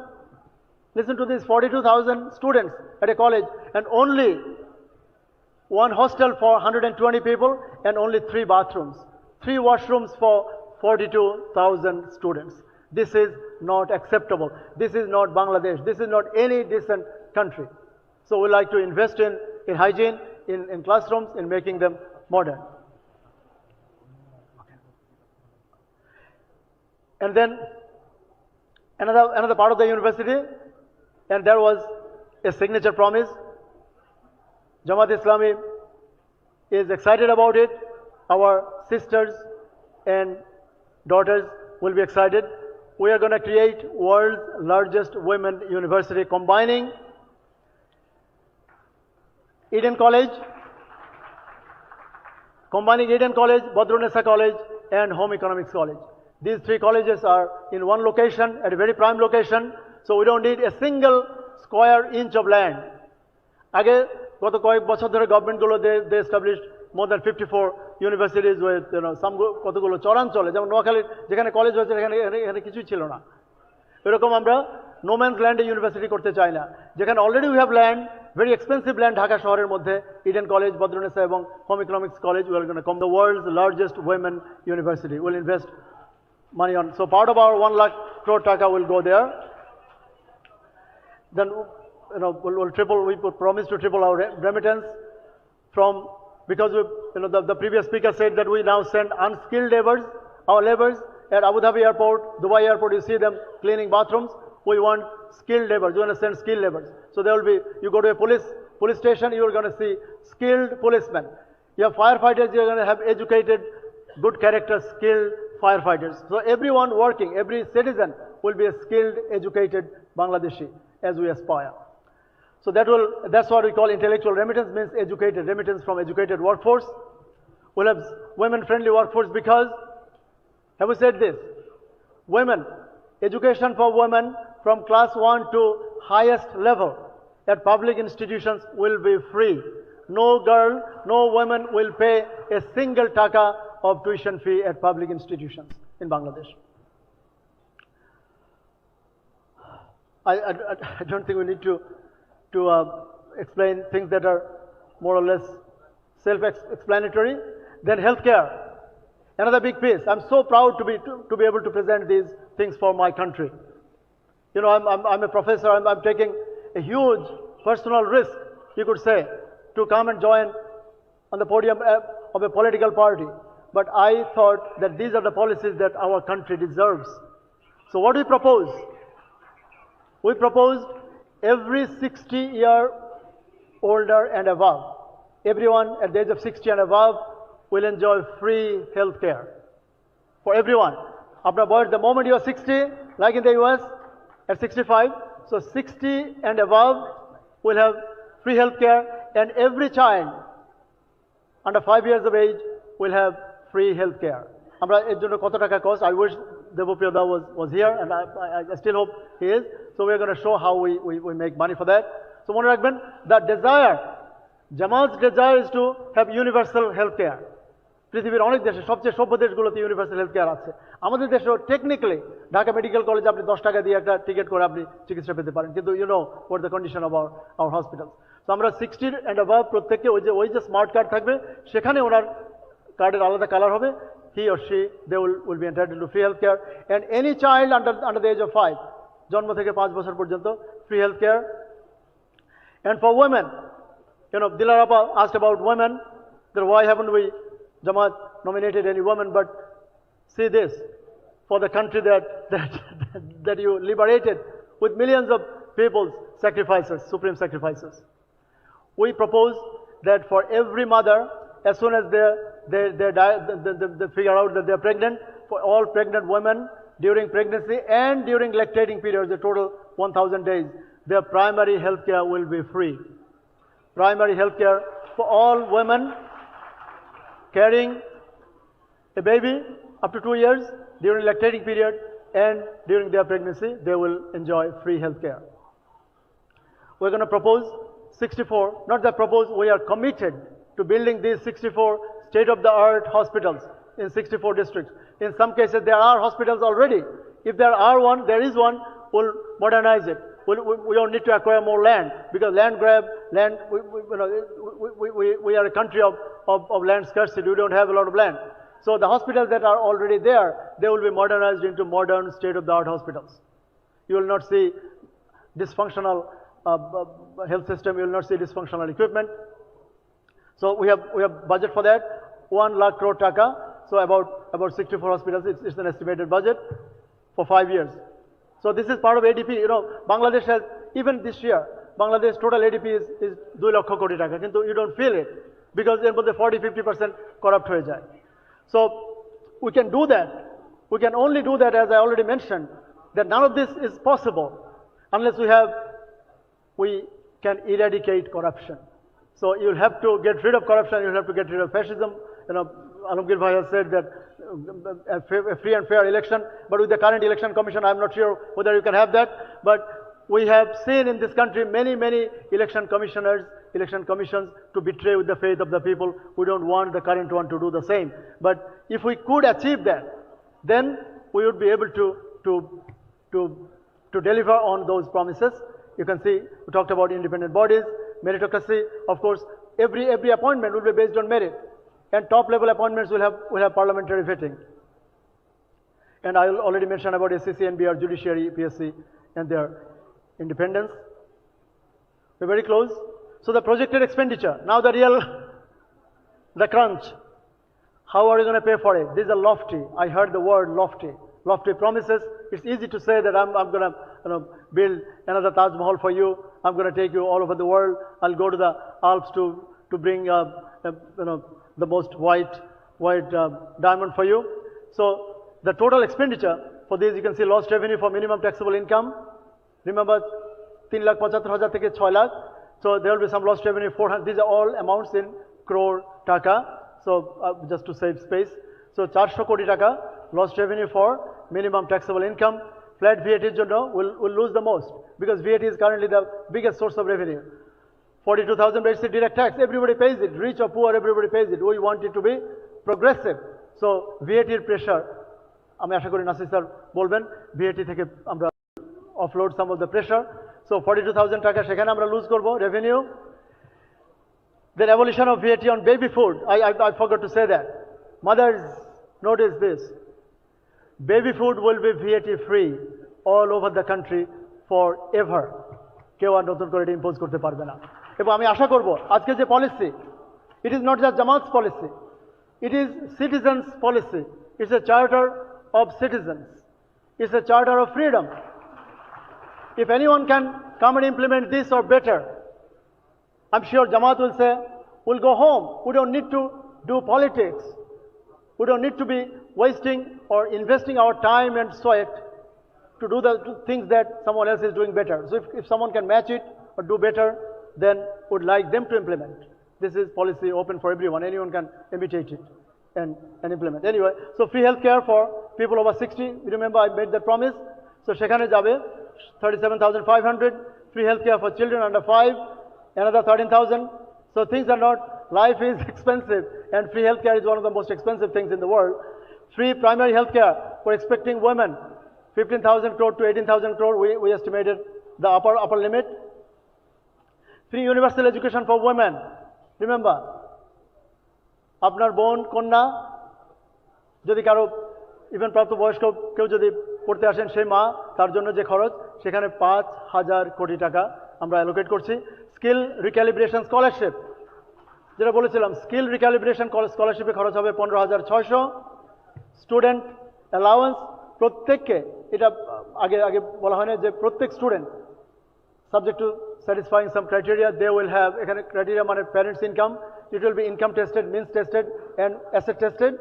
Listen to this: 42,000 students at a college, and only one hostel for 120 people, and only 3 bathrooms, 3 washrooms for 42,000 students. This is not acceptable. This is not Bangladesh. This is not any decent country. So we like to invest in hygiene, in classrooms, in making them modern. And then another part of the university, and there was a signature promise. Jamaat Islami is excited about it. Our sisters and daughters will be excited. We are going to create world's largest women university, combining Eden College, Badrunessa College, and Home Economics College. These 3 colleges are in one location, at a very prime location, so we don't need a single square inch of land. Again, গত কয়েক বছর ধরে গভর্নমেন্টগুলো they established more than 54 universities with some কতগুলো চরাঞ্চলে, যেমন নোয়াখালীর যেখানে college হয়েছে এখানে কিছুই ছিল না। এরকম আমরা নো ম্যানস ল্যান্ডে ইউনিভার্সিটি করতে চাই না, যেখানে already we have land, very expensive land Dhaka শহরের মধ্যে, ইডেন কলেজ, বদরুন্নেসা এবং home economics college, we are gonna come the world's largest women university. Will invest money on, so part of our 1 lakh crore taka will go there. Then we'll triple, we promise to triple our remittance from, because we, the previous speaker said that we now send unskilled laborers, our laborers at Abu Dhabi airport, Dubai airport, you see them cleaning bathrooms. We want skilled laborers. We want to send skilled laborers. So there will be, you go to a police station, you are going to see skilled policemen. You have firefighters, you are going to have educated, good character, skilled firefighters. So everyone working, every citizen will be a skilled, educated Bangladeshi as we aspire. So that's what we call intellectual remittance, means educated, remittance from educated workforce. We'll have women-friendly workforce because, have we said this? Women, education for women from class 1 to highest level at public institutions will be free. No girl, no woman will pay a single taka of tuition fee at public institutions in Bangladesh. I don't think we need to explain things that are more or less self-explanatory. Then healthcare, another big piece. I'm so proud to be able to present these things for my country. I'm a professor. I'm taking a huge personal risk, you could say, to come and join on the podium of a political party. But I thought that these are the policies that our country deserves. So what do we propose? We proposed every 60-year older and above, everyone at the age of 60 and above will enjoy free health care for everyone. The moment you are 60, like in the US, at 65, so 60 and above will have free health care, and every child under 5 years of age will have free health care. এর জন্য কত টাকা cost? I wish Devopriya was here, and I still hope he is. So we are going to show how we make money for that. So মনে রাখবেন, the desire, Jamaat's desire is to have universal health care. পৃথিবীর অনেক দেশে, সবচেয়ে সভ্য দেশগুলোতে universal health care আছে। আমাদের দেশেও টেকনিক্যালি ঢাকা মেডিকেল কলেজে আপনি 10 টাকা দিয়ে একটা টিকিট করে আপনি চিকিৎসা পেতে পারেন, কিন্তু what the condition of our hospitals. So আমরা 60 and above প্রত্যেককে ওই যে স্মার্ট কার্ড থাকবে, সেখানে ওনার কার্ডের আলাদা কালার হবে, he or she, they will be entitled to free health care. And any child under the age of 5, জন্ম থেকে 5 বছর পর্যন্ত free health care. And for women, Dilar Appa asked about women, that why haven't we, Jamaat, nominated any woman? But see this, for the country that you liberated with millions of people's sacrifices, supreme sacrifices. We propose that for every mother, as soon as they figure out that they're pregnant, for all pregnant women during pregnancy and during lactating periods, a total 1,000 days, their primary health care will be free. Primary health care for all women carrying a baby up to 2 years during lactating period and during their pregnancy, they will enjoy free health care. We're going to propose 64, not that propose, we are committed to building these 64 state-of-the-art hospitals in 64 districts. In some cases, there are hospitals already. If there is one, we'll modernize it. We don't need to acquire more land, because we are a country of land scarcity. We don't have a lot of land. So the hospitals that are already there, they will be modernized into modern state-of-the-art hospitals. You will not see dysfunctional health system. You will not see dysfunctional equipment. So we have budget for that, 1 lakh crore taka. So about 64 hospitals. It's an estimated budget for 5 years. So this is part of ADP. You know, Bangladesh has, even this year, Bangladesh total ADP is 2 lakh koti taka. Kintu you don't feel it, because there 40-50% corrupt hoye jay. So we can do that. We can only do that, as I already mentioned, that none of this is possible unless we can eradicate corruption. So you'll have to get rid of corruption. You'll have to get rid of fascism. You know, Alamgir Bhai has said that a free and fair election, but with the current election commission, I'm not sure whether you can have that. But we have seen in this country many election commissions to betray with the faith of the people. We don't want the current one to do the same. But if we could achieve that, then we would be able to deliver on those promises. You can see, we talked about independent bodies, meritocracy. Of course, every appointment will be based on merit, and top level appointments will have parliamentary vetting. And I already mentioned about SCC, NBR, judiciary, PSC, and their independence. We're very close. So the projected expenditure, now the crunch. How are you going to pay for it? These are lofty. I heard the word lofty. Lofty promises. It's easy to say that I'm going to build another Taj Mahal for you. I'm going to take you all over the world. I'll go to the Alps to bring the most white diamond for you. So the total expenditure for this, you can see lost revenue for minimum taxable income. Remember, 3,75,000 থেকে 6 lakh. So there will be some lost revenue, 400. These are all amounts in crore taka. So just to save space. So 400 koti taka lost revenue for minimum taxable income. Flat VAT will lose the most, because VAT is currently the biggest source of revenue. 42,000 registered direct tax, everybody pays it. Rich or poor, everybody pays it. We want it to be progressive. So VAT pressure, আমি আশা করি Nasir sir বলবেন, VAT থেকে আমরা offload some of the pressure. So 42,000 টাকা সেখানে আমরা lose করব revenue. Then abolition of VAT on baby food. I forgot to say that. Mothers, notice this. Baby food will be VAT free all over the country forever. কেউ আর নতুন করে impose করতে পারবে না। এবং আমি আশা করব আজকে যে policy, it is not just Jamaat's policy. It is citizens' policy. It's a charter of citizens. It's a charter of freedom. If anyone can come and implement this or better, I'm sure Jamaat will say, we'll go home. We don't need to do politics. We don't need to be wasting or investing our time and sweat to do the things that someone else is doing better. So if someone can match it or do better, then would like them to implement. This is policy open for everyone. Anyone can imitate it and implement. Anyway, so free health care for people over 60. You remember I made that promise. So সেখানে যাবে 37,500. Free health care for children under 5. Another 13,000. So things are not, life is expensive, and free health care is one of the most expensive things in the world. Free primary health care for expecting women, 15,000 crore to 18,000 crore, we estimated the upper limit. Free universal education for women. Remember, আপনার বোন কন্যা যদি কারো even প্রাপ্তবয়স্ক কেউ যদি পড়তে আসেন, সেই মা, তার জন্য যে খরচ, সেখানে 5,000 কোটি টাকা আমরা অ্যালোকেট করছি। স্কিল রিক্যালিব্রেশন স্কলারশিপ, যেটা বলেছিলাম, স্কিল রিক্যালিব্রেশন স্কলারশিপে খরচ হবে 15,600। স্টুডেন্ট অ্যালাউন্স প্রত্যেককে, এটা আগে বলা হয় না যে প্রত্যেক student subject to satisfying some criteria, they will have, এখানে criteria মানে parents income, it will be income tested, means tested and asset tested.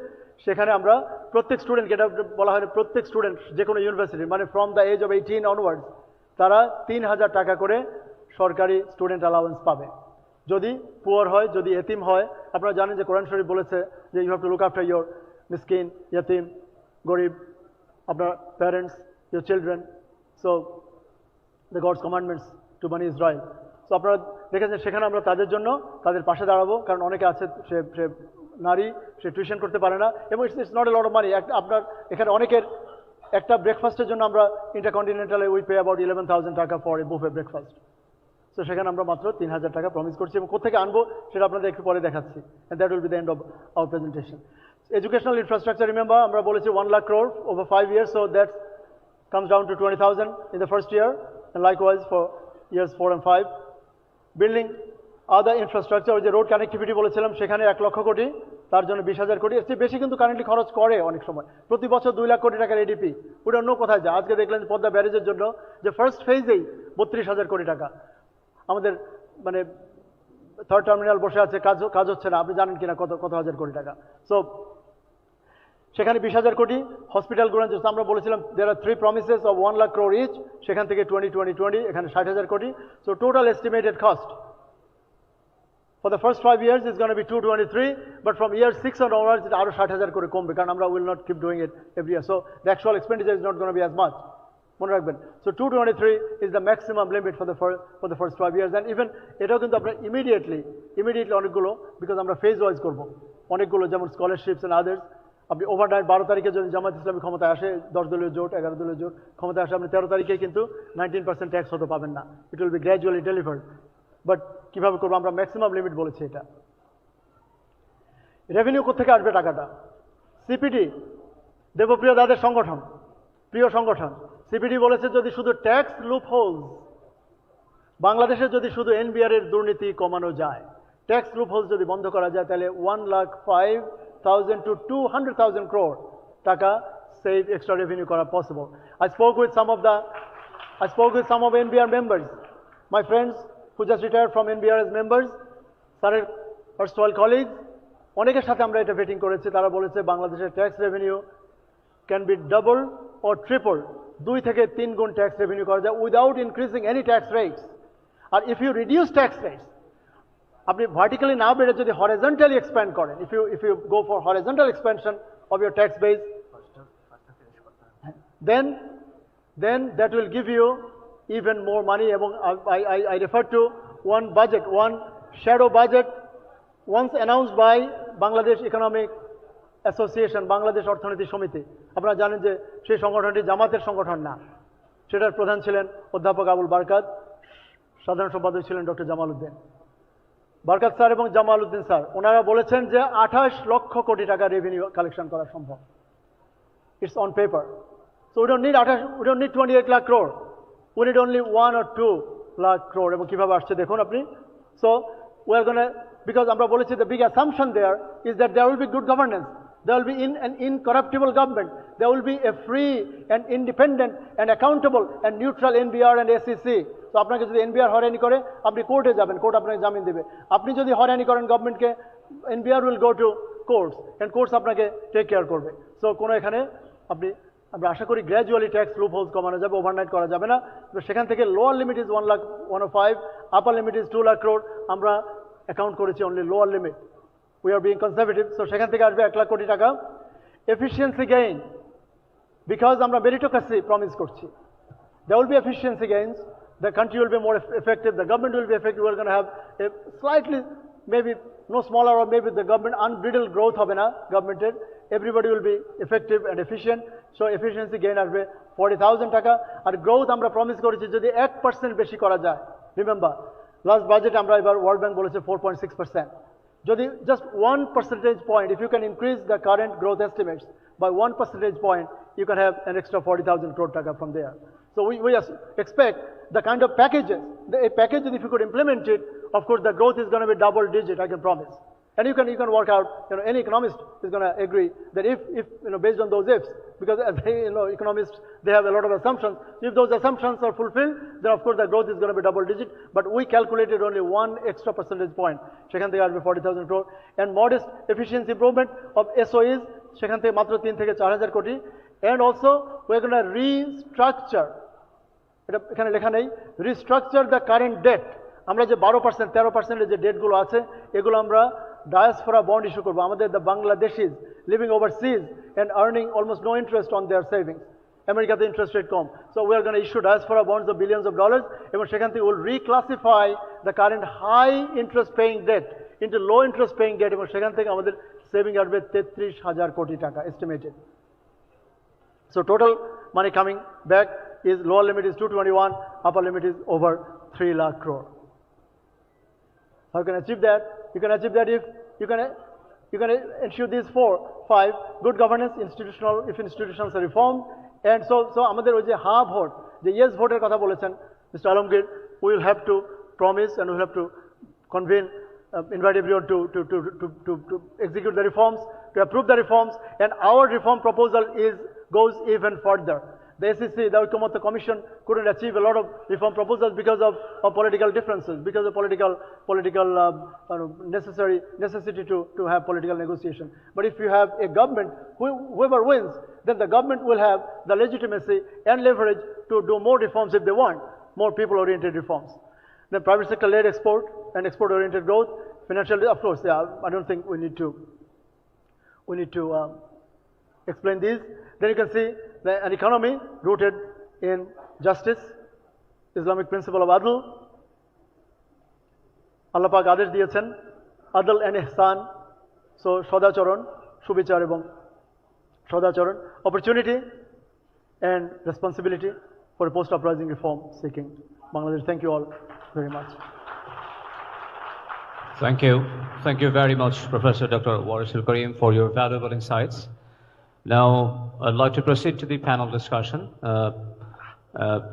সেখানে আমরা প্রত্যেক স্টুডেন্ট, এটা বলা হয় প্রত্যেক স্টুডেন্ট যে কোনো ইউনিভার্সিটি, মানে from the age of 18 onwards, তারা 3,000 টাকা করে সরকারি স্টুডেন্ট অ্যালাউন্স পাবে। যদি পুয়ার হয়, যদি এতিম হয়, আপনারা জানেন যে কোরআন শরীফ বলেছে যে you have to look after your মিসকিন, ইয়াতিম, গরিব, আপনার parents, your children. So the God's commandments to Bani Israel. So আপনারা দেখেছেন সেখানে আমরা তাদের জন্য তাদের পাশে দাঁড়াবো, কারণ অনেকে আছে সে নারী, সে টিউশন করতে পারে না, এবং it's not a lot of money. আপনার এখানে অনেকের একটা ব্রেকফাস্টের জন্য আমরা ইন্টারকন্টিনেন্টালে উই পে অ্যাবাউট 11,000 টাকা for a buffet breakfast. So সেখানে আমরা মাত্র 3,000 টাকা প্রমিস করছি, এবং কোথেকে আনবো সেটা আপনাদের একটু পরে দেখাচ্ছি। And that will be the end of our presentation. Educational infrastructure, remember আমরা বলেছি 1 lakh crore over 5 years, so that comes down to 20,000 in the first year, and likewise for years 4 and 5. Building other infrastructure, ওই যে road connectivity বলেছিলাম, সেখানে 1 লক্ষ কোটি, তার জন্য 20,000 কোটি। এর চেয়ে বেশি কিন্তু কারেন্টলি খরচ করে অনেক সময়, প্রতি বছর 2 লাখ কোটি টাকার এডিপি, ওটা অন্য কোথায় যায়। আজকে দেখলেন পদ্মা ব্যারেজের জন্য যে ফার্স্ট ফেজেই 32,000 কোটি টাকা। আমাদের মানে থার্ড টার্মিনাল বসে আছে, কাজ হচ্ছে না, আপনি জানেন কিনা কত হাজার কোটি টাকা। সো সেখানে 20,000 কোটি। হসপিটালগুলো আমরা বলেছিলাম there are 3 promises of 1 lakh crore each, সেখান থেকে 20, এখানে 60,000 কোটি। So total estimated cost for the first 5 years is going to be 223, but from year 6 and onwards it আরো 60,000 করে কমবে, কারণ আমরা will not keep doing it every year, so the actual expenditure is not going to be as much, মনে রাখবেন। So 223 is the maximum limit for the first 5 years, and even এটাও কিন্তু আমরা immediately অনেকগুলো, because আমরা phase wise করব অনেকগুলো, যেমন স্কলারশিপস এন্ড আদার্স। আপনি ওভারনাইট 12 তারিখে যদি জামাত ইসলামী ক্ষমতায় আসে, 10 দলীয় জোট, 11 দলীয় জোট ক্ষমতায় আসে, আপনি 13 তারিখে কিন্তু 19% ট্যাক্স হতে পাবেন না, it will be gradually delivered. But কিভাবে করবো, আমরা ম্যাক্সিমাম লিমিট বলেছি এটা। রেভিনিউ কোথেকে আসবে টাকাটা? সিপিডি, দেবপ্রিয় দাদের সংগঠন, প্রিয় সংগঠন, সিপিডি বলেছে যদি শুধু ট্যাক্স লুপ হোলস, বাংলাদেশে যদি শুধু এনবিআর এর দুর্নীতি কমানো যায়, ট্যাক্স লুপ হোলস যদি বন্ধ করা যায়, তাহলে 1,05,000 to 200,000 crore টাকা সেভ এক্সট্রা রেভিনিউ করা possible. I spoke with some of NBR members, my friends who just retired from NBR as members, স্যারের erstwhile colleagues, অনেকের সাথে আমরা এটা ভেটিং করেছি। তারা বলেছে বাংলাদেশের tax revenue can be double or triple, 2 থেকে 3 গুণ ট্যাক্স রেভিনিউ করা যায় without increasing any tax rates. আর if you reduce tax rates, আপনি ভার্টিক্যালি না বেড়ে যদি হরিজন্টালি এক্সপ্যান্ড করেন, if you go for horizontal expansion of your tax base, then that will give you even more money. এবং I refer to one shadow budget once announced by Bangladesh Economic Association, Bangladesh অর্থনীতি সমিতি। আপনারা জানেন যে সেই সংগঠনটি জামাতের সংগঠন না, সেটার প্রধান ছিলেন অধ্যাপক আবুল বারকাত, সাধারণ সম্পাদক ছিলেন ডক্টর জামাল উদ্দিন। বারকাত স্যার এবং জামাল উদ্দিন স্যার ওনারা বলেছেন যে 28 লক্ষ কোটি টাকা রেভিনিউ কালেকশন করা সম্ভব। It's on paper. So we don't need 28 lakh crore, we need only 1 or 2 lakh crore। এবং কিভাবে আসছে দেখুন আপনি। So we are going to, because আমরা বলেছি the big assumption there is that there will be good governance, there will be an incorruptible government, there will be a free and independent and accountable and neutral NBR and SEC। তো আপনাকে যদি NBR হয়রানি করে, আপনি কোর্টে যাবেন, court আপনাকে জামিন দেবে। আপনি যদি হয়রানি করেন গভর্নমেন্টকে, NBR will go to courts, and courts আপনাকে টেক কেয়ার করবে। সো কোনো এখানে আমরা আশা করি গ্র্যাজুয়ালি ট্যাক্স লুপ হোলস কমানো যাবে, ওভারনাইট করা যাবে না। তো সেখান থেকে lower limit is 1,05,000, upper limit is 2 lakh crore. আমরা অ্যাকাউন্ট করেছি only lower limit, we are being conservative. So সেখান থেকে আসবে 1 লাখ কোটি টাকা। এফিসিয়েন্সি গেইন, বিকজ আমরা মেরিটোক্রেসি প্রমিস করছি, there will be efficiency gains, the country will be more effective, the government will be effective, we're going to have a slightly, maybe no smaller, or maybe the government unbridled growth হবে না গভর্নমেন্টের, everybody will be effective and efficient, so efficiency gain আসবে 40,000 টাকা। আর growth আমরা promise করেছি যদি 1% বেশি করা যায়, রিমেম্বার লাস্ট বাজেট আমরা এবার ওয়ার্ল্ড ব্যাংক বলেছে 4.6%, যদি just 1 percentage point, if you can increase the current growth estimates by 1 percentage point, you can have an extra 40,000 crore taka from there. So we expect the kind of packages, a package that if you could implement it, of course the growth is going to be double digit, I can promise. And you can work out, any economist is going to agree that if based on those ifs, because as economists, they have a lot of assumptions. If those assumptions are fulfilled, then of course the growth is going to be double digit, but we calculated only 1 extra percentage point. সেখান থেকে আসবে 40,000 crore, and modest efficiency improvement of SOEs, সেখান থেকে মাত্র 3 থেকে 4,000 কোটি, and also we're going to restructure, এটা এখানে লেখা নেই, restructure the current debt. আমরা যে 12% 13% যে ডেটগুলো আছে এগুলো আমরা ডায়াসপোরা বন্ড ইস্যু করবো আমাদের the Bangladeshis living overseas and earning almost no interest on their savings আমেরিকাতে ইন্টারেস্ট রেট কম so we are gonna issue diaspora bonds of billions of dollars এবং সেখান থেকে will reclassify the current high interest paying debt into low interest paying debt এবং সেখান থেকে আমাদের saving আসবে 33,000 কোটি টাকা estimated so total money coming back is lower limit is 221 upper limit is over 3 lakh crore. How you can achieve that? You can achieve that if you can ensure these 4-5 good governance, institutional, if institutions are reformed, and so আমাদের ওই যে হা vote যে yes ভোটের কথা বলেছেন Mr. Alamgir, we will have to promise and we will have to convene, invite everyone to execute the reforms, to approve the reforms, and our reform proposal goes even further. The SEC, the ঐক্যমত্য Commission, couldn't achieve a lot of reform proposals because of political differences, because of political necessity to have political negotiation. But if you have a government, whoever wins, then the government will have the legitimacy and leverage to do more reforms if they want, more people-oriented reforms. Then private sector-led export and export-oriented growth, financial, of course, yeah, I don't think we need to explain these. Then you can see an economy rooted in justice, Islamic principle of adl. Allah Pak adesh diyechen, adl and ihsan, so সদাচরণ, সুবিচার এবং সদাচরণ, opportunity and responsibility for a post-uprising reform seeking Bangladesh. Thank you all very much. Thank you. Thank you very much, Professor Dr. Warisul Karim, for your valuable insights. Now, I'd like to proceed to the panel discussion.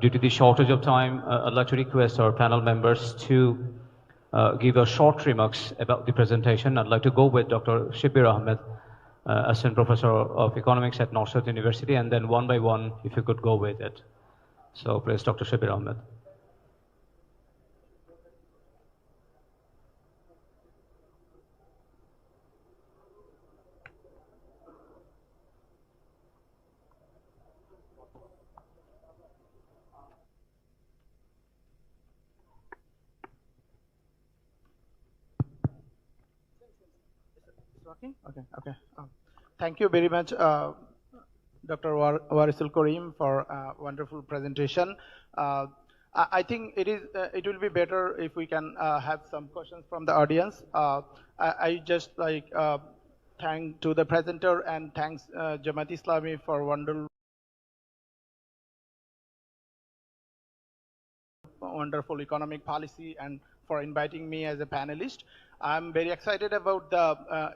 Due to the shortage of time, I'd like to request our panel members to give a short remarks about the presentation. I'd like to go with Dr. Shibir Ahmed, Assistant Professor of Economics at Northsouth University, and then one by one, if you could go with it. So please, Dr. Shibir Ahmed. Okay. Thank you very much, Dr. Warisul Karim, for a wonderful presentation. I think it will be better if we can have some questions from the audience. I just thank to the presenter and thanks Jamaat Islami for wonderful economic policy and for inviting me as a panelist. I'm very excited about the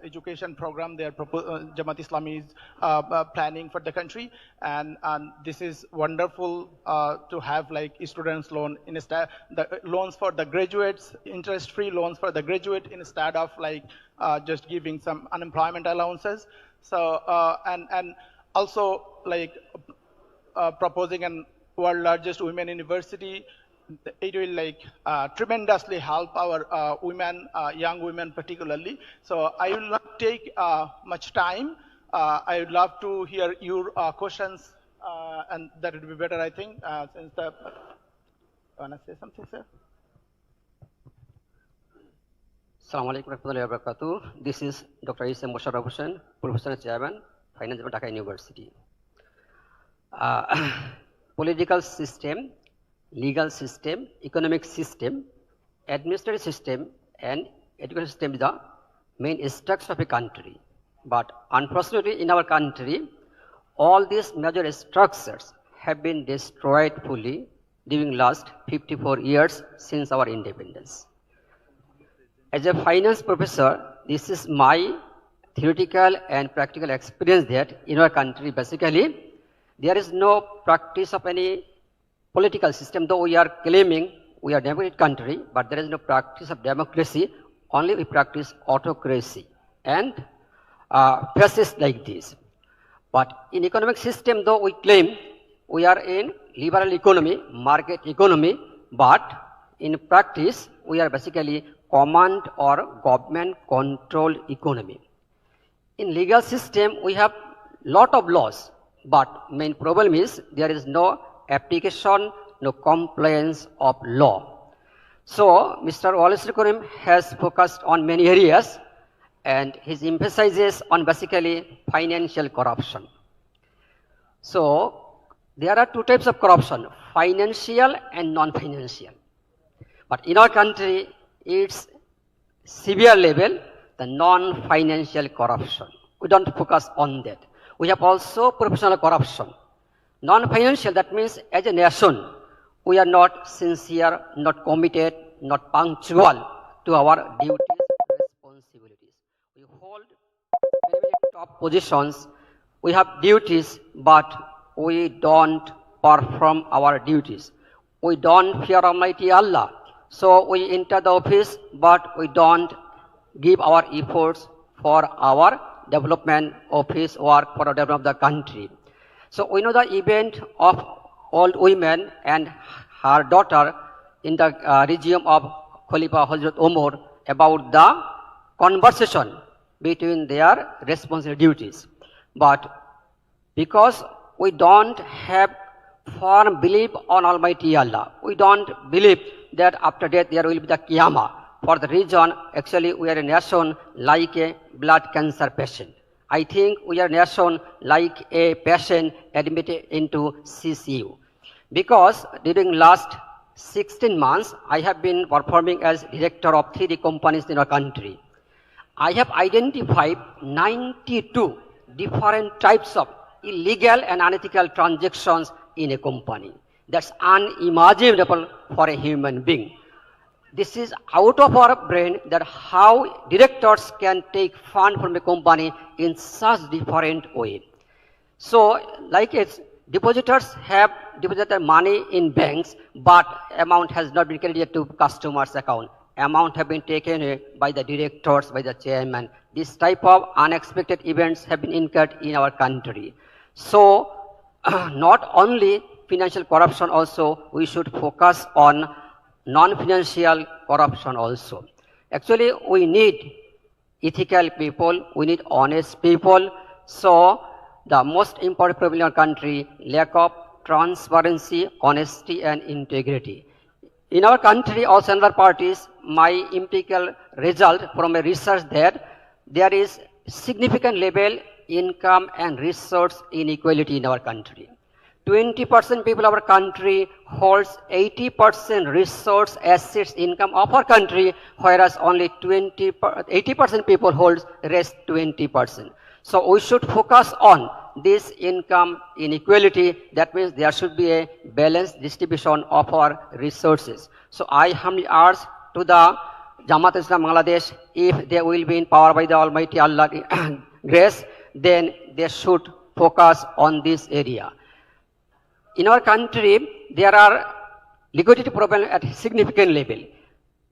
education program Jamaat Islami is planning for the country, and this is wonderful to have like students loan the loans for the graduates, interest-free loans for the graduate instead of like just giving some unemployment allowances. So and also like proposing an world largest women university. It will like tremendously help our women, young women particularly. So I will not take much time. I would love to hear your questions, and that would be better, I think. Since the, want to say something, sir? Assalamu alaikum warahmatullahi wabarakatuh. This is Dr. Isam Musharraf Hussain, Professor and Chairman, Finance at Dhaka University. Political system, legal system, economic system, administrative system, and education system is the main structure of a country. But unfortunately, in our country, all these major structures have been destroyed fully during last 54 years since our independence. As a finance professor, this is my theoretical and practical experience that in our country, basically, there is no practice of any political system, though we are claiming we are a democratic country, but there is no practice of democracy, only we practice autocracy and fascists like this. But in economic system, though we claim we are in liberal economy, market economy, but in practice, we are basically command or government controlled economy. In legal system, we have lot of laws, but main problem is there is no application, no compliance of law. So Mr. Wallace Karim has focused on many areas, and his emphasizes on basically financial corruption. So there are two types of corruption, financial and non-financial. But in our country, it's severe level, the non-financial corruption. We don't focus on that. We have also professional corruption. Non-financial, that means as a nation, we are not sincere, not committed, not punctual to our duties and responsibilities. We hold very top positions, we have duties, but we don't perform our duties. We don't fear Almighty Allah. So we enter the office, but we don't give our efforts for our development office work for the development of the country. So we know the event of old women and her daughter in the regime of Khalifa Hazrat Umar about the conversation between their responsible duties. But because we don't have firm belief on Almighty Allah, we don't believe that after death there will be the Qiyamah. For the reason, actually we are a nation like a blood cancer patient. I think we are a nation like a patient admitted into CCU. Because during last 16 months, I have been performing as director of 3D companies in our country. I have identified 92 different types of illegal and unethical transactions in a company. That's unimaginable for a human being. This is out of our brain that how directors can take fund from a company in such different way. So, like it's depositors have deposited money in banks, but amount has not been credited to customers' account. Amount have been taken away by the directors, by the chairman. This type of unexpected events have been incurred in our country. So, not only financial corruption also, we should focus on non-financial corruption also. Actually, we need ethical people, we need honest people. So, the most important problem in our country, lack of transparency, honesty and integrity. In our country, also in other parties, my empirical result from a research that there is significant level income and resource inequality in our country. 20% people of our country holds 80% resource assets income of our country, whereas only 80% people holds rest 20%. So we should focus on this income inequality. That means there should be a balanced distribution of our resources. So I humbly urge to the Jamaat Islam Bangladesh, if they will be in power by the Almighty Allah grace, then they should focus on this area. In our country, there are liquidity problems at a significant level.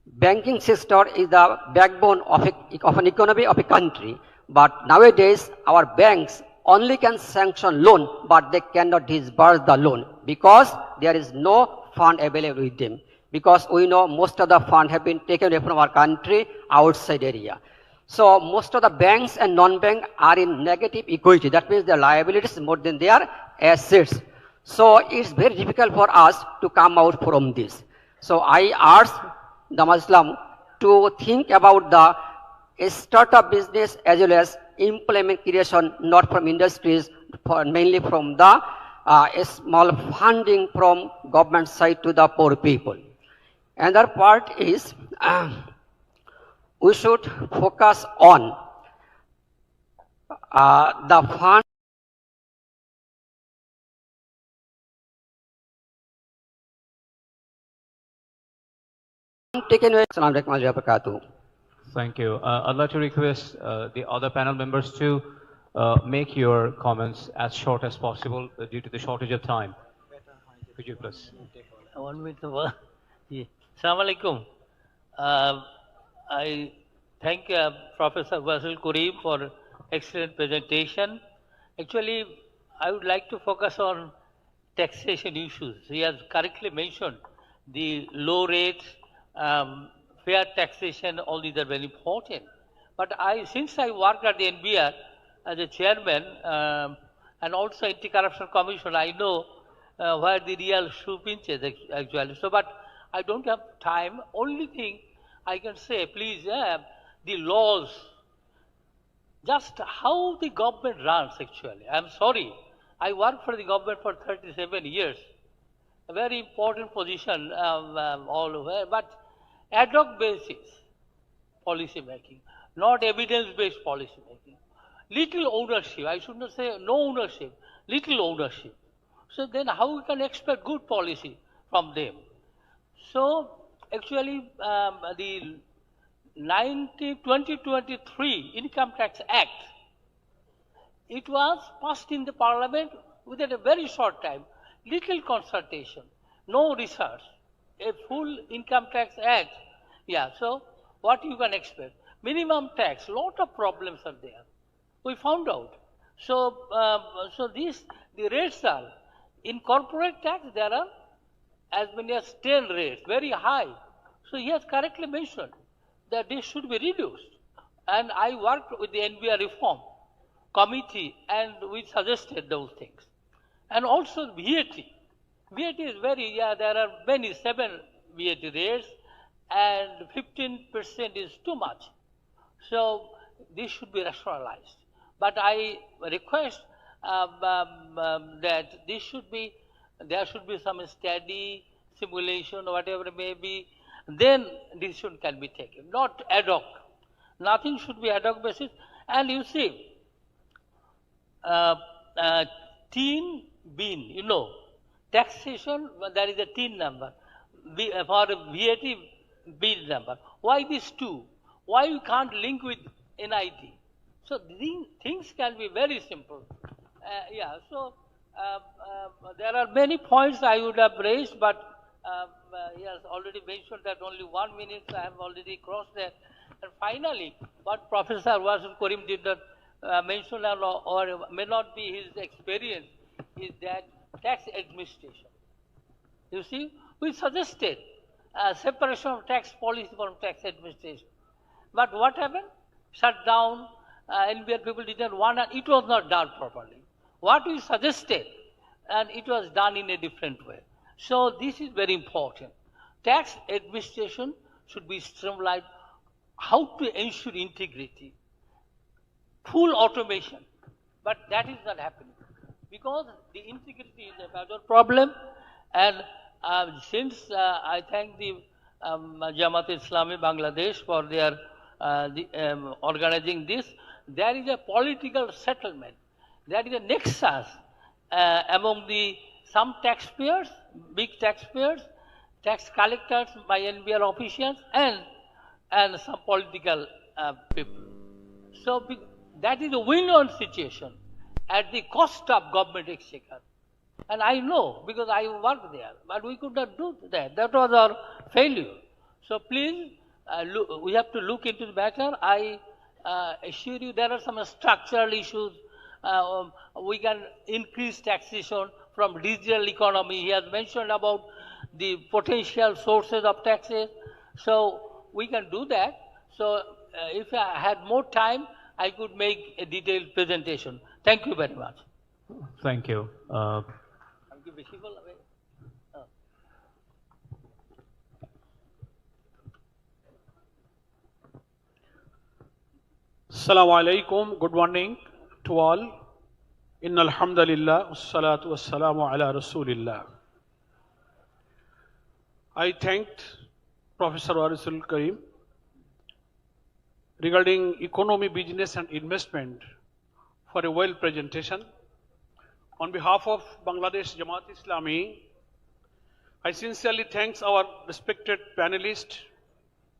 Banking sector is the backbone of an economy of a country. But nowadays, our banks only can sanction loan, but they cannot disburse the loan because there is no fund available with them. Because we know most of the funds have been taken away from our country outside area. So most of the banks and non-bank are in negative equity. That means their liabilities more than their assets. So it's very difficult for us to come out from this. So I urge the Muslim to think about the startup business as well as employment creation, not from industries, mainly from the small funding from government side to the poor people. Another part is we should focus on the fund taken away. Thank you. I'd like to request the other panel members to make your comments as short as possible due to the shortage of time. Could you please? Assalamu alaikum. I thank Professor Wasil Karim for excellent presentation. Actually, I would like to focus on taxation issues. He has correctly mentioned the low rates, fair taxation, all these are very important. But since I worked at the NBR as a chairman and also Anti-Corruption Commission, I know where the real shoe pinches actually. So, but I don't have time. Only thing I can say, please, the laws, just how the government runs actually. I'm sorry, I worked for the government for 37 years, a very important position all over, but ad hoc basis policy making, not evidence-based policy making. Little ownership, I should not say no ownership, little ownership. So then how we can expect good policy from them? So actually the 2023 Income Tax Act, it was passed in the Parliament within a very short time, little consultation, no research, a full Income Tax Act. Yeah, so what you can expect? Minimum tax, lot of problems are there. We found out. So, the rates are, in corporate tax there are as many as 10 rates, very high. So he has correctly mentioned that this should be reduced. And I worked with the NBR reform committee and we suggested those things. And also VAT. VAT is very, there are many, 7 VAT rates and 15% is too much. So this should be rationalized. But I request that this should be, there should be some study, simulation, whatever it may be, then decision can be taken, not ad hoc. Nothing should be ad hoc basis. And you see, teen bin, taxation, there is a teen number, for VAT bin number. Why these two? Why you can't link with NIT? So these things can be very simple. There are many points I would have raised, but he has already mentioned that only 1 minute, so I have already crossed that. And finally, what Professor Wasil Karim did not mention or may not be his experience is that tax administration. You see, we suggested separation of tax policy from tax administration. But what happened? Shut down, NBR people didn't want it, it was not done properly. What we suggested, and it was done in a different way. So this is very important. Tax administration should be streamlined. How to ensure integrity? Full automation. But that is not happening. Because the integrity is a major problem. And since I thank the Jamaat Islami Bangladesh for their organizing this, there is a political settlement. There is a nexus among some taxpayers, big taxpayers, tax collectors by NBR officials, and some political people. So that is a win-win situation at the cost of government exchequer. And I know because I worked there, but we could not do that. That was our failure. So please, we have to look into the matter. I assure you there are some structural issues. We can increase taxation from digital economy. He has mentioned about the potential sources of taxes. So we can do that. So if I had more time, I could make a detailed presentation. Thank you very much. Thank you. Assalamu alaikum. Good morning to all. Inna alhamdulillah, wassalatu wassalamu ala rasulillah. I thanked Professor Wasil Karim regarding economy, business and investment for a well presentation. On behalf of Bangladesh Jamaat Islami, I sincerely thank our respected panelists,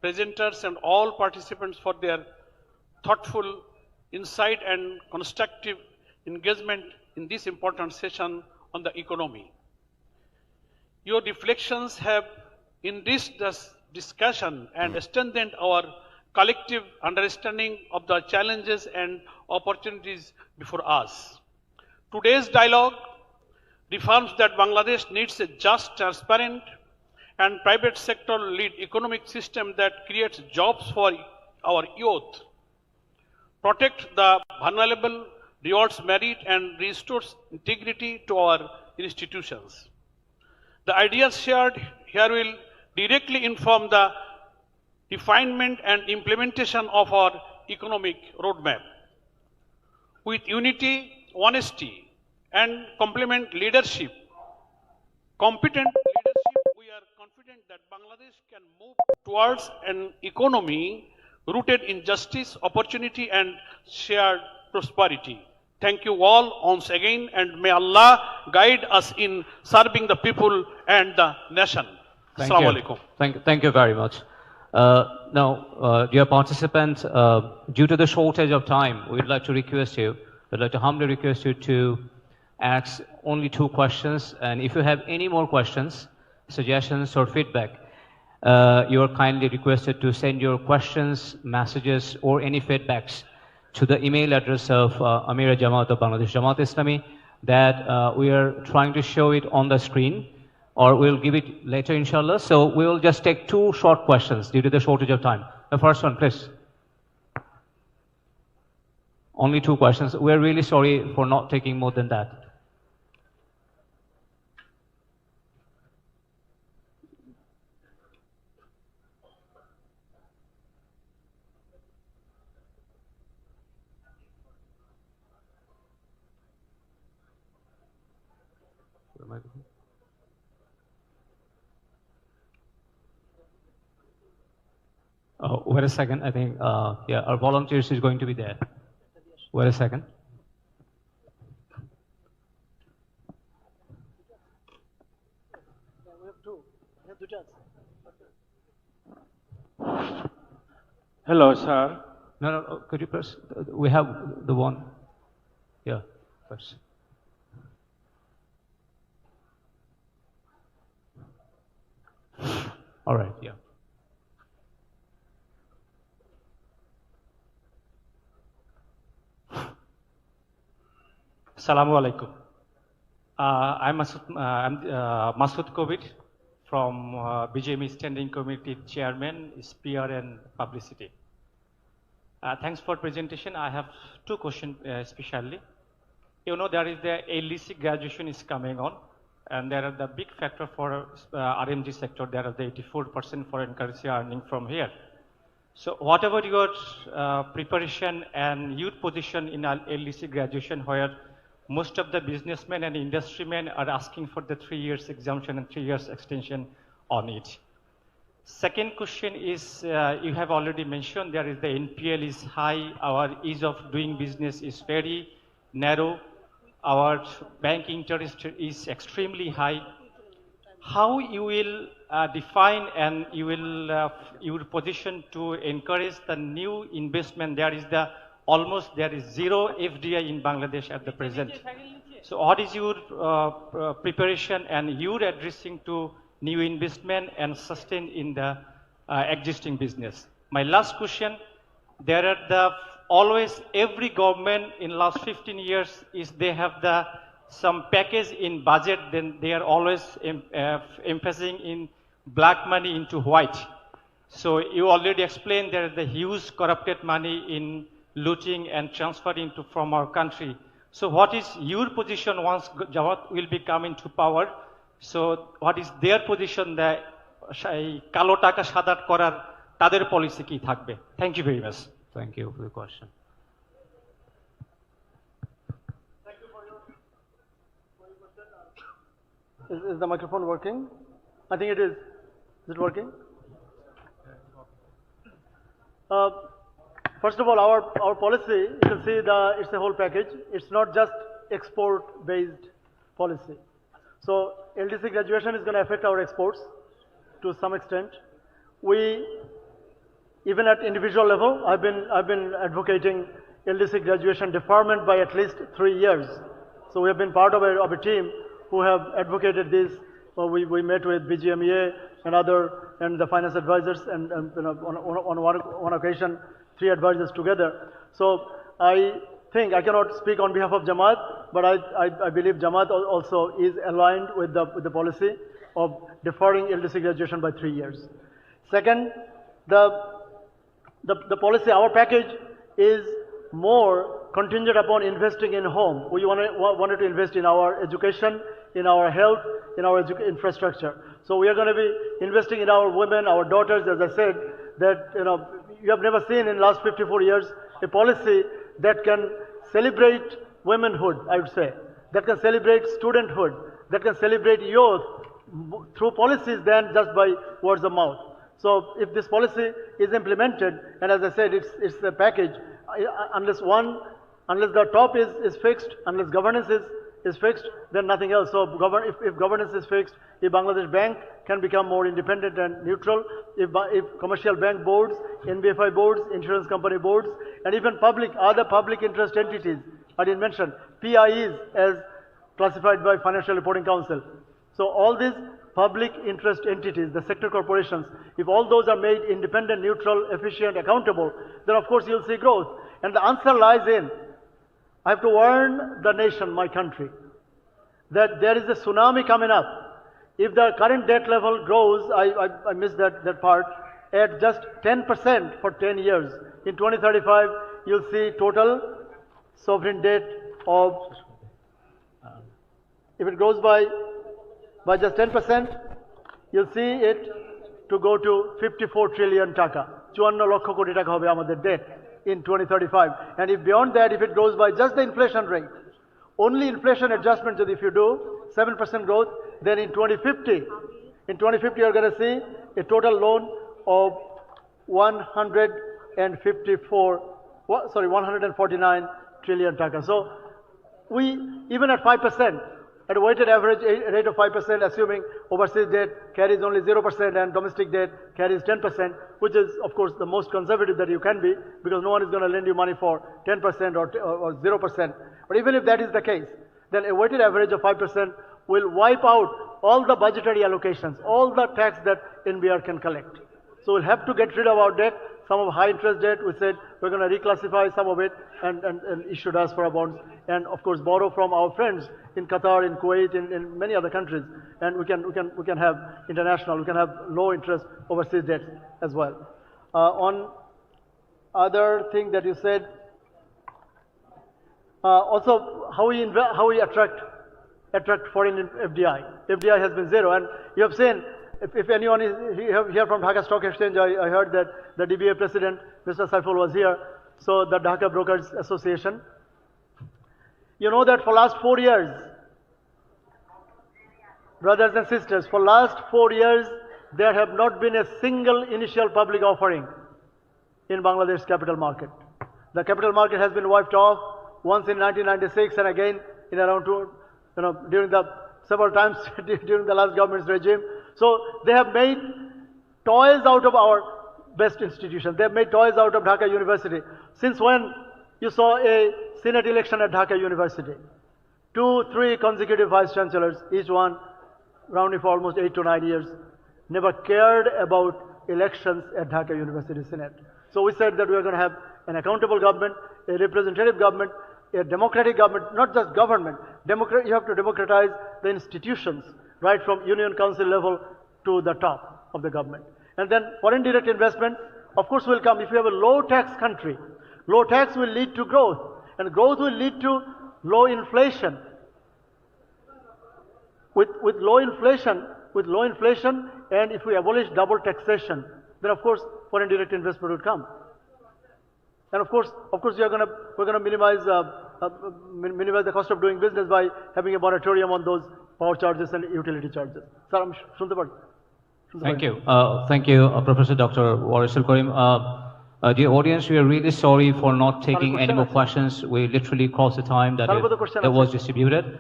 presenters and all participants for their thoughtful insight and constructive engagement in this important session on the economy. Your reflections have enriched this discussion and strengthened our collective understanding of the challenges and opportunities before us. Today's dialogue reaffirms that Bangladesh needs a just, transparent and private sector-led economic system that creates jobs for our youth, protects the vulnerable, rewards merit and restores integrity to our institutions. The ideas shared here will directly inform the refinement and implementation of our economic roadmap. With unity, honesty, and complement leadership, competent leadership, we are confident that Bangladesh can move towards an economy rooted in justice, opportunity, and shared prosperity. Thank you all once again, and may Allah guide us in serving the people and the nation. Assalamu alaikum. Thank you very much. Now, dear participants, due to the shortage of time, we'd like to humbly request you to ask only 2 questions. And if you have any more questions, suggestions, or feedback, you are kindly requested to send your questions, messages, or any feedbacks to the email address of Amir Jamaat of Bangladesh Jamaat Islami that we are trying to show it on the screen, or we'll give it later, inshallah. So we will just take 2 short questions due to the shortage of time. The first one, please. Only 2 questions. We're really sorry for not taking more than that. Oh, wait a second. I think, yeah, our volunteers is going to be there. Wait a second. Hello, sir. No, could you press? We have the one. Yeah, first. All right, yeah. Assalamu alaikum. I'm Masood Kovid from BJME Standing Committee Chairman, PR and Publicity. Thanks for presentation. I have 2 questions especially. You know, there is the LDC graduation is coming on, and there are the big factor for RMG sector. There are the 84% foreign currency earning from here. So whatever your preparation and youth position in LDC graduation, where most of the businessmen and industrymen are asking for the 3 years exemption and 3 years extension on it. Second question is, you have already mentioned there is the NPL is high, our ease of doing business is very narrow, our bank interest is extremely high. How you will define and you will your position to encourage the new investment? There is there is 0 FDI in Bangladesh at the present. So what is your preparation and your addressing to new investment and sustain in the existing business? My last question, there are always every government in last 15 years is they have some package in budget, then they are always emphasizing in black money into white. So you already explained there is the huge corrupted money in looting and transferring from our country. So what is your position once Jamaat will be coming to power? So what is their position that kalo taka sadat korar tader policy ki thakbe? Thank you very much. Thank you for the question. Is the microphone working? I think it is. Is it working? First of all, our policy, you can see it's a whole package. It's not just export-based policy. So LDC graduation is going to affect our exports to some extent. We, even at individual level, I've been advocating LDC graduation deferment by at least 3 years. So we have been part of a team who have advocated this. We met with BGMEA and the finance advisors, and on one occasion, 3 advisors together. So I think I cannot speak on behalf of Jamaat, but I believe Jamaat also is aligned with the policy of deferring LDC graduation by 3 years. Second, the policy, our package is more contingent upon investing in home. We wanted to invest in our education, in our health, in our infrastructure. So we are going to be investing in our women, our daughters, as I said, that, you have never seen in the last 54 years a policy that can celebrate womanhood, I would say, that can celebrate studenthood, that can celebrate youth through policies than just by words of mouth. So if this policy is implemented, and as I said, it's a package, unless the top is fixed, unless governance is fixed, then nothing else. So if governance is fixed, if Bangladesh Bank can become more independent and neutral, if commercial bank boards, NBFI boards, insurance company boards, and even other public interest entities, I didn't mention, PIEs as classified by Financial Reporting Council. So all these public interest entities, the sector corporations, if all those are made independent, neutral, efficient, accountable, then of course you'll see growth. And the answer lies in, I have to warn the nation, my country, that there is a tsunami coming up. If the current debt level grows, I missed that part, at just 10% for 10 years, in 2035, you'll see total sovereign debt of, if it grows by just 10%, you'll see it to go to 54 trillion taka. 54 lakh crore টাকা হবে আমাদের debt in 2035. And if beyond that, if it goes by just the inflation rate, only inflation adjustment, if you do 7% growth, then in 2050 you're going to see a total loan of 149 trillion taka. So we, even at 5%, at a weighted average rate of 5%, assuming overseas debt carries only 0% and domestic debt carries 10%, which is, of course, the most conservative that you can be, because no one is going to lend you money for 10% or 0%. But even if that is the case, then a weighted average of 5% will wipe out all the budgetary allocations, all the tax that NBR can collect. So we'll have to get rid of our debt. Some of high interest debt, we said we're going to reclassify some of it and issue diaspora bonds, and of course borrow from our friends in Qatar, in Kuwait, in many other countries, and we can have international, we can have low interest overseas debt as well. On other thing that you said, also how we attract foreign FDI. FDI has been zero, and you have seen. If anyone is here from Dhaka Stock Exchange, I heard that the DBA president, Mr. Saiful, was here. So the Dhaka Brokers Association. You know that for last 4 years, brothers and sisters, for last 4 years, there have not been a single initial public offering in Bangladesh capital market. The capital market has been wiped off once in 1996 and again in around during the several times during the last government's regime. So they have made toys out of our best institutions. They have made toys out of Dhaka University. Since when you saw a Senate election at Dhaka University? 2-3 consecutive vice chancellors, each one rounding for almost 8 to 9 years, never cared about elections at Dhaka University Senate. So we said that we are going to have an accountable government, a representative government, a democratic government, not just government. You have to democratize the institutions, right from Union Council level to the top of the government. And then foreign direct investment, of course, will come. If you have a low tax country, low tax will lead to growth, and growth will lead to low inflation. With low inflation, and if we abolish double taxation, then of course foreign direct investment would come. And of course, we're going to minimize the cost of doing business by having a moratorium on those power charges and utility charges. Sir, Thank you. Thank you, Professor Dr. Warisul Karim. Dear audience, we are really sorry for not taking any more questions. We literally crossed the time that was distributed.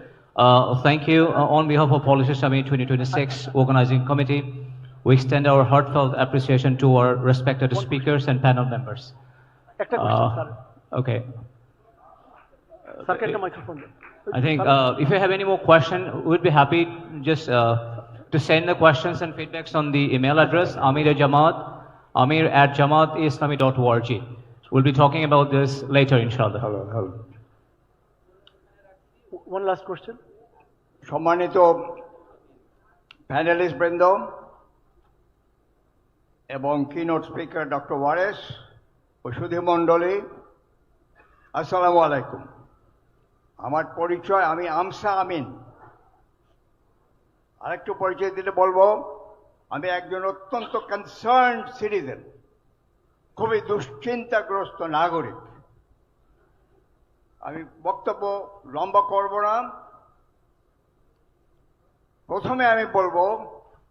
Thank you. On behalf of Policy Summit 2026 Organizing Committee, we extend our heartfelt appreciation to our respected speakers and panel members. Okay. I think if you have any more questions, we'd be happy just to send the questions and feedbacks on the email address amir@jamatislami.org. We'll be talking about this later, inshallah. Hello. One last question. সম্মানিত panelist বৃন্দ এবং keynote speaker doctor ওয়ারেস ও সুধী মণ্ডলী, আসসালামু আলাইকুম। আমার পরিচয়, আমি আমসা আমিন, আরেকটু পরিচয় দিতে বলবো, আমি একজন অত্যন্ত কনসার্নড সিটিজেন, খুবই দুশ্চিন্তাগ্রস্ত নাগরিক। আমি বক্তব্য লম্বা করব না। প্রথমে আমি বলবো,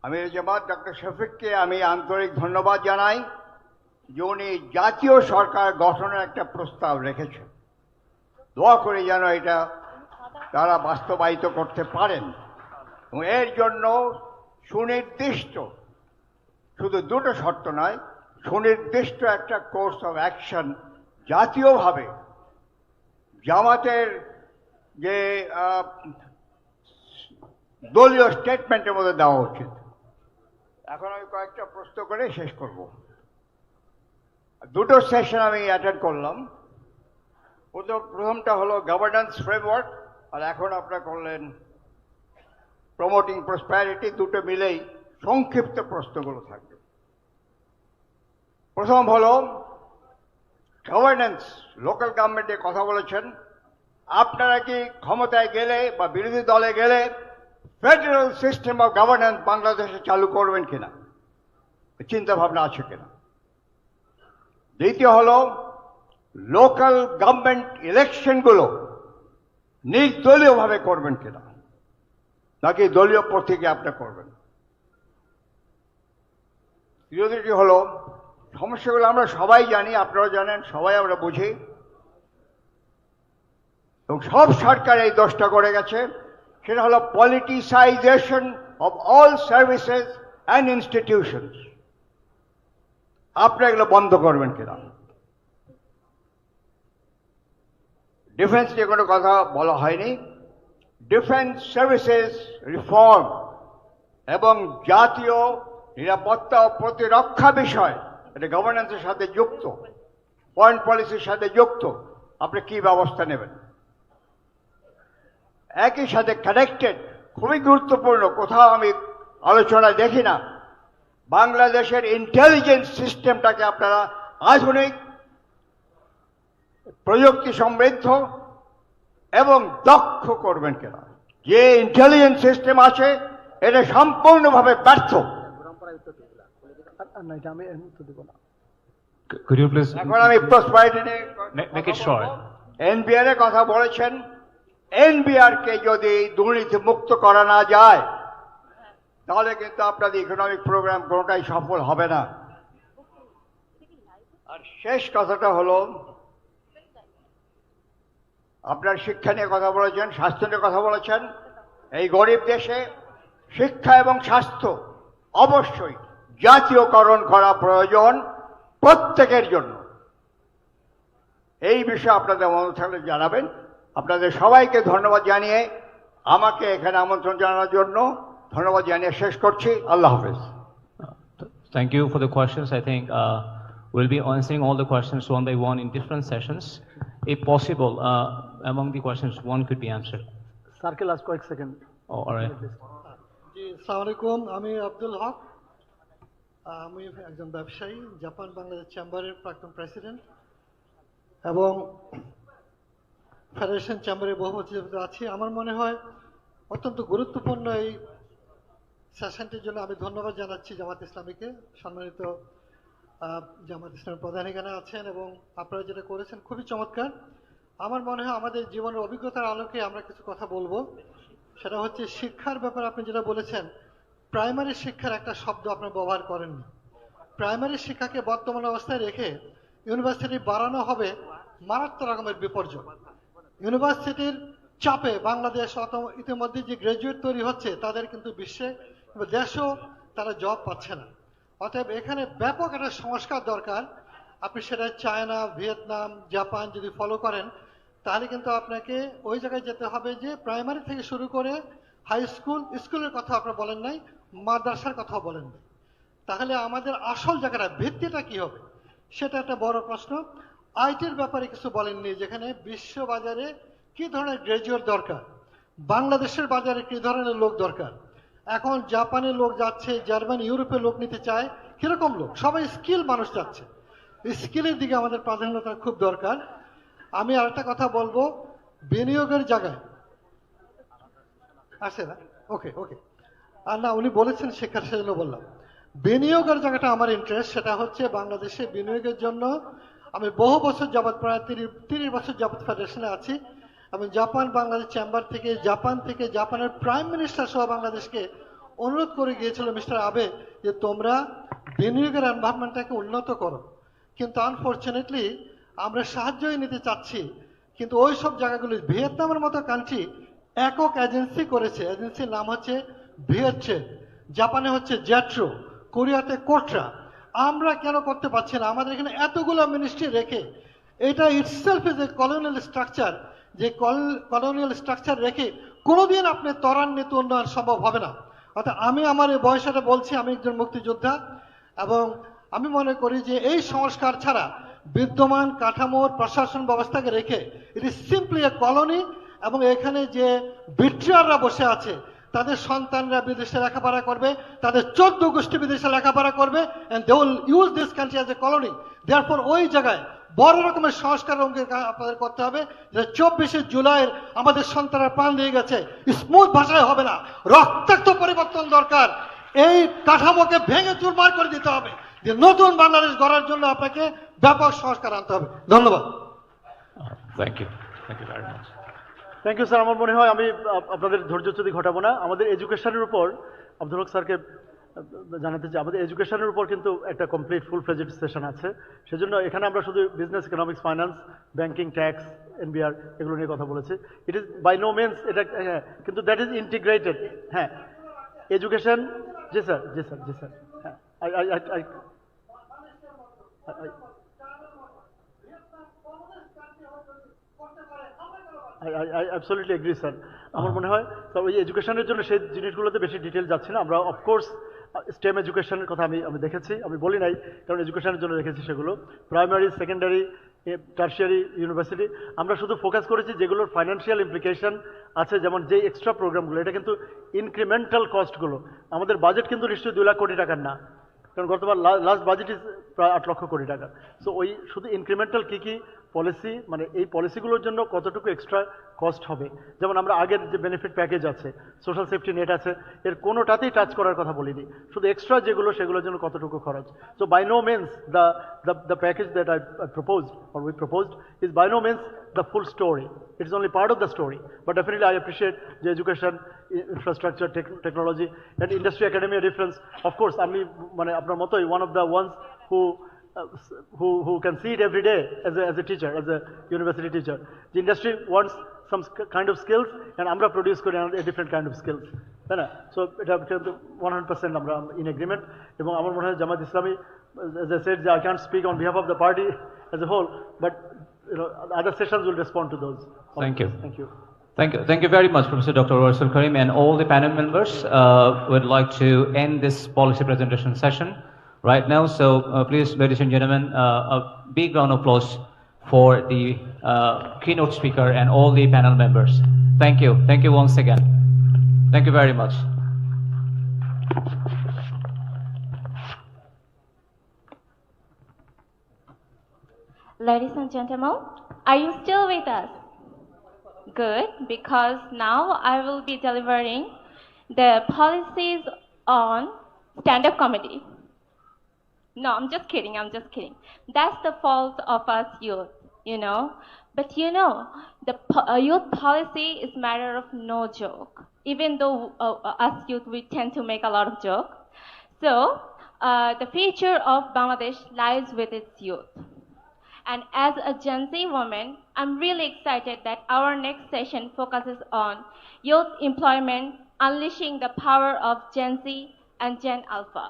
আমি জামাত ডক্টর শফিককে আমি আন্তরিক ধন্যবাদ জানাই যে উনি জাতীয় সরকার গঠনের একটা প্রস্তাব রেখেছেন। দোয়া করে যেন এটা তারা বাস্তবায়িত করতে পারেন এবং এর জন্য সুনির্দিষ্ট, শুধু দুটো শর্ত নয়, সুনির্দিষ্ট একটা কোর্স অফ অ্যাকশন জাতীয়ভাবে জামাতের যে দলীয় স্টেটমেন্টের মধ্যে দেওয়া উচিত। এখন আমি কয়েকটা প্রশ্ন করে শেষ করব। দুটো সেশন আমি অ্যাটেন্ড করলাম। প্রথমটা হলো গভর্নেন্স ফ্রেমওয়ার্ক, আর এখন আপনারা করলেন প্রমোটিং প্রসপ্যারিটি। দুটো মিলেই সংক্ষিপ্ত প্রশ্নগুলো থাকবে। প্রথম হলো গভর্নেন্স, লোকাল গভর্নমেন্টের কথা বলেছেন। আপনারা কি ক্ষমতায় গেলে বা বিরোধী দলে গেলে ফেডারেল সিস্টেম অফ গভর্নেন্স বাংলাদেশে চালু করবেন কিনা, চিন্তা ভাবনা আছে কিনা? দ্বিতীয় হলো লোকাল গভর্নমেন্ট ইলেকশনগুলো নির্দলীয়ভাবে করবেন কিনা, নাকি দলীয় প্রতীকে আপনারা করবেন? তৃতীয়টি হলো সমস্যাগুলো আমরা সবাই জানি, আপনারা জানেন, সবাই আমরা বুঝি, এবং সব সরকার এই দোষটা করে গেছে। সেটা হলো politicisation of all services and institutions. আপনারা এগুলো বন্ধ করবেন কিনা? ডিফেন্স নিয়ে কোনো কথা বলা হয়নি। ডিফেন্স সার্ভিসেস রিফর্ম এবং জাতীয় নিরাপত্তা ও প্রতিরক্ষা বিষয়, এটা গভর্নেন্সের সাথে যুক্ত, ফরেন পলিসির সাথে যুক্ত। আপনি কি ব্যবস্থা নেবেন? একই সাথে কানেক্টেড, খুবই গুরুত্বপূর্ণ, কোথাও আমি আলোচনায় দেখি না, বাংলাদেশের ইন্টেলিজেন্স সিস্টেমটাকে আপনারা আধুনিক, প্রযুক্তি সমৃদ্ধ এবং দক্ষ করবেন কিনা। যে ইন্টেলিজেন্স সিস্টেম আছে এটা সম্পূর্ণভাবে ব্যর্থ। Could you please এখন আমি প্রসপারিটি নিয়ে make it short? এনবিআর এর কথা বলেছেন। এনবিআর কে যদি দুর্নীতি মুক্ত করা না যায় তাহলে কিন্তু আপনাদের ইকোনমিক প্রোগ্রাম কোনোটাই সফল হবে না। আর শেষ কথাটা হলো, আপনার শিক্ষা নিয়ে কথা বলেছেন, স্বাস্থ্য নিয়ে কথা বলেছেন। এই গরিব দেশে শিক্ষা এবং স্বাস্থ্য অবশ্যই জাতীয়করণ করা প্রয়োজন প্রত্যেকের জন্য। এই বিষয়ে আপনাদের মনে থাকলে জানাবেন। আপনাদের সবাইকে ধন্যবাদ জানিয়ে, আমাকে এখানে আমন্ত্রণ জানানোর জন্য ধন্যবাদ জানিয়ে শেষ করছি। আল্লাহ হাফেজ। Thank you for the questions. I think we'll be answering all the questions one by one in different sessions. If possible, among the questions, one could be answered. Circle last quick second. Oh, all right. জি, আসসালামু আলাইকুম। আমি আব্দুল হক, আমি একজন ব্যবসায়ী, Japan Bangladesh চেম্বারের প্রাক্তন president এবং federation চেম্বারের বহু বছর আছি। আমার মনে হয় অত্যন্ত গুরুত্বপূর্ণ এই সেশনটির জন্য আমি ধন্যবাদ জানাচ্ছি জামাত ইসলামীকে। সম্মানিত জামাত ইসলামের প্রধান এখানে আছেন এবং আপনারা যেটা করেছেন খুবই চমৎকার। আমার মনে হয় আমাদের জীবনের অভিজ্ঞতার আলোকে আমরা কিছু কথা বলবো। সেটা হচ্ছে শিক্ষার ব্যাপারে আপনি যেটা বলেছেন, প্রাইমারি শিক্ষার একটা শব্দ আপনি ব্যবহার করেননি। প্রাইমারি শিক্ষাকে বর্তমান অবস্থায় রেখে ইউনিভার্সিটি বাড়ানো হবে মারাত্মক রকমের বিপর্যয়। ইউনিভার্সিটির চাপে বাংলাদেশ ইতিমধ্যে যে গ্র্যাজুয়েট তৈরি হচ্ছে তাদের কিন্তু বিশ্বে দেশেও তারা জব পাচ্ছে না। অতএব এখানে ব্যাপক একটা সংস্কার দরকার। আপনি সেটা চায়না, ভিয়েতনাম, জাপান যদি ফলো করেন তাহলে কিন্তু আপনাকে ওই জায়গায় যেতে হবে যে প্রাইমারি থেকে শুরু করে হাই স্কুল, স্কুলের কথা আপনারা বলেন নাই, মাদ্রাসার কথাও বলেন নাই। তাহলে আমাদের আসল জায়গাটা, ভিত্তিটা কি হবে সেটা একটা বড় প্রশ্ন। আইটির ব্যাপারে কিছু বলেননি, যেখানে বিশ্ব বাজারে কি ধরনের গ্র্যাজুয়েট দরকার, বাংলাদেশের বাজারে কি ধরনের লোক দরকার। এখন জাপানের লোক যাচ্ছে, জার্মানি, ইউরোপের লোক নিতে চায়, কিরকম লোক? সবাই স্কিল মানুষ যাচ্ছে। স্কিলের দিকে আমাদের প্রাধান্যতা খুব দরকার। আমি আরেকটা কথা বলবো, বিনিয়োগের জায়গায় আছে না? ওকে ওকে, আর না, উনি বলেছেন শিক্ষার, সেজন্য বললাম। বিনিয়োগের জায়গাটা আমার ইন্টারেস্ট, সেটা হচ্ছে বাংলাদেশে বিনিয়োগের জন্য আমি বহু বছর যাবৎ, প্রায় 30 বছর যাবৎ ফেডারেশনে আছি। আমি জাপান বাংলাদেশ চেম্বার থেকে, জাপানের প্রাইম মিনিস্টার সহ বাংলাদেশকে অনুরোধ করে গিয়েছিল, মিস্টার আবে, যে তোমরা বিনিয়োগের এনভায়রনমেন্টটাকে উন্নত করো। কিন্তু আনফর্চুনেটলি আমরা সাহায্যই নিতে চাচ্ছি, কিন্তু ওই সব জায়গাগুলি, ভিয়েতনামের মতো কান্ট্রি একক এজেন্সি করেছে, এজেন্সির নাম হচ্ছে ভিয়েট্রেড, জাপানে হচ্ছে জ্যাট্রো, কোরিয়াতে কোট্রা। আমরা কেন করতে পারছি না? আমাদের এখানে এতগুলো মিনিস্ট্রি রেখে, এটা itself is a colonial structure, যে কলোনিয়াল স্ট্রাকচার রেখে কোনোদিন আপনি ত্বরান্বিত উন্নয়ন সম্ভব হবে না। অর্থাৎ আমি আমার এই বয়সটা বলছি, আমি একজন মুক্তিযোদ্ধা, এবং আমি মনে করি যে এই সংস্কার ছাড়া বিদ্যমান কাঠামোর প্রশাসন ব্যবস্থাকে রেখে it is simply A colony, এবং এখানে যে বিট্রিয়াররা বসে আছে তাদের সন্তানরা বিদেশে লেখাপড়া করবে, তাদের 14 গোষ্ঠী বিদেশে লেখাপড়া করবে, and they will use this country as a colony. Therefore ওই জায়গায় বড় রকমের সংস্কার আপনাদের করতে হবে। যে 24শে জুলাইয়ের আমাদের সন্তানরা প্রাণ দিয়ে গেছে, স্মুথ ভাষায় হবে না, রক্তাক্ত পরিবর্তন দরকার। এই কাঠামোকে ভেঙে চুরমার করে দিতে হবে, যে নতুন বাংলাদেশ গড়ার জন্য আপনাকে ব্যাপক সংস্কার আনতে হবে। ধন্যবাদ। Thank you very much. Thank you sir. আমার মনে হয় আমি আপনাদের ধৈর্যচ্যুতি ঘটাবো না। আমাদের এডুকেশনের উপর আব্দুল হক স্যারকে জানাতে চাই, আমাদের এডুকেশনের উপর কিন্তু একটা কমপ্লিট ফুল ফ্লেজড সেশন আছে। সেজন্য এখানে আমরা শুধু business, economics, finance, banking, tax, NBR এগুলো নিয়ে কথা বলেছি। It is by no means এটা, হ্যাঁ, কিন্তু দ্যাট ইজ ইন্টিগ্রেটেড। হ্যাঁ, এডুকেশন, জি স্যার, জি স্যার, জি স্যার, হ্যাঁ, I absolutely agree, স্যার। আমার মনে হয় স্যার ওই এডুকেশনের জন্য সেই জিনিসগুলোতে বেশি ডিটেল যাচ্ছে না। আমরা অফকোর্স স্টেম এডুকেশনের কথা আমি দেখেছি, আমি বলি নাই, কারণ এডুকেশনের জন্য রেখেছি সেগুলো, প্রাইমারি, সেকেন্ডারি, টার্সিয়ারি, ইউনিভার্সিটি। আমরা শুধু ফোকাস করেছি যেগুলোর ফাইন্যান্সিয়াল ইমপ্লিকেশন আছে, যেমন যে এক্সট্রা প্রোগ্রামগুলো, এটা কিন্তু ইনক্রিমেন্টাল কস্টগুলো। আমাদের বাজেট কিন্তু নিশ্চয়ই 2 লাখ কোটি টাকার না, কারণ গতবার লাস্ট বাজেট ইজ প্রায় 8 লক্ষ কোটি টাকা। সো ওই শুধু ইনক্রিমেন্টাল কী পলিসি, মানে এই পলিসিগুলোর জন্য কতটুকু এক্সট্রা কস্ট হবে, যেমন আমরা আগের যে বেনিফিট প্যাকেজ আছে, সোশ্যাল সেফটি নেট আছে, এর কোনোটাতেই টাচ করার কথা বলিনি, শুধু এক্সট্রা যেগুলো সেগুলোর জন্য কতটুকু খরচ। So by no means the package that I proposed, or we proposed, is by no means the full story. It is only part of the story. But definitely I appreciate the education, infrastructure, technology, and industry academia difference. Of course, I mean, apnar motoi one of the ones who can see it every day as a teacher, as a university teacher. The industry wants some kind of skills, and আমরা produce করি a different kind of skills. তাই না? So এটা 100% আমরা in agreement. এবং আমার মনে হয় Jamaat Islami, as I said, I can't speak on behalf of the party as a whole, but other sessions will respond to those. Thank you. Thank you. Thank you very much, Professor Dr. Rasul Karim, and all the panel members. Would like to end this policy presentation session right now. So please, ladies and gentlemen, a big round of applause for the keynote speaker and all the panel members. Thank you. Thank you once again. Thank you very much. Ladies and gentlemen, are you still with us? Good, because now I will be delivering the policies on stand-up comedy. No, I'm just kidding, That's the fault of us youth, you know. But you know, the youth policy is a matter of no joke. Even though us youth, we tend to make a lot of joke. So, the future of Bangladesh lies with its youth. And as a Gen Z woman, I'm really excited that our next session focuses on youth employment, unleashing the power of Gen Z and Gen Alpha.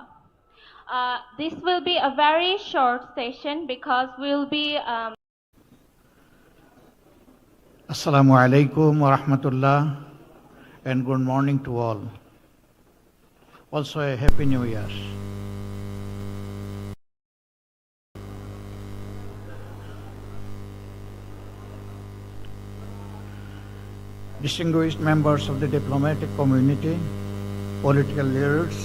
This will be a very short session because we'll be... Assalamu alaikum wa rahmatullah, and good morning to all. Also a happy new year. Distinguished members of the diplomatic community, political leaders,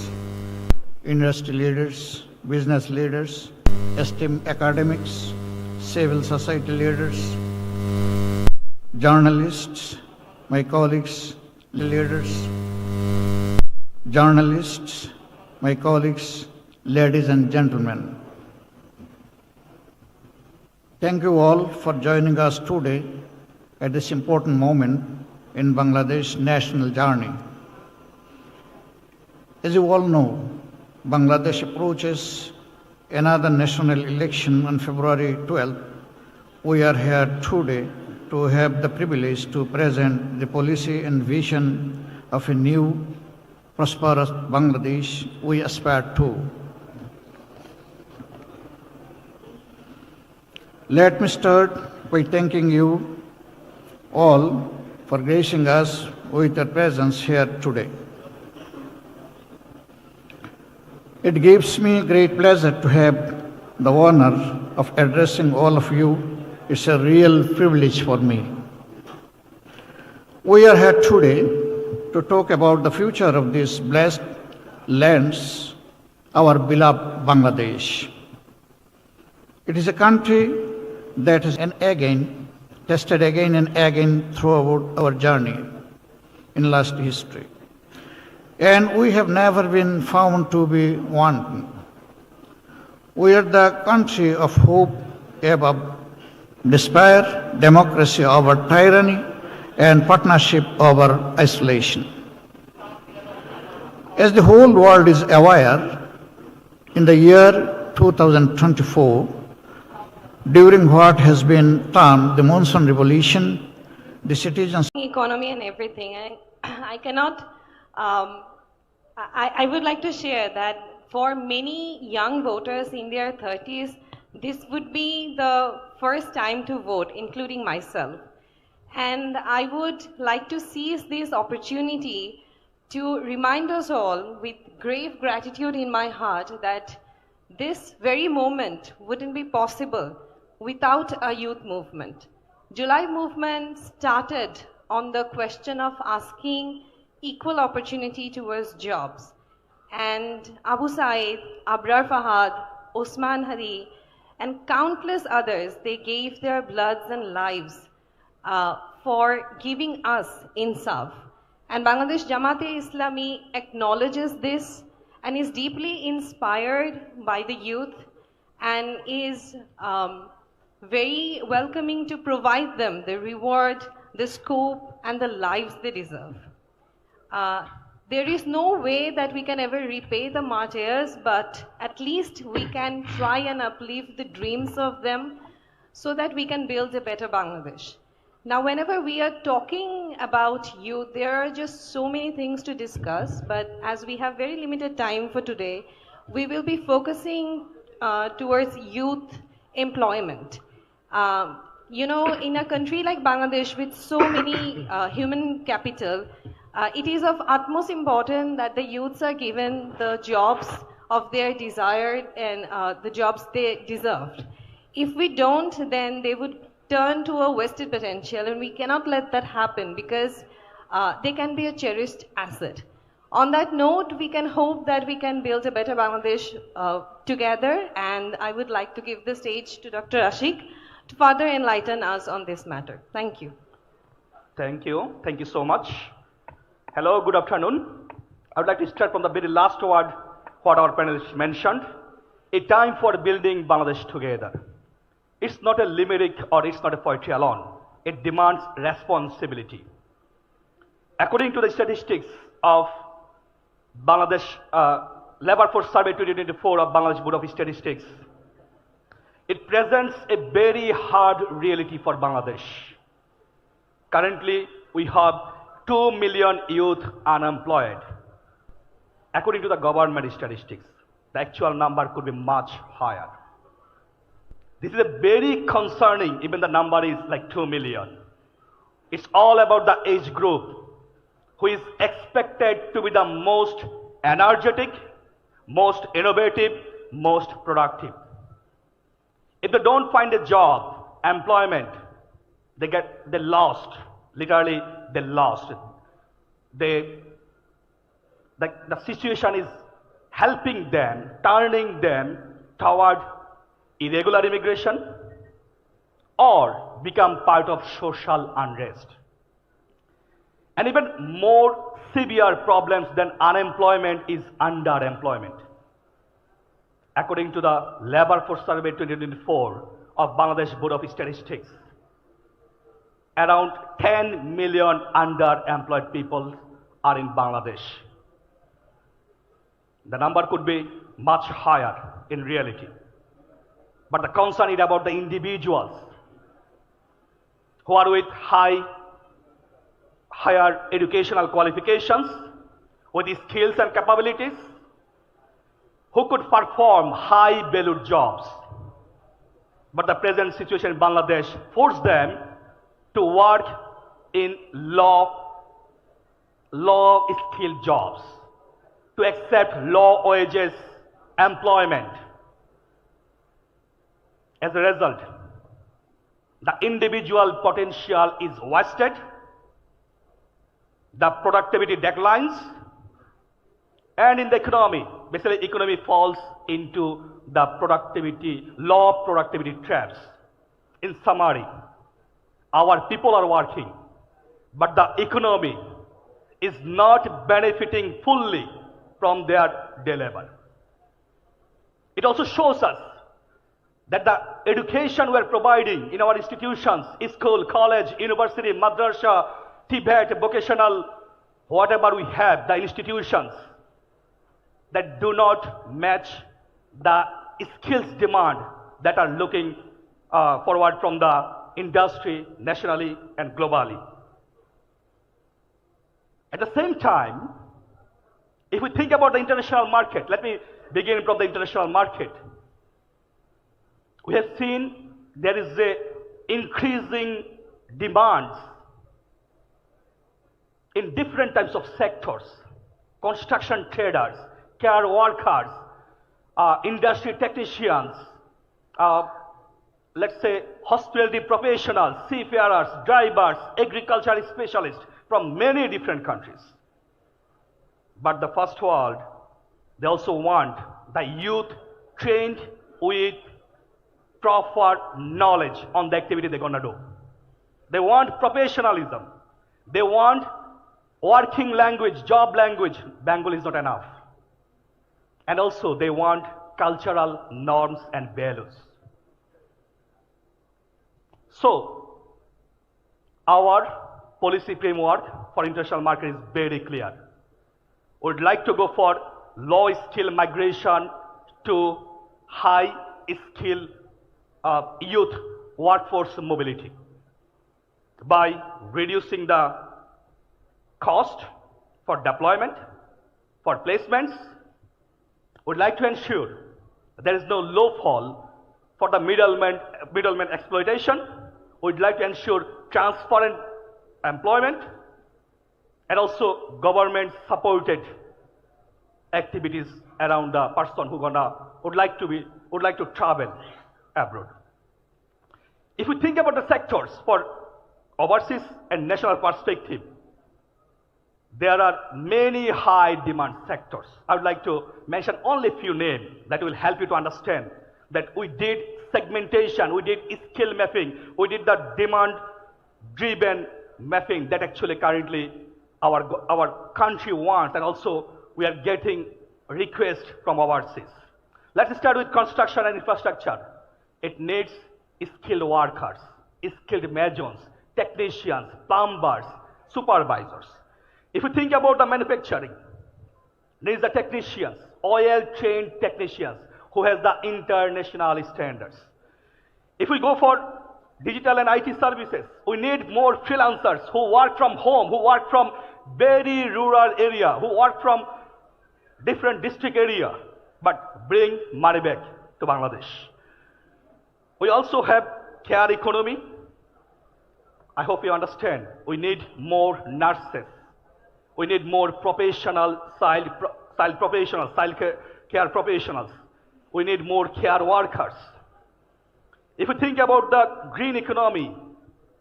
industry leaders, business leaders, esteemed academics, civil society leaders, journalists, my colleagues, leaders, journalists, my colleagues, ladies and gentlemen. Thank you all for joining us today at this important moment in Bangladesh's national journey. As you all know, Bangladesh approaches another national election on February 12th. We are here today to have the privilege to present the policy and vision of a new, prosperous Bangladesh we aspire to. Let me start by thanking you all for gracing us with your presence here today. It gives me great pleasure to have the honor of addressing all of you. It's a real privilege for me. We are here today to talk about the future of this blessed lands, our beloved Bangladesh. It is a country that has tested again and again throughout our journey in last history. And we have never been found to be wanting. We are the country of hope above despair, democracy over tyranny, and partnership over isolation. As the whole world is aware, in the year 2024, during what has been termed the monsoon revolution, the citizens... Economy and everything. I cannot... I would like to share that for many young voters in their 30s, this would be the first time to vote, including myself. And I would like to seize this opportunity to remind us all with grave gratitude in my heart that this very moment wouldn't be possible without a youth movement. July movement started on the question of asking equal opportunity towards jobs. And Abu Said, Abrar Fahad, Osman Hadi, and countless others, they gave their bloods and lives for giving us insaf. And Bangladesh Jamaat Islami acknowledges this and is deeply inspired by the youth and is very welcoming to provide them the reward, the scope, and the lives they deserve. There is no way that we can ever repay the martyrs, but at least we can try and uplift the dreams of them so that we can build a better Bangladesh. Now, whenever we are talking about youth, there are just so many things to discuss, but as we have very limited time for today, we will be focusing towards youth employment. You know, in a country like Bangladesh with so many human capital, it is of utmost importance that the youths are given the jobs of their desired and the jobs they deserved. If we don't, then they would turn to a wasted potential, and we cannot let that happen because they can be a cherished asset. On that note, we can hope that we can build a better Bangladesh together, and I would like to give the stage to Dr. Ashik to further enlighten us on this matter. Thank you. Thank you. Thank you so much. Hello, good afternoon. I would like to start from the very last word what our panelists mentioned, a time for building Bangladesh together. It's not a limerick or it's not a poetry alone. It demands responsibility. According to the statistics of Bangladesh Labor Force Survey 2024 of Bangladesh Bureau of Statistics, it presents a very hard reality for Bangladesh. Currently, we have 2 million youth unemployed. According to the government statistics, the actual number could be much higher. This is a very concerning, even the number is like 2 million. It's all about the age group who is expected to be the most energetic, most innovative, most productive. If they don't find a job, employment, they lost. Literally, they lost. The situation is helping them, turning them toward irregular immigration or become part of social unrest. And even more severe problems than unemployment is underemployment. According to the Labor Force Survey 2024 of Bangladesh Board of Statistics, around 10 million underemployed people are in Bangladesh. The number could be much higher in reality. But the concern is about the individuals who are with higher educational qualifications, with skills and capabilities, who could perform high-valued jobs. But the present situation in Bangladesh forced them to work in low-skilled jobs, to accept low wages employment. As a result, the individual potential is wasted, the productivity declines, and in the economy, basically economy falls into the low productivity traps. In summary, our people are working, but the economy is not benefiting fully from their day labor. It also shows us that the education we're providing in our institutions, school, college, university, madrasa, Tibet, vocational, whatever we have, the institutions that do not match the skills demand that are looking forward from the industry nationally and globally. At the same time, if we think about the international market, let me begin from the international market. We have seen there is a increasing demand in different types of sectors: construction traders, care workers, industry technicians, let's say hospitality professionals, seafarers, drivers, agricultural specialists from many different countries. But the first world, they also want the youth trained with proper knowledge on the activity they're going to do. They want professionalism. They want working language, job language. Bengali is not enough. And also they want cultural norms and values. So, our policy framework for international market is very clear. We would like to go for low-skill migration to high-skill youth workforce mobility by reducing the cost for deployment, for placements. We would like to ensure there is no loophole for the middleman exploitation. We would like to ensure transparent employment and also government supported activities around the person who would like to travel abroad. If we think about the sectors for overseas and national perspective, there are many high demand sectors. I would like to mention only a few names that will help you to understand that we did segmentation, we did skill mapping, we did the demand driven mapping that actually currently our country wants, and also we are getting requests from overseas. Let's start with construction and infrastructure. It needs skilled workers, skilled masons, technicians, plumbers, supervisors. If you think about the manufacturing, there is the technicians, oil-trained technicians who has the international standards. If we go for digital and IT services, we need more freelancers who work from home, who work from very rural area, who work from different district area, but bring money back to Bangladesh. We also have care economy. I hope you understand. We need more nurses. We need more professional child care professionals. We need more care workers. If you think about the green economy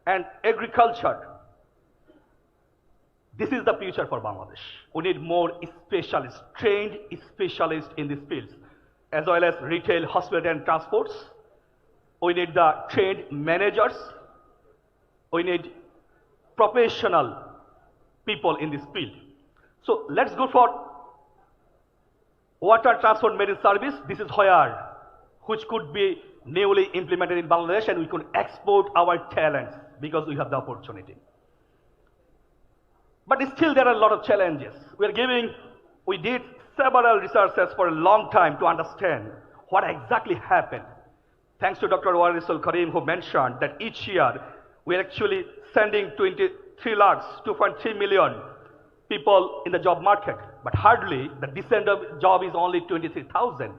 and agriculture, this is the future for Bangladesh. We need more specialists, trained specialists in these fields, as well as retail, hospitality and transports. We need the trained managers. We need professional people in this field. So let's go for water transport marine service. This is where, which could be newly implemented in Bangladesh, and we could export our talents because we have the opportunity. But still there are a lot of challenges. We did several researches for a long time to understand what exactly happened. Thanks to Dr. Warisul Karim, who mentioned that each year we're actually sending 23 lakhs, 2.3 million people in the job market, but hardly the decent job is only 23,000.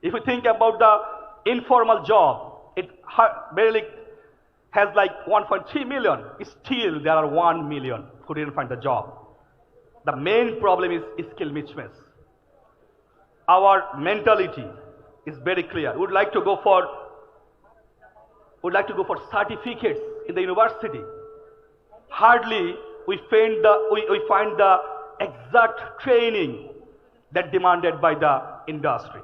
If we think about the informal job, it barely has like 1.3 million. Still, there are 1 million who didn't find the job. The main problem is skill mismatch. Our mentality is very clear. We would like to go for certificates in the university. Hardly we find the exact training that demanded by the industry.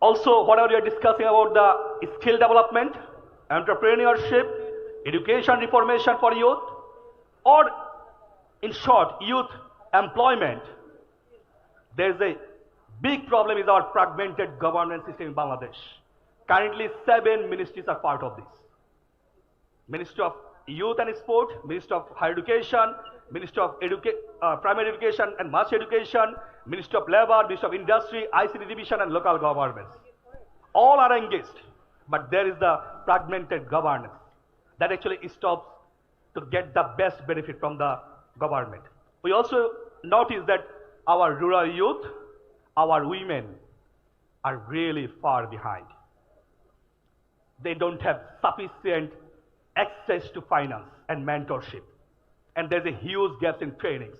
Also, whatever we are discussing about the skill development, entrepreneurship, education reformation for youth, or in short, youth employment, there is a big problem with our fragmented governance system in Bangladesh. Currently, 7 ministries are part of this. Ministry of Youth and Sport, Ministry of Higher Education, Ministry of Primary Education and Mass Education, Ministry of Labor, Ministry of Industry, ICT Division, and local governments. All are engaged, but there is the fragmented governance that actually stops to get the best benefit from the government. We also notice that our rural youth, our women are really far behind. They don't have sufficient access to finance and mentorship. And there's a huge gap in trainings.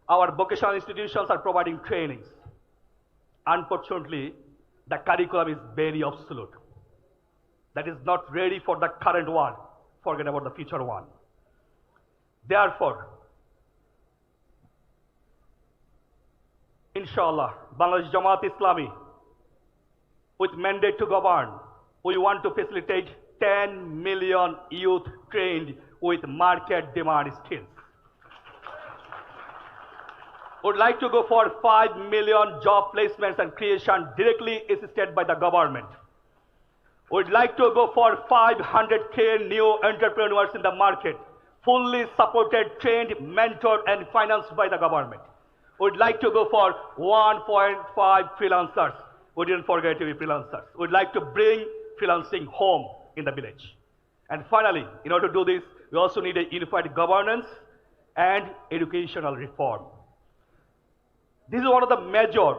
Our vocational institutions are providing trainings. Unfortunately, the curriculum is very obsolete. That is not ready for the current one. Forget about the future one. Therefore, inshallah, Bangladesh Jamaat Islami, with mandate to govern, we want to facilitate 10 million youth trained with market demand skills. Would like to go for 5 million job placements and creation directly assisted by the government. Would like to go for 500,000 new entrepreneurs in the market, fully supported, trained, mentored, and financed by the government. Would like to go for 1.5 freelancers. We didn't forget to be freelancers. Would like to bring freelancing home in the village. And finally, in order to do this, we also need a unified governance and educational reform. This is one of the major,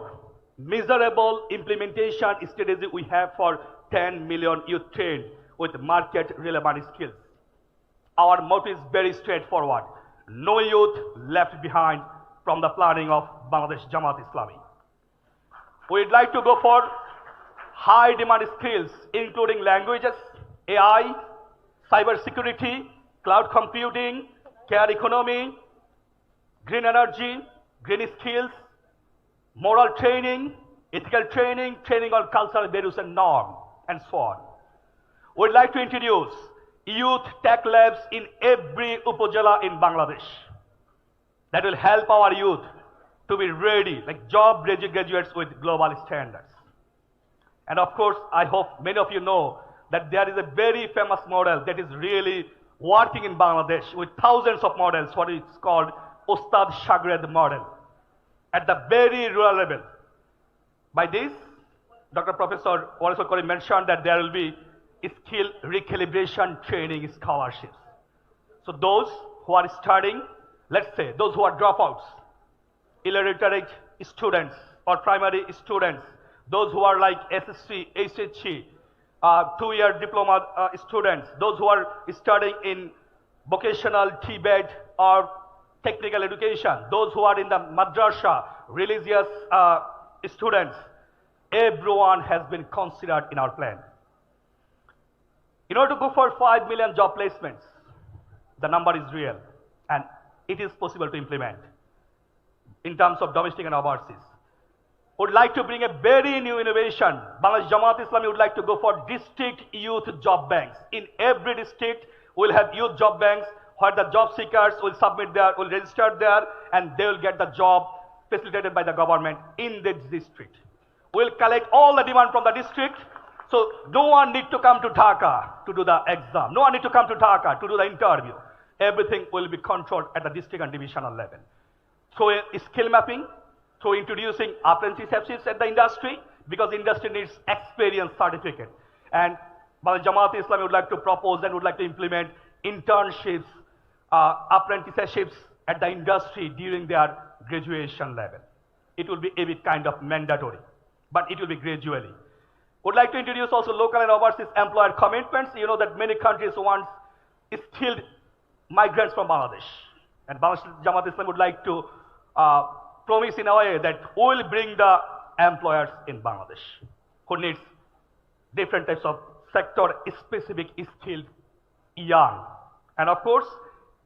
measurable implementation strategy we have for 10 million youth trained with market relevant skills. Our motto is very straightforward. No youth left behind from the planning of Bangladesh Jamaat Islami. We'd like to go for high demand skills, including languages, AI, cyber security, cloud computing, care economy, green energy, green skills, moral training, ethical training, training on cultural values and norms, and so on. We'd like to introduce youth tech labs in every upazila in Bangladesh. That will help our youth to be ready, like job-ready graduates with global standards. And of course, I hope many of you know that there is a very famous model that is really working in Bangladesh with thousands of models, what is called Ustad Shagred model, at the very rural level. By this, Dr. Professor Warisul Karim mentioned that there will be skill recalibration training scholarships. So those who are studying, let's say those who are dropouts, illiterate students or primary students, those who are like SSC, HSC, 2-year diploma students, those who are studying in vocational TBED or technical education, those who are in the madrasa, religious students, everyone has been considered in our plan. In order to go for 5 million job placements, the number is real and it is possible to implement in terms of domestic and overseas. Would like to bring a very new innovation. Bangladesh Jamaat Islami would like to go for district youth job banks. In every district, we'll have youth job banks where the job seekers will submit there, will register there, and they will get the job facilitated by the government in this district. We'll collect all the demand from the district, so no one need to come to Dhaka to do the exam. No one need to come to Dhaka to do the interview. Everything will be controlled at the district and divisional level. Through skill mapping, through introducing apprenticeships at the industry, because industry needs experience certificate. And Jamaat Islami would like to propose and would like to implement internships, apprenticeships at the industry during their graduation level. It will be a bit kind of mandatory, but it will be gradually. Would like to introduce also local and overseas employer commitments. You know that many countries want skilled migrants from Bangladesh. And Jamaat Islam would like to promise in a way that we will bring the employers in Bangladesh who needs different types of sector-specific skilled young. And of course,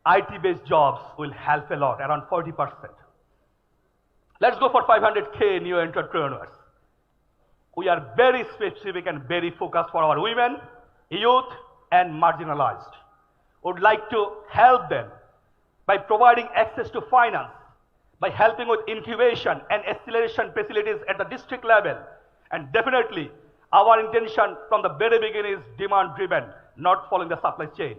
IT-based jobs will help a lot, around 40%. Let's go for 500K new entrepreneurs. We are very specific and very focused for our women, youth, and marginalized. Would like to help them by providing access to finance, by helping with incubation and acceleration facilities at the district level. And definitely, our intention from the very beginning is demand-driven, not following the supply chain.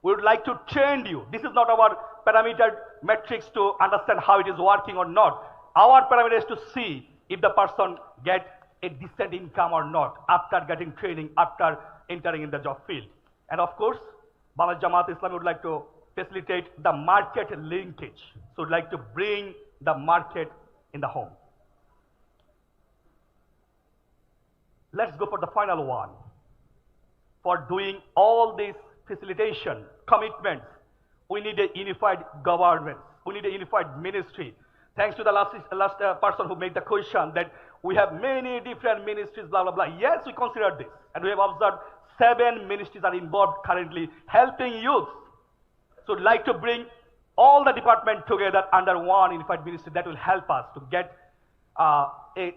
We would like to train you. This is not our parameter metrics to understand how it is working or not. Our parameter is to see if the person gets a decent income or not after getting training, after entering in the job field. And of course, Bangladesh Jamaat Islam would like to facilitate the market linkage. So would like to bring the market in the home. Let's go for the final one. For doing all this facilitation, commitments, we need a unified government. We need a unified ministry. Thanks to the last person who made the question that we have many different ministries, blah, blah, blah. Yes, we consider this. And we have observed 7 ministries are involved currently helping youth. So we'd like to bring all the departments together under one unified ministry that will help us to get a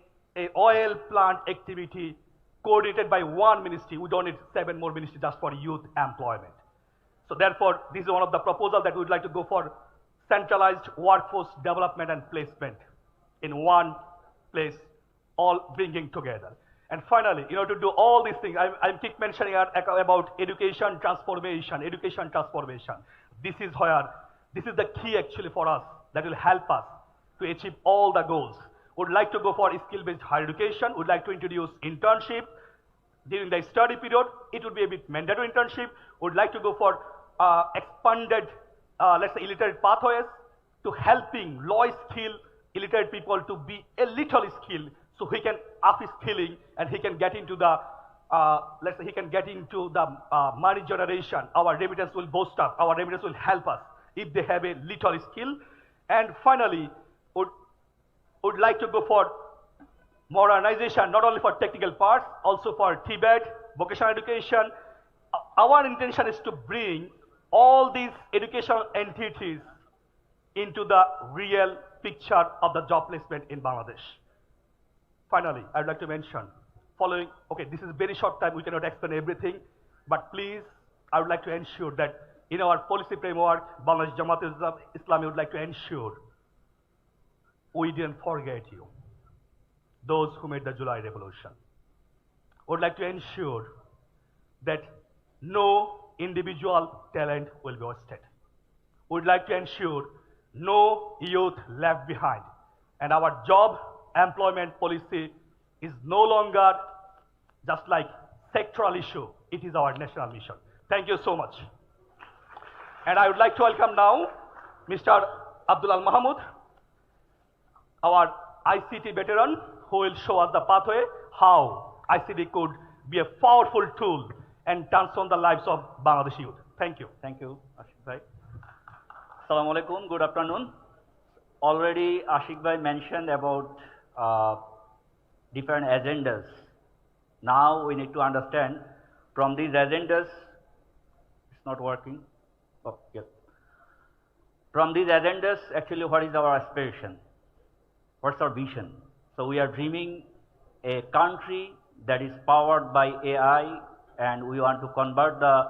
oil plant activity coordinated by one ministry. We don't need 7 more ministries just for youth employment. So therefore, this is one of the proposals that we would like to go for centralized workforce development and placement in one place, all bringing together. And finally, in order to do all these things, I keep mentioning about education transformation, education transformation. This is the key actually for us that will help us to achieve all the goals. Would like to go for skill-based higher education, would like to introduce internship during the study period. It would be a bit mandatory internship. Would like to go for expanded, let's say, illiterate pathways to helping low-skill illiterate people to be a little skilled, so he can up his skilling and he can get into the, let's say, he can get into the money generation. Our remittance will boost up. Our remittance will help us if they have a little skill. And finally, would like to go for modernization, not only for technical parts, also for TBET, vocational education. Our intention is to bring all these educational entities into the real picture of the job placement in Bangladesh. Finally, I'd like to mention following, okay, this is a very short time, we cannot explain everything, but please, I would like to ensure that in our policy framework, Bangladesh Jamaat Islami would like to ensure we didn't forget you, those who made the July Revolution. Would like to ensure that no individual talent will be wasted. Would like to ensure no youth left behind. And our job employment policy is no longer just like sectoral issue, it is our national mission. Thank you so much. And I would like to welcome now Mr. Abdul Al Mahmood, our ICT veteran, who will show us the pathway how ICT could be a powerful tool and transform the lives of Bangladeshi youth. Thank you. Thank you, Ashik Bhai. Assalamu alaikum, good afternoon. Already Ashik Bhai mentioned about different agendas. Now we need to understand from these agendas, it's not working. Oh, yes. From these agendas, actually what is our aspiration? What's our vision? So we are dreaming a country that is powered by AI, and we want to convert the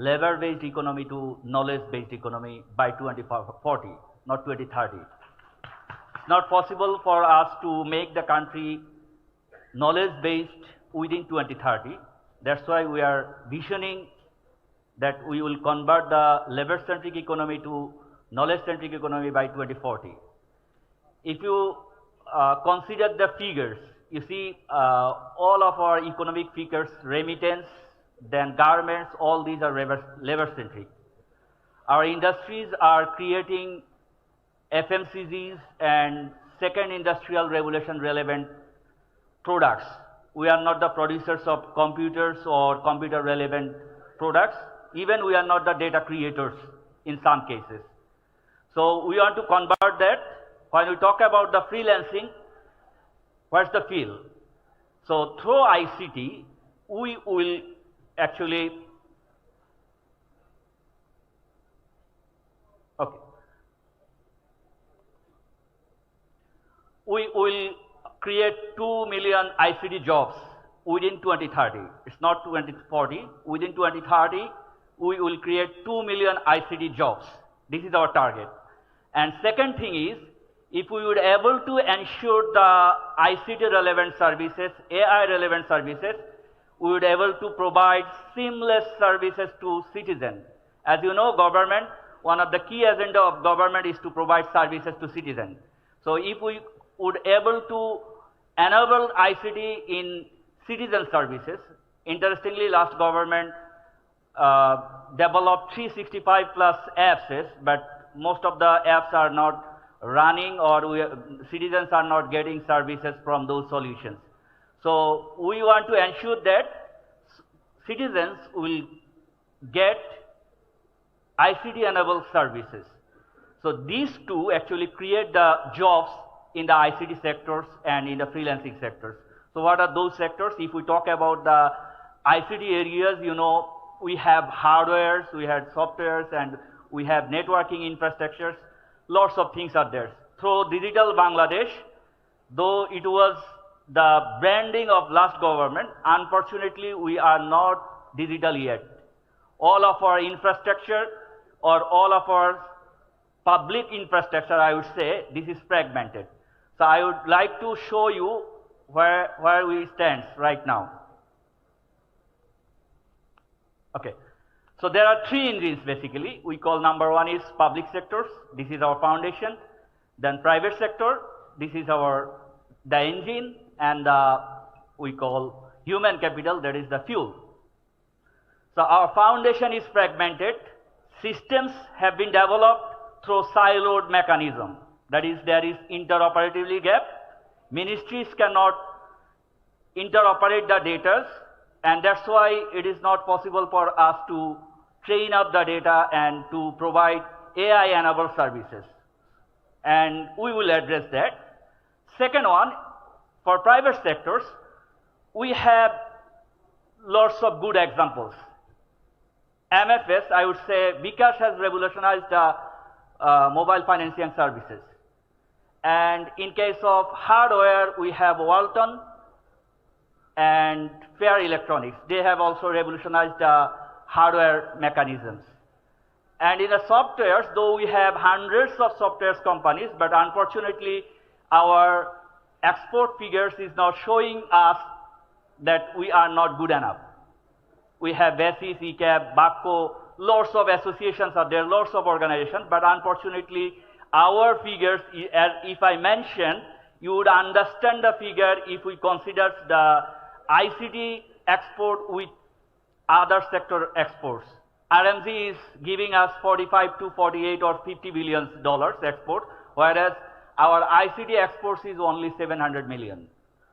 labor-based economy to knowledge-based economy by 2040, not 2030. It's not possible for us to make the country knowledge-based within 2030. That's why we are visioning that we will convert the labor-centric economy to knowledge-centric economy by 2040. If you consider the figures, you see all of our economic figures, remittance, then garments, all these are labor-centric. Our industries are creating FMCGs and second industrial revolution relevant products. We are not the producers of computers or computer relevant products. Even we are not the data creators in some cases. So we want to convert that. When we talk about the freelancing, where's the field? So through ICT, we will actually, okay. We will create 2 million ICT jobs within 2030. It's not 2040. Within 2030, we will create 2 million ICT jobs. This is our target. And second thing is, if we would able to ensure the ICT relevant services, AI relevant services, we would able to provide seamless services to citizens. As you know, government, one of the key agenda of government is to provide services to citizens. So if we would able to enable ICT in citizen services, interestingly, last government developed 365 plus apps, but most of the apps are not running, or citizens are not getting services from those solutions. So we want to ensure that citizens will get ICT enabled services. So these two actually create the jobs in the ICT sectors and in the freelancing sectors. So what are those sectors? If we talk about the ICT areas, you know, we have hardwares, we have softwares, and we have networking infrastructures. Lots of things are there. Through Digital Bangladesh, though it was the branding of last government, unfortunately we are not digital yet. All of our infrastructure or all of our public infrastructure, I would say, this is fragmented. So I would like to show you where we stand right now. Okay. So there are three engines basically. We call number one is public sectors. This is our foundation. Then private sector. This is the engine, and we call human capital. That is the fuel. So our foundation is fragmented. Systems have been developed through siloed mechanism. That is, there is interoperability gap. Ministries cannot interoperate the data, and that's why it is not possible for us to train up the data and to provide AI-enabled services. And we will address that. Second one, for private sectors, we have lots of good examples. MFS, I would say, Bikash has revolutionized the mobile financing services. And in case of hardware, we have Walton and Fair Electronics. They have also revolutionized the hardware mechanisms. And in the softwares, though we have hundreds of software companies, but unfortunately our export figures is not showing us that we are not good enough. We have BASIS, ECAP, BACO, lots of associations are there, lots of organizations, but unfortunately our figures, as if I mention, you would understand the figure if we consider the ICT export with other sector exports. RMZ is giving us 45 to 48 or 50 billion dollars export, whereas our ICT exports is only 700 million.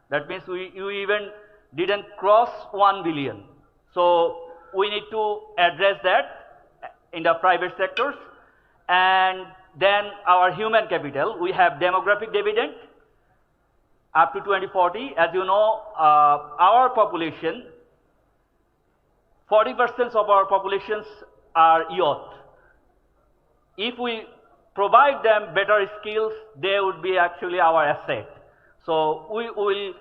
That means you even didn't cross 1 billion. So we need to address that in the private sectors. And then our human capital, we have demographic dividend up to 2040. As you know, our population, 40% of our populations are youth. If we provide them better skills, they would be actually our asset. So we will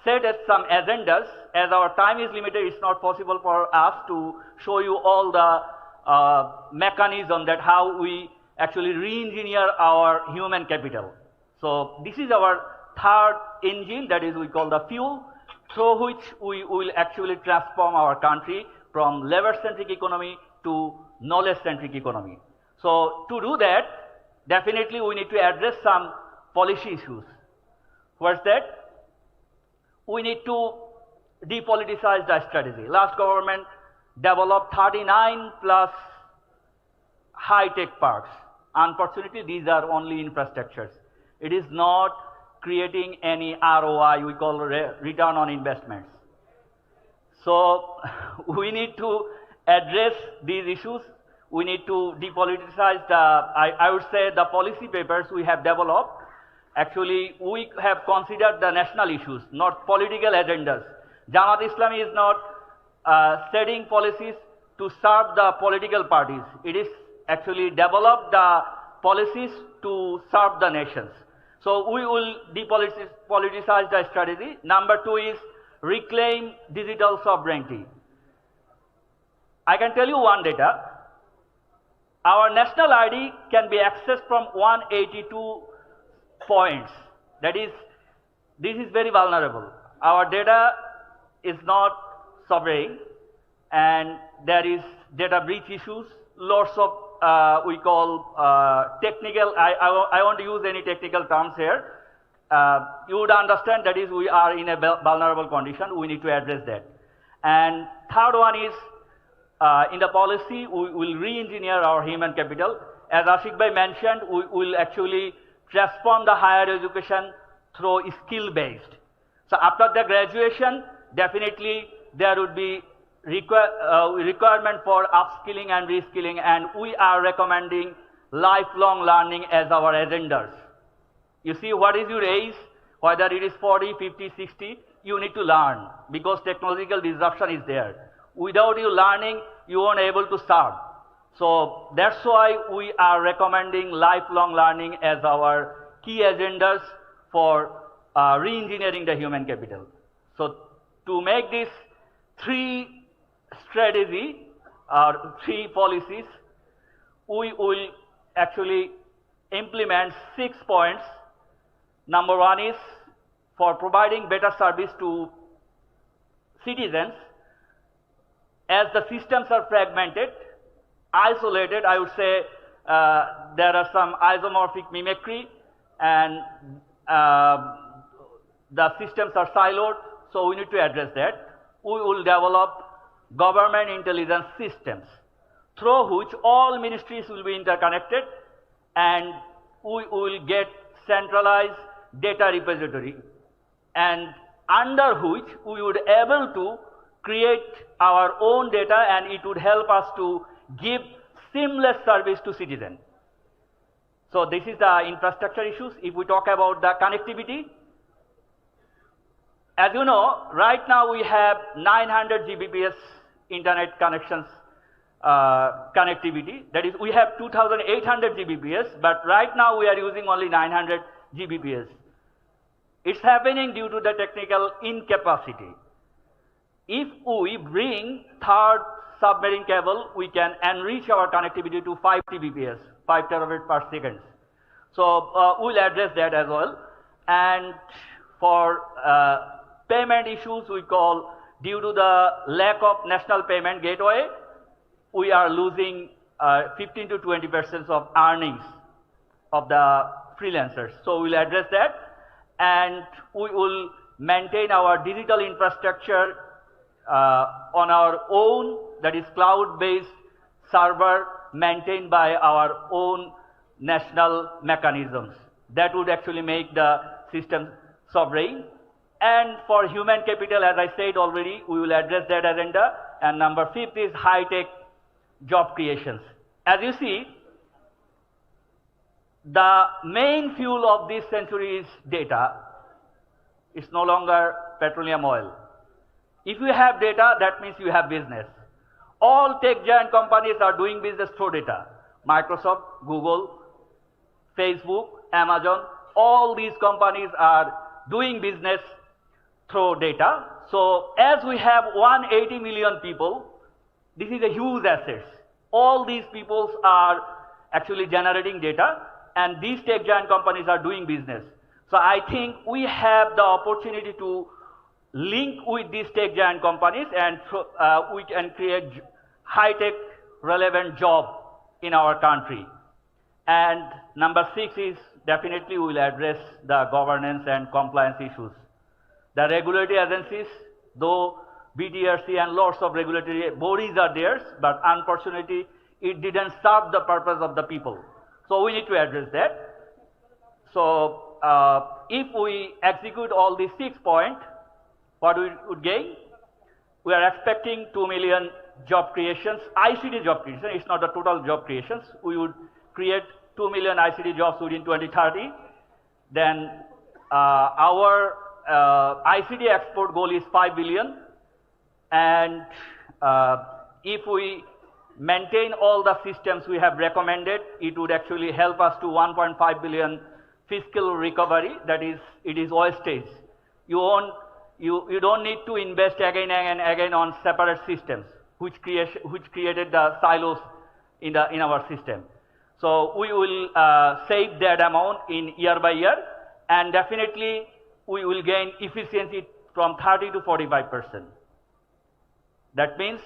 set as some agendas. As our time is limited, it's not possible for us to show you all the mechanism that how we actually re-engineer our human capital. So this is our third engine, that is we call the fuel, through which we will actually transform our country from labor-centric economy to knowledge-centric economy. So to do that, definitely we need to address some policy issues. First that, we need to depoliticize the strategy. Last government developed 39 plus high-tech parks. Unfortunately, these are only infrastructures. It is not creating any ROI, we call return on investments. So we need to address these issues. We need to depoliticize the, I would say, the policy papers we have developed. Actually, we have considered the national issues, not political agendas. Jamaat Islami is not setting policies to serve the political parties. It is actually develop the policies to serve the nations. So we will depoliticize the strategy. Number two is reclaim digital sovereignty. I can tell you one data. Our national ID can be accessed from 182 points. That is, this is very vulnerable. Our data is not sovereign, and there is data breach issues, lots of we call technical, I won't use any technical terms here. You would understand that is we are in a vulnerable condition, we need to address that. And third one is, in the policy, we will re-engineer our human capital. As Ashik Bhai mentioned, we will actually transform the higher education through skill-based. So after the graduation, definitely there would be requirement for upskilling and reskilling, and we are recommending lifelong learning as our agendas. You see, what is your age, whether it is 40, 50, 60, you need to learn because technological disruption is there. Without you learning, you won't able to serve. So that's why we are recommending lifelong learning as our key agendas for re-engineering the human capital. So to make this three strategy or three policies, we will actually implement 6 points. Number one is for providing better service to citizens. As the systems are fragmented, isolated, I would say there are some isomorphic mimicry, and the systems are siloed, so we need to address that. We will develop government intelligence systems through which all ministries will be interconnected, and we will get centralized data repository, and under which we would able to create our own data, and it would help us to give seamless service to citizens. So this is the infrastructure issues. If we talk about the connectivity, as you know, right now we have 900 Gbps internet connections connectivity. That is, we have 2,800 Gbps, but right now we are using only 900 Gbps. It's happening due to the technical incapacity. If we bring third submarine cable, we can enrich our connectivity to 5 Tbps, 5 terabit per second. So we'll address that as well. And for payment issues, we call, due to the lack of national payment gateway, we are losing 15 to 20% of earnings of the freelancers. So we'll address that, and we will maintain our digital infrastructure on our own, that is cloud-based server maintained by our own national mechanisms. That would actually make the system sovereign. And for human capital, as I said already, we will address that agenda. And number 5th is high-tech job creations. As you see, the main fuel of this century is data. It's no longer petroleum oil. If you have data, that means you have business. All tech giant companies are doing business through data. Microsoft, Google, Facebook, Amazon, all these companies are doing business through data. So as we have 180 million people, this is a huge asset. All these peoples are actually generating data, and these tech giant companies are doing business. So I think we have the opportunity to link with these tech giant companies, and we can create high-tech relevant job in our country. And number 6 is definitely we will address the governance and compliance issues. The regulatory agencies, though BTRC and lots of regulatory bodies are there, but unfortunately it didn't serve the purpose of the people. So we need to address that. So if we execute all these 6 points, what we would gain? We are expecting 2 million job creations, ICT job creation. It's not the total job creations. We would create 2 million ICT jobs within 2030. Then our ICT export goal is 5 billion. And if we maintain all the systems we have recommended, it would actually help us to 1.5 billion fiscal recovery. That is, it is wastage. You don't need to invest again and again on separate systems, which created the silos in our system. So we will save that amount in year by year, and definitely we will gain efficiency from 30 to 45%. That means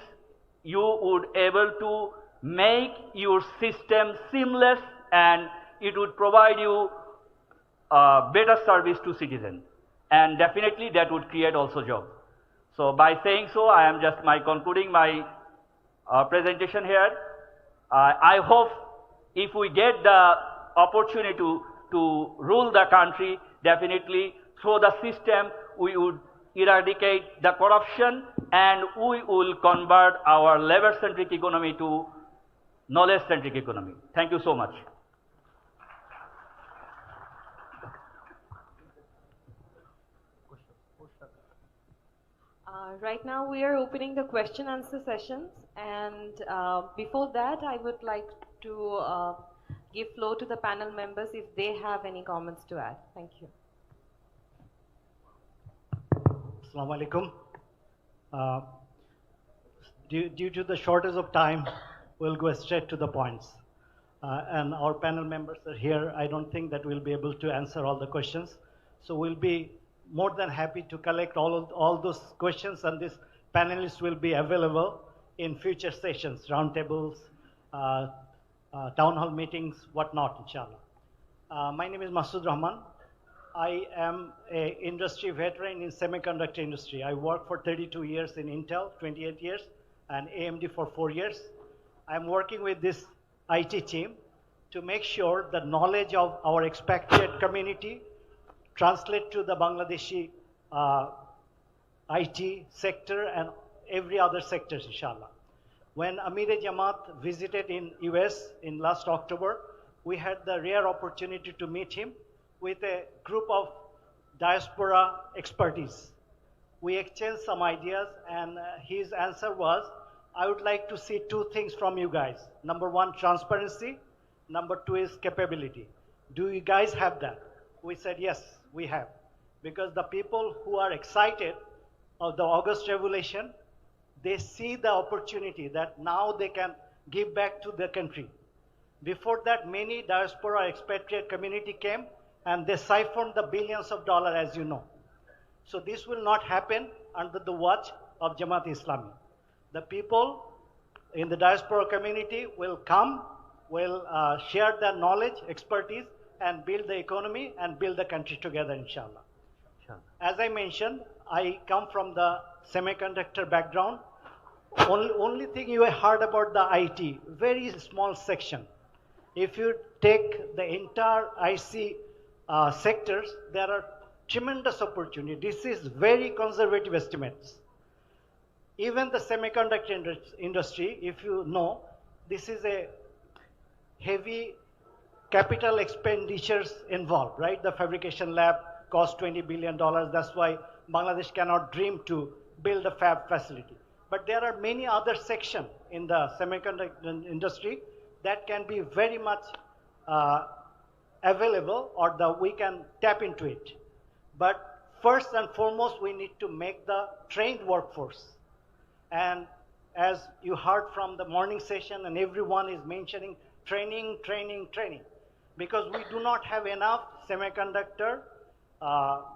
you would able to make your system seamless, and it would provide you better service to citizens. And definitely that would create also job. So by saying so, I am just concluding my presentation here. I hope if we get the opportunity to rule the country, definitely through the system we would eradicate the corruption, and we will convert our labor-centric economy to knowledge-centric economy. Thank you so much. Right now we are opening the question answer sessions, and before that I would like to give floor to the panel members if they have any comments to add. Thank you. Assalamu alaikum. Due to the shortage of time, we'll go straight to the points. And our panel members are here. I don't think that we'll be able to answer all the questions. So we'll be more than happy to collect all those questions, and these panelists will be available in future sessions, roundtables, town hall meetings, whatnot, inshallah. My name is Masood Rahman. I am an industry veteran in semiconductor industry. I worked for 32 years in Intel, 28 years, and AMD for 4 years. I'm working with this IT team to make sure the knowledge of our expatriate community translate to the Bangladeshi IT sector and every other sector, inshallah. When Amir-e-Jamaat visited in US in last October, we had the rare opportunity to meet him with a group of diaspora expertise. We exchanged some ideas, and his answer was, I would like to see 2 things from you guys. Number 1, transparency. Number 2 is capability. Do you guys have that? We said, yes, we have. Because the people who are excited of the August Revolution, they see the opportunity that now they can give back to the country. Before that, many diaspora expatriate community came, and they siphoned the billions of dollars, as you know. So this will not happen under the watch of Jamaat Islami. The people in the diaspora community will come, will share their knowledge, expertise, and build the economy and build the country together, inshallah. As I mentioned, I come from the semiconductor background. Only thing you heard about the IT, very small section. If you take the entire IC sectors, there are tremendous opportunity. This is very conservative estimates. Even the semiconductor industry, if you know, this is a heavy capital expenditures involved, right? The fabrication lab costs $20 billion. That's why Bangladesh cannot dream to build a fab facility. But there are many other sections in the semiconductor industry that can be very much available, or we can tap into it. But first and foremost, we need to make the trained workforce. And as you heard from the morning session, and everyone is mentioning training, training, training, because we do not have enough semiconductor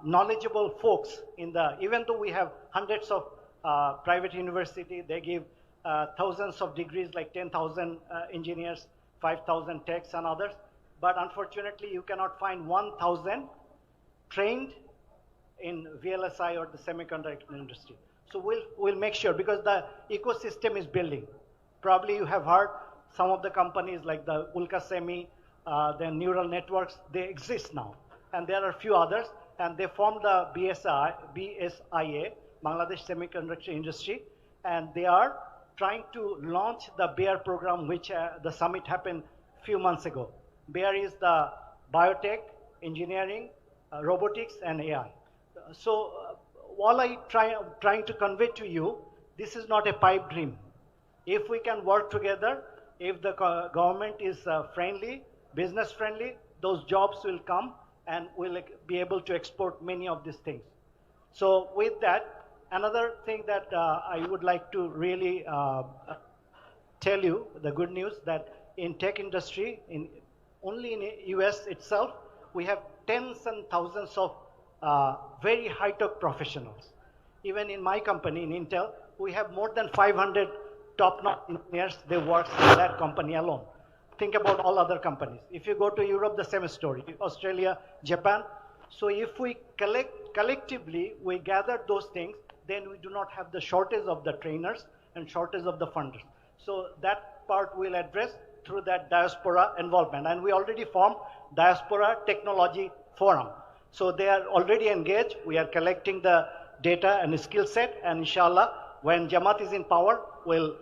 knowledgeable folks in the, even though we have hundreds of private university, they give thousands of degrees, like 10,000 engineers, 5,000 techs and others, but unfortunately you cannot find 1,000 trained in VLSI or the semiconductor industry. So we'll make sure, because the ecosystem is building. Probably you have heard some of the companies like the Ulka Semi, the neural networks, they exist now. And there are a few others, and they formed the BSIA, Bangladesh Semiconductor Industry, and they are trying to launch the BEAR program, which the summit happened a few months ago. BEAR is the biotech, engineering, robotics, and AI. So all I'm trying to convey to you, this is not a pipe dream. If we can work together, if the government is friendly, business friendly, those jobs will come and we'll be able to export many of these things. So with that, another thing that I would like to really tell you, the good news, that in tech industry, only in US itself, we have tens and thousands of very high-tech professionals. Even in my company, in Intel, we have more than 500 top-notch engineers. They work in that company alone. Think about all other companies. If you go to Europe, the same story. Australia, Japan. So if we collectively, we gather those things, then we do not have the shortage of the trainers and shortage of the funders. So that part we'll address through that diaspora involvement. And we already formed Diaspora Technology Forum. So they are already engaged. We are collecting the data and skill set, and inshallah, when Jamaat is in power, we'll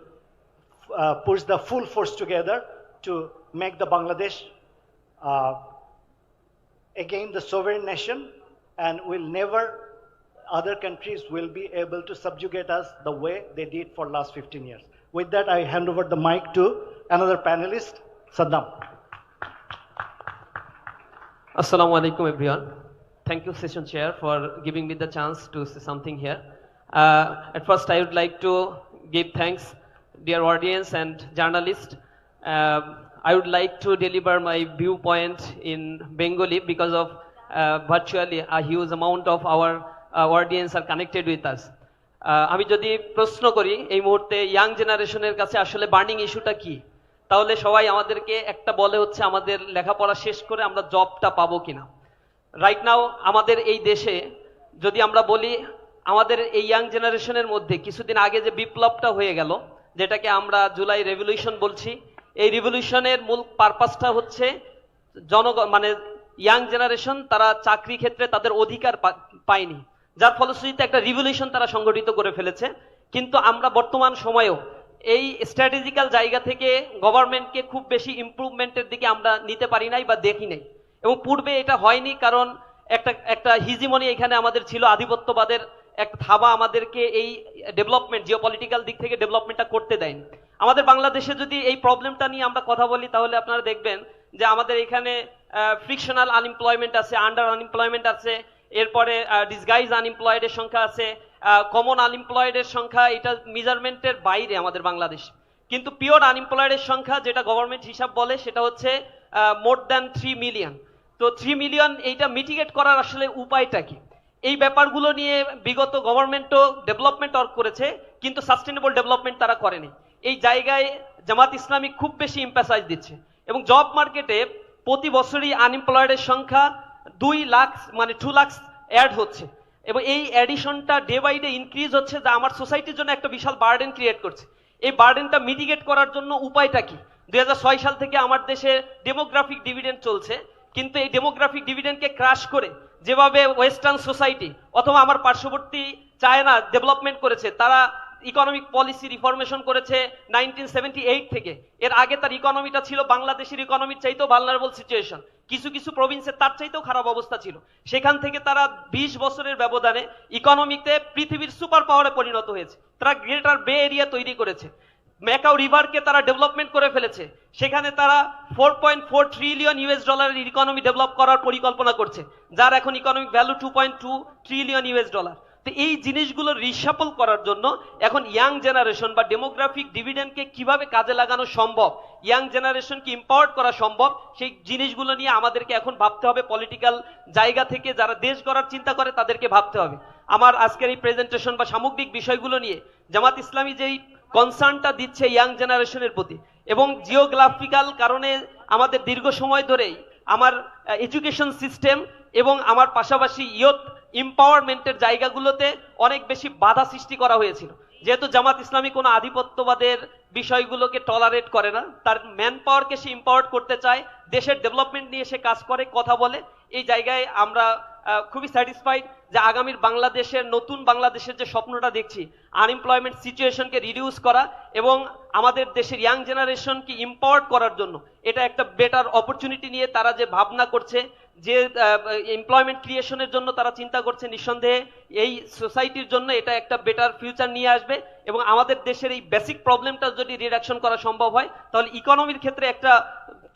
push the full force together to make the Bangladesh again the sovereign nation, and other countries will be able to subjugate us the way they did for last 15 years. With that, I hand over the mic to another panelist, Saddam. Assalamu alaikum everyone. Thank you, Session Chair, for giving me the chance to say something here. At first, I would like to give thanks, dear audience and journalists. I would like to deliver my viewpoint in Bengali because of virtually a huge amount of our audience are connected with us. আমি যদি প্রশ্ন করি এই মুহূর্তে young জেনারেশনের কাছে আসলে burning ইস্যুটা কি, তাহলে সবাই আমাদেরকে একটা বলে হচ্ছে আমাদের লেখাপড়া শেষ করে আমরা জবটা পাবো কিনা। রাইট নাও আমাদের এই দেশে যদি আমরা বলি, আমাদের এই ইয়াং জেনারেশনের মধ্যে কিছুদিন আগে যে বিপ্লবটা হয়ে গেল, যেটাকে আমরা জুলাই রেভলিউশন বলছি, এই রিভলিউশনের মূল পারপাসটা হচ্ছে জনগণ মানে ইয়াং জেনারেশন তারা চাকরি ক্ষেত্রে তাদের অধিকার পায়নি, যার ফলশ্রুতিতে একটা রিভলিউশন তারা সংগঠিত করে ফেলেছে। কিন্তু আমরা বর্তমান সময়েও এই স্ট্র্যাটেজিক্যাল জায়গা থেকে গভর্নমেন্টকে খুব বেশি ইমপ্রুভমেন্টের দিকে আমরা নিতে পারি নাই বা দেখি নাই, এবং পূর্বে এটা হয়নি কারণ একটা হিজিমনি এখানে আমাদের ছিল, আধিপত্যবাদের একটা থাবা আমাদেরকে এই ডেভেলপমেন্ট জিওপলিটিক্যাল দিক থেকে ডেভেলপমেন্টটা করতে দেয়নি। আমাদের বাংলাদেশে যদি এই প্রবলেমটা নিয়ে আমরা কথা বলি, তাহলে আপনারা দেখবেন যে আমাদের এখানে ফ্রিকশনাল আনএমপ্লয়মেন্ট আছে, আন্ডার আনএমপ্লয়মেন্ট আছে, এরপরে ডিসগাইজ আনএমপ্লয়েডের সংখ্যা আছে, কমন আনএমপ্লয়েডের সংখ্যা, এটা মেজারমেন্টের বাইরে আমাদের বাংলাদেশ। কিন্তু পিওর আনএমপ্লয়েডের সংখ্যা যেটা গভর্নমেন্ট হিসাব বলে সেটা হচ্ছে মোর দ্যান 3 মিলিয়ন। তো 3 মিলিয়ন এইটা মিটিগেট করার আসলে উপায়টা কি? এই ব্যাপারগুলো নিয়ে বিগত গভর্নমেন্টও ডেভেলপমেন্ট ওয়ার্ক করেছে, কিন্তু সাস্টেনেবল ডেভেলপমেন্ট তারা করেনি। এই জায়গায় জামাত ইসলামী খুব বেশি এমফাসাইজ দিচ্ছে, এবং জব মার্কেটে প্রতি বছরই আনএমপ্লয়েডের সংখ্যা 2 লাখ মানে 2 লাখ অ্যাড হচ্ছে, এবং এই অ্যাডিশনটা ডে বাই ডে ইনক্রিজ হচ্ছে, যা আমার সোসাইটির জন্য একটা বিশাল বার্ডেন ক্রিয়েট করছে। এই বার্ডেনটা মিটিগেট করার জন্য উপায়টা কি? 2006 সাল থেকে আমার দেশে ডেমোগ্রাফিক ডিভিডেন্ড চলছে, কিন্তু এই ডেমোগ্রাফিক ডিভিডেন্ডকে ক্রাশ করে যেভাবে ওয়েস্টার্ন সোসাইটি অথবা আমার পার্শ্ববর্তী চায়না ডেভেলপমেন্ট করেছে, তারা ইকোনমিক পলিসি রিফরমেশন করেছে 1978 থেকে। এর আগে তার ইকোনমিটা ছিল বাংলাদেশের ইকোনমির চাইতেও ভালনারেবল সিচুয়েশন, কিছু কিছু প্রভিন্সে তার চাইতেও খারাপ অবস্থা ছিল। সেখান থেকে তারা 20 বছরের ব্যবধানে ইকোনমিতে পৃথিবীর সুপার পাওয়ারে পরিণত হয়েছে। তারা গ্রেটার বে এরিয়া তৈরি করেছে, ম্যাকাও রিভারকে তারা ডেভেলপমেন্ট করে ফেলেছে, সেখানে তারা $4.4 ট্রিলিয়ন ইকোনমি ডেভেলপ করার পরিকল্পনা করছে, যার এখন ইকোনমিক ভ্যালু $2.2 ট্রিলিয়ন। তো এই জিনিসগুলো রিসাপল করার জন্য এখন ইয়াং জেনারেশন বা ডেমোগ্রাফিক ডিভিডেন্ডকে কিভাবে কাজে লাগানো সম্ভব, ইয়াং জেনারেশনকে ইম্পাওয়ার করা সম্ভব, সেই জিনিসগুলো নিয়ে আমাদেরকে এখন ভাবতে হবে। পলিটিক্যাল জায়গা থেকে যারা দেশ গড়ার চিন্তা করে তাদেরকে ভাবতে হবে। আমার আজকের এই প্রেজেন্টেশন বা সামগ্রিক বিষয়গুলো নিয়ে জামাত ইসলামী যেই কনসার্নটা দিচ্ছে ইয়াং জেনারেশনের প্রতি, এবং জিওগ্রাফিক্যাল কারণে আমাদের দীর্ঘ সময় ধরেই আমার এডুকেশন সিস্টেম এবং আমার পাশাপাশি ইয়ুথ এম্পাওয়ারমেন্টের জায়গাগুলোতে অনেক বেশি বাধা সৃষ্টি করা হয়েছিল। যেহেতু জামাত ইসলামী কোনো আধিপত্যবাদের বিষয়গুলোকে টলারেট করে না, তার ম্যান পাওয়ারকে সে এম্পাওয়ার করতে চায়, দেশের ডেভেলপমেন্ট নিয়ে সে কাজ করে, কথা বলে। এই জায়গায় আমরা খুবই স্যাটিসফাইড যে আগামীর বাংলাদেশের, নতুন বাংলাদেশের যে স্বপ্নটা দেখছি, আনএমপ্লয়মেন্ট সিচুয়েশনকে রিডিউস করা এবং আমাদের দেশের ইয়াং জেনারেশনকে এম্পাওয়ার করার জন্য এটা একটা বেটার অপরচুনিটি নিয়ে তারা যে ভাবনা করছে, যে এমপ্লয়মেন্ট ক্রিয়েশনের জন্য তারা চিন্তা করছে, নিঃসন্দেহে এই সোসাইটির জন্য এটা একটা বেটার ফিউচার নিয়ে আসবে। এবং আমাদের দেশের এই বেসিক প্রবলেমটা যদি রিডাকশন করা সম্ভব হয়, তাহলে ইকোনমির ক্ষেত্রে একটা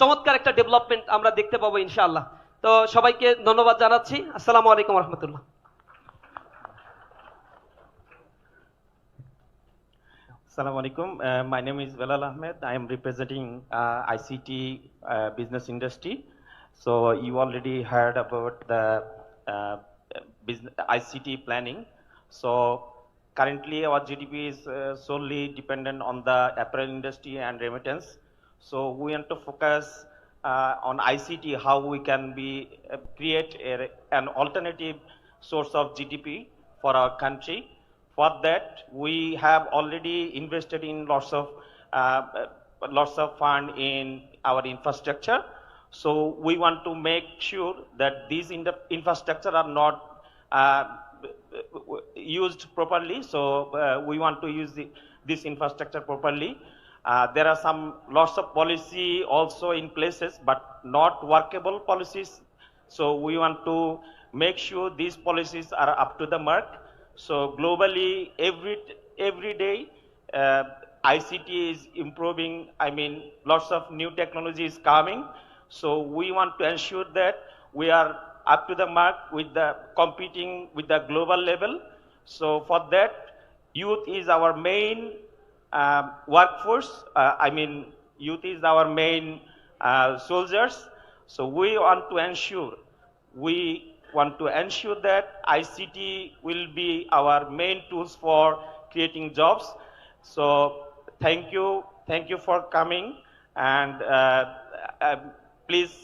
চমৎকার একটা ডেভেলপমেন্ট আমরা দেখতে পাবো ইনশাআল্লাহ। তো সবাইকে ধন্যবাদ জানাচ্ছি। আসসালামু আলাইকুম রহমতুল্লাহ। Assalamu alaikum. My name is Belal Ahmed. I am representing ICT business industry. So you already heard about the business ICT planning. So currently our GDP is solely dependent on the apparel industry and remittance. So we want to focus on ICT, how we can create an alternative source of GDP for our country. For that, we have already invested in lots of fund in our infrastructure. So we want to make sure that these infrastructure are not used properly. So we want to use this infrastructure properly. There are lots of policy also in places, but not workable policies. So we want to make sure these policies are up to the mark. So globally, every day, ICT is improving. I mean, lots of new technology is coming. So we want to ensure that we are up to the mark with the competing with the global level. So for that, youth is our main workforce. I mean, youth is our main soldiers. So we want to ensure that ICT will be our main tools for creating jobs. So thank you for coming, and please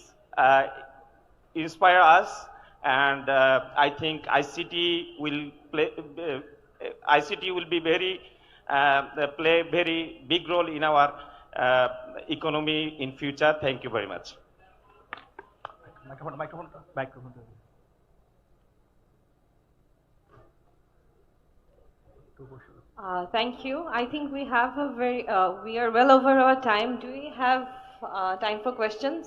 inspire us. And I think ICT will play very big role in our economy in future. Thank you very much. Microphone. Thank you. I think we have we are well over our time. Do we have time for questions?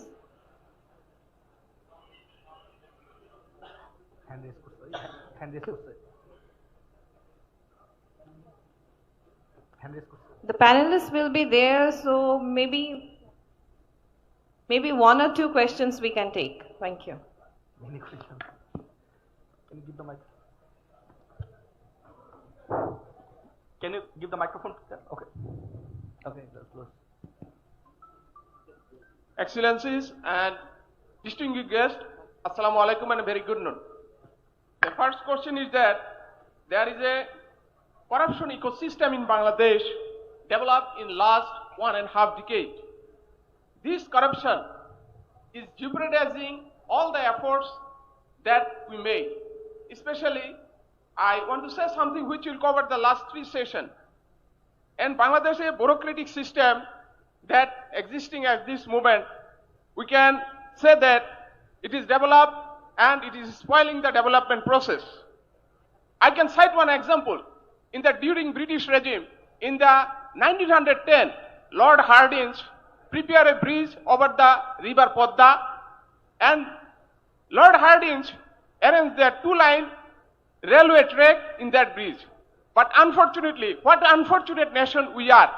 The panelists will be there, so maybe one or two questions we can take. Thank you. Any questions? Can you give the mic? Can you give the microphone? Okay. Okay, that's close. Excellencies and distinguished guests, Assalamu alaikum and a very good noon. The first question is that there is a corruption ecosystem in Bangladesh developed in last 1.5 decade. This corruption is jeopardizing all the efforts that we made. Especially, I want to say something which will cover the last 3 sessions. In Bangladesh, a bureaucratic system that existing at this moment, we can say that it is developed and it is spoiling the development process. I can cite one example. During British regime, in the 1910, Lord Hardinge prepared a bridge over the river Podda, and Lord Hardinge arranged the 2-line railway track in that bridge. But unfortunately, what unfortunate nation we are,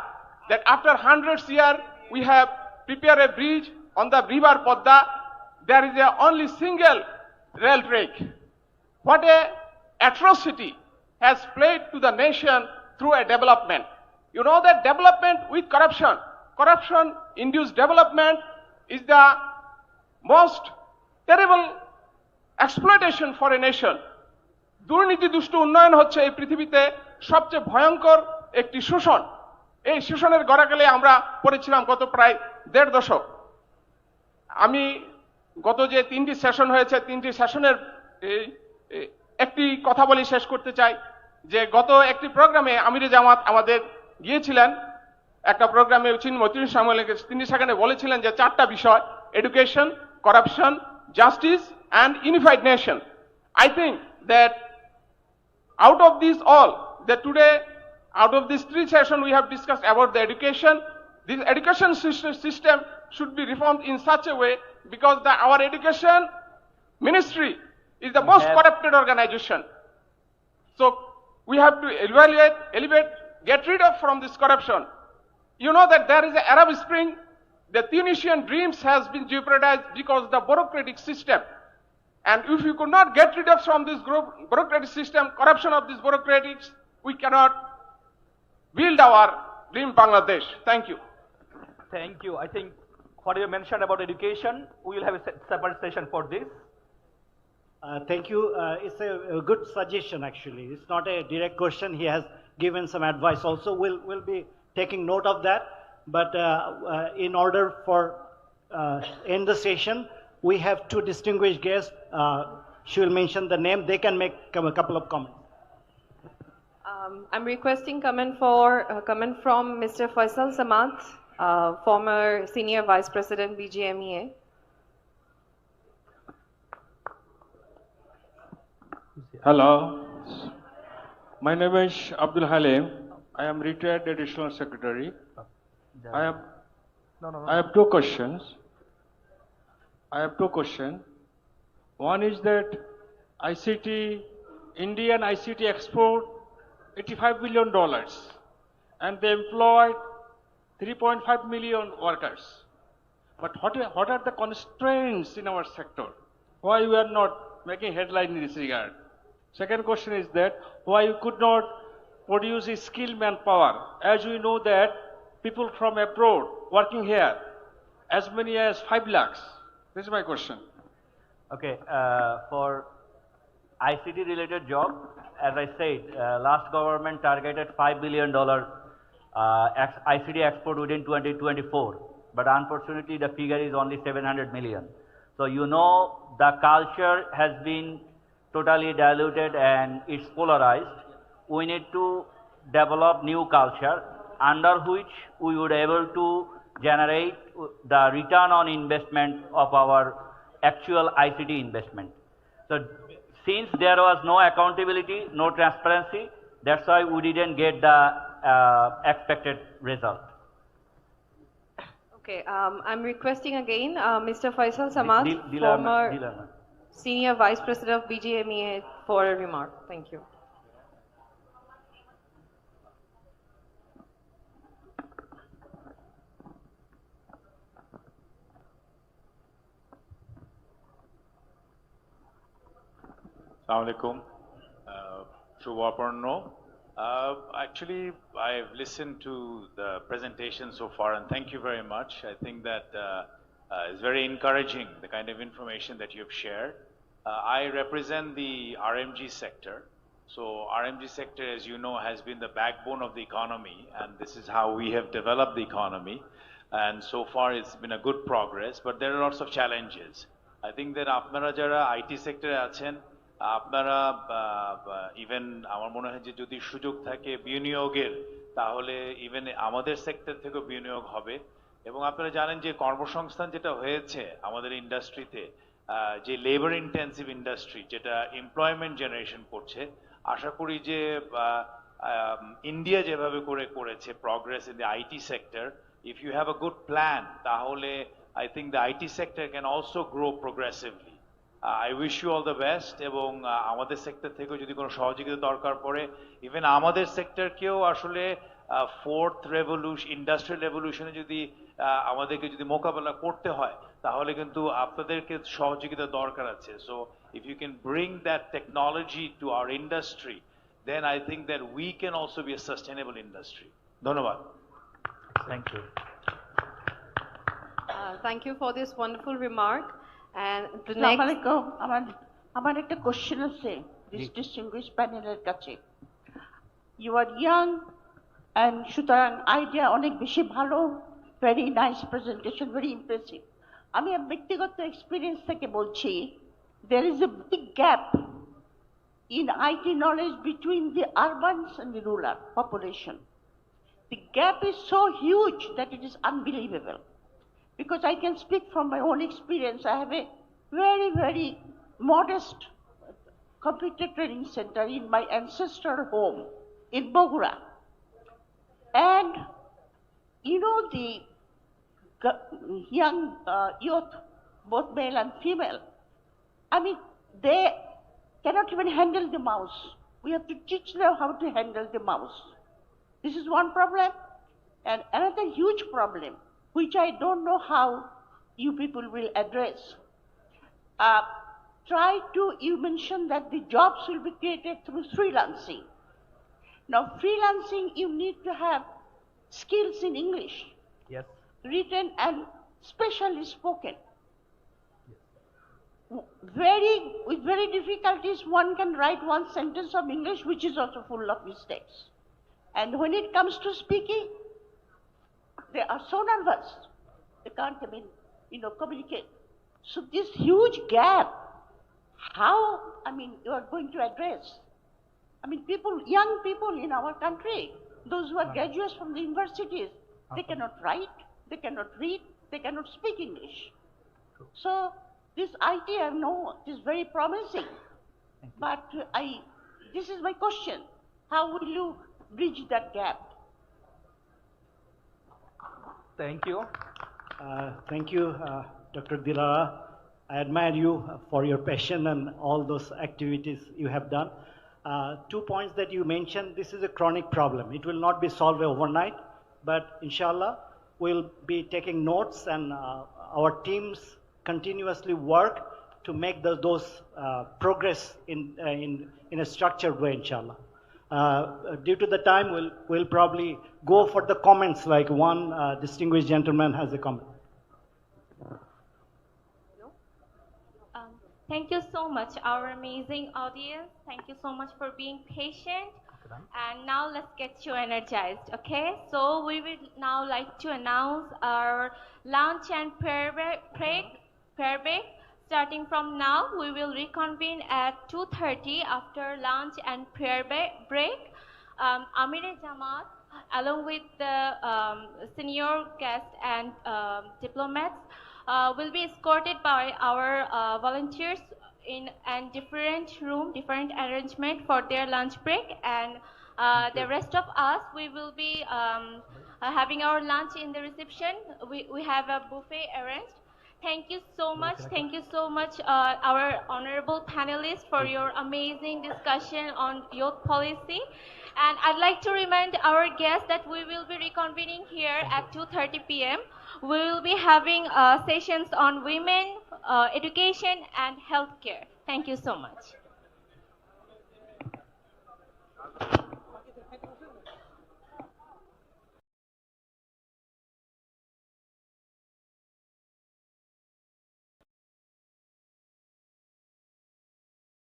that after hundreds of years, we have prepared a bridge on the river Podda. There is only single rail track. What a atrocity has played to the nation through a development. You know that development with corruption, corruption-induced development is the most terrible exploitation for a nation. দুর্নীতি দুষ্ট উন্নয়ন হচ্ছে এই পৃথিবীতে সবচেয়ে ভয়ঙ্কর একটি শোষণ। এই শোষণের গড়াগলে আমরা পড়েছিলাম গত প্রায় 1.5 দশক। আমি গত যে 3টি সেশন হয়েছে 3টি সেশনের একটি কথা বলি শেষ করতে চাই যে গত একটি প্রোগ্রামে আমিরে জামাত আমাদের গিয়েছিলেন একটা প্রোগ্রামে মতিউর সামুয়েলকে তিনি সেখানে বলেছিলেন যে 4টা বিষয় education, corruption, justice and unified nation. I think that out of these all, that today, out of these 3 sessions we have discussed about the education, this education system should be reformed in such a way because our education ministry is the most corrupted organization. So we have to evaluate, elevate, get rid of from this corruption. You know that there is an Arab Spring. The Tunisian dreams has been jeopardized because of the bureaucratic system. And if you could not get rid of from this bureaucratic system, corruption of these bureaucratics, we cannot build our dream Bangladesh. Thank you. Thank you. I think what you mentioned about education, we will have a separate session for this. Thank you. It's a good suggestion, actually. It's not a direct question. He has given some advice also. We'll be taking note of that. But in order for end the session, we have 2 distinguished guests. She will mention the name. They can make a couple of comments. I'm requesting comment from Mr. Faisal Samad, former Senior Vice President, BGMEA. Hello, my name is Abdul Halim. I am retired Additional Secretary. I have 2 questions. One is that Indian ICT export $85 billion and they employed 3.5 million workers. But what are the constraints in our sector? Why we are not making headline in this regard? Second question is that why you could not produce a skilled manpower? As we know that people from abroad working here, as many as 5 lakhs. This is my question. Okay, for ICT related job, as I said, last government targeted $5 billion ICT export within 2024, but unfortunately the figure is only 700 million. So you know the culture has been totally diluted and it's polarized. We need to develop new culture under which we would able to generate the return on investment of our actual ICT investment. So since there was no accountability, no transparency, that's why we didn't get the expected result. Okay, I'm requesting again Mr. Faisal Samad, former Senior Vice President of BGMEA, for a remark. Thank you. Assalamu alaikum. Shubhaparno. Actually, I've listened to the presentation so far, and thank you very much. I think that is very encouraging, the kind of information that you've shared. I represent the RMG sector. So RMG sector, as you know, has been the backbone of the economy, and this is how we have developed the economy. And so far, it's been a good progress, but there are lots of challenges. I think that আপনারা যারা IT sector আছেন, আপনারা even আমার মনে হয় যে যদি সুযোগ থাকে বিনিয়োগের, তাহলে ইভেন আমাদের সেক্টর থেকেও বিনিয়োগ হবে। এবং আপনারা জানেন যে কর্মসংস্থান যেটা হয়েছে আমাদের ইন্ডাস্ট্রিতে, যে লেবার ইন্টেন্সিভ ইন্ডাস্ট্রি যেটা এমপ্লয়মেন্ট জেনারেশন করছে, আশা করি যে ইন্ডিয়া যেভাবে করেছে progress in the IT sector, if you have a good plan, তাহলে I think the IT sector can also grow progressively. I wish you all the best, এবং আমাদের সেক্টর থেকেও যদি কোনো সহযোগিতা দরকার পড়ে, ইভেন আমাদের সেক্টরকেও আসলে ফোর্থ ইন্ডাস্ট্রিয়াল রেভলিউশনে যদি আমাদেরকে যদি মোকাবেলা করতে হয়, তাহলে কিন্তু আপনাদেরকে সহযোগিতা দরকার আছে। So if you can bring that technology to our industry then I think that we can also be a sustainable industry. Dhanyabad. Thank you. Thank you for this wonderful remark. And the Assalamu next... alaikum. আমার একটা question আছে this distinguished প্যানেলের কাছে। You are young and সুতরাং idea অনেক বেশি ভালো, very nice presentation, very impressive. আমি ব্যক্তিগত এক্সপিরিয়েন্স থেকে বলছি, there is a big gap in IT knowledge between the urbans and the rural population. The gap is so huge that it is unbelievable. Because I can speak from my own experience. I have a very, very modest computer training center in my ancestral home in Bogura. And, you know, the young youth, both male and female, I mean, they cannot even handle the mouse. We have to teach them how to handle the mouse. This is one problem. And another huge problem, which I don't know how you people will address. You mentioned that the jobs will be created through freelancing. Now, freelancing, you need to have skills in English. Yes. Written and specially spoken. With very difficulties, one can write one sentence of English, which is also full of mistakes. And when it comes to speaking, they are so nervous, they can't even, communicate. So this huge gap, how, you are going to address? Young people in our country, those who are graduates from the universities, they cannot write, they cannot read, they cannot speak English. So this IT, I know, is very promising. But this is my question. How will you bridge that gap? Thank you. Thank you, Dr. Dilara. I admire you for your passion and all those activities you have done. 2 points that you mentioned, this is a chronic problem. It will not be solved overnight, but inshallah, we'll be taking notes and our teams continuously work to make those progress in a structured way, inshallah. Due to the time, we'll probably go for the comments, like one distinguished gentleman has a comment. Thank you so much, our amazing audience. Thank you so much for being patient. And now let's get you energized, okay? So we would now like to announce our lunch and prayer break. Starting from now, we will reconvene at 2:30 after lunch and prayer break. Amir Jamaat, along with the senior guests and diplomats, will be escorted by our volunteers in a different room, different arrangement for their lunch break. And the rest of us, we will be having our lunch in the reception. We have a buffet arranged. Thank you so much. Thank you so much, our honorable panelists, for your amazing discussion on youth policy. And I'd like to remind our guests that we will be reconvening here at 2:30 p.m. We will be having sessions on women, education, and healthcare. Thank you so much.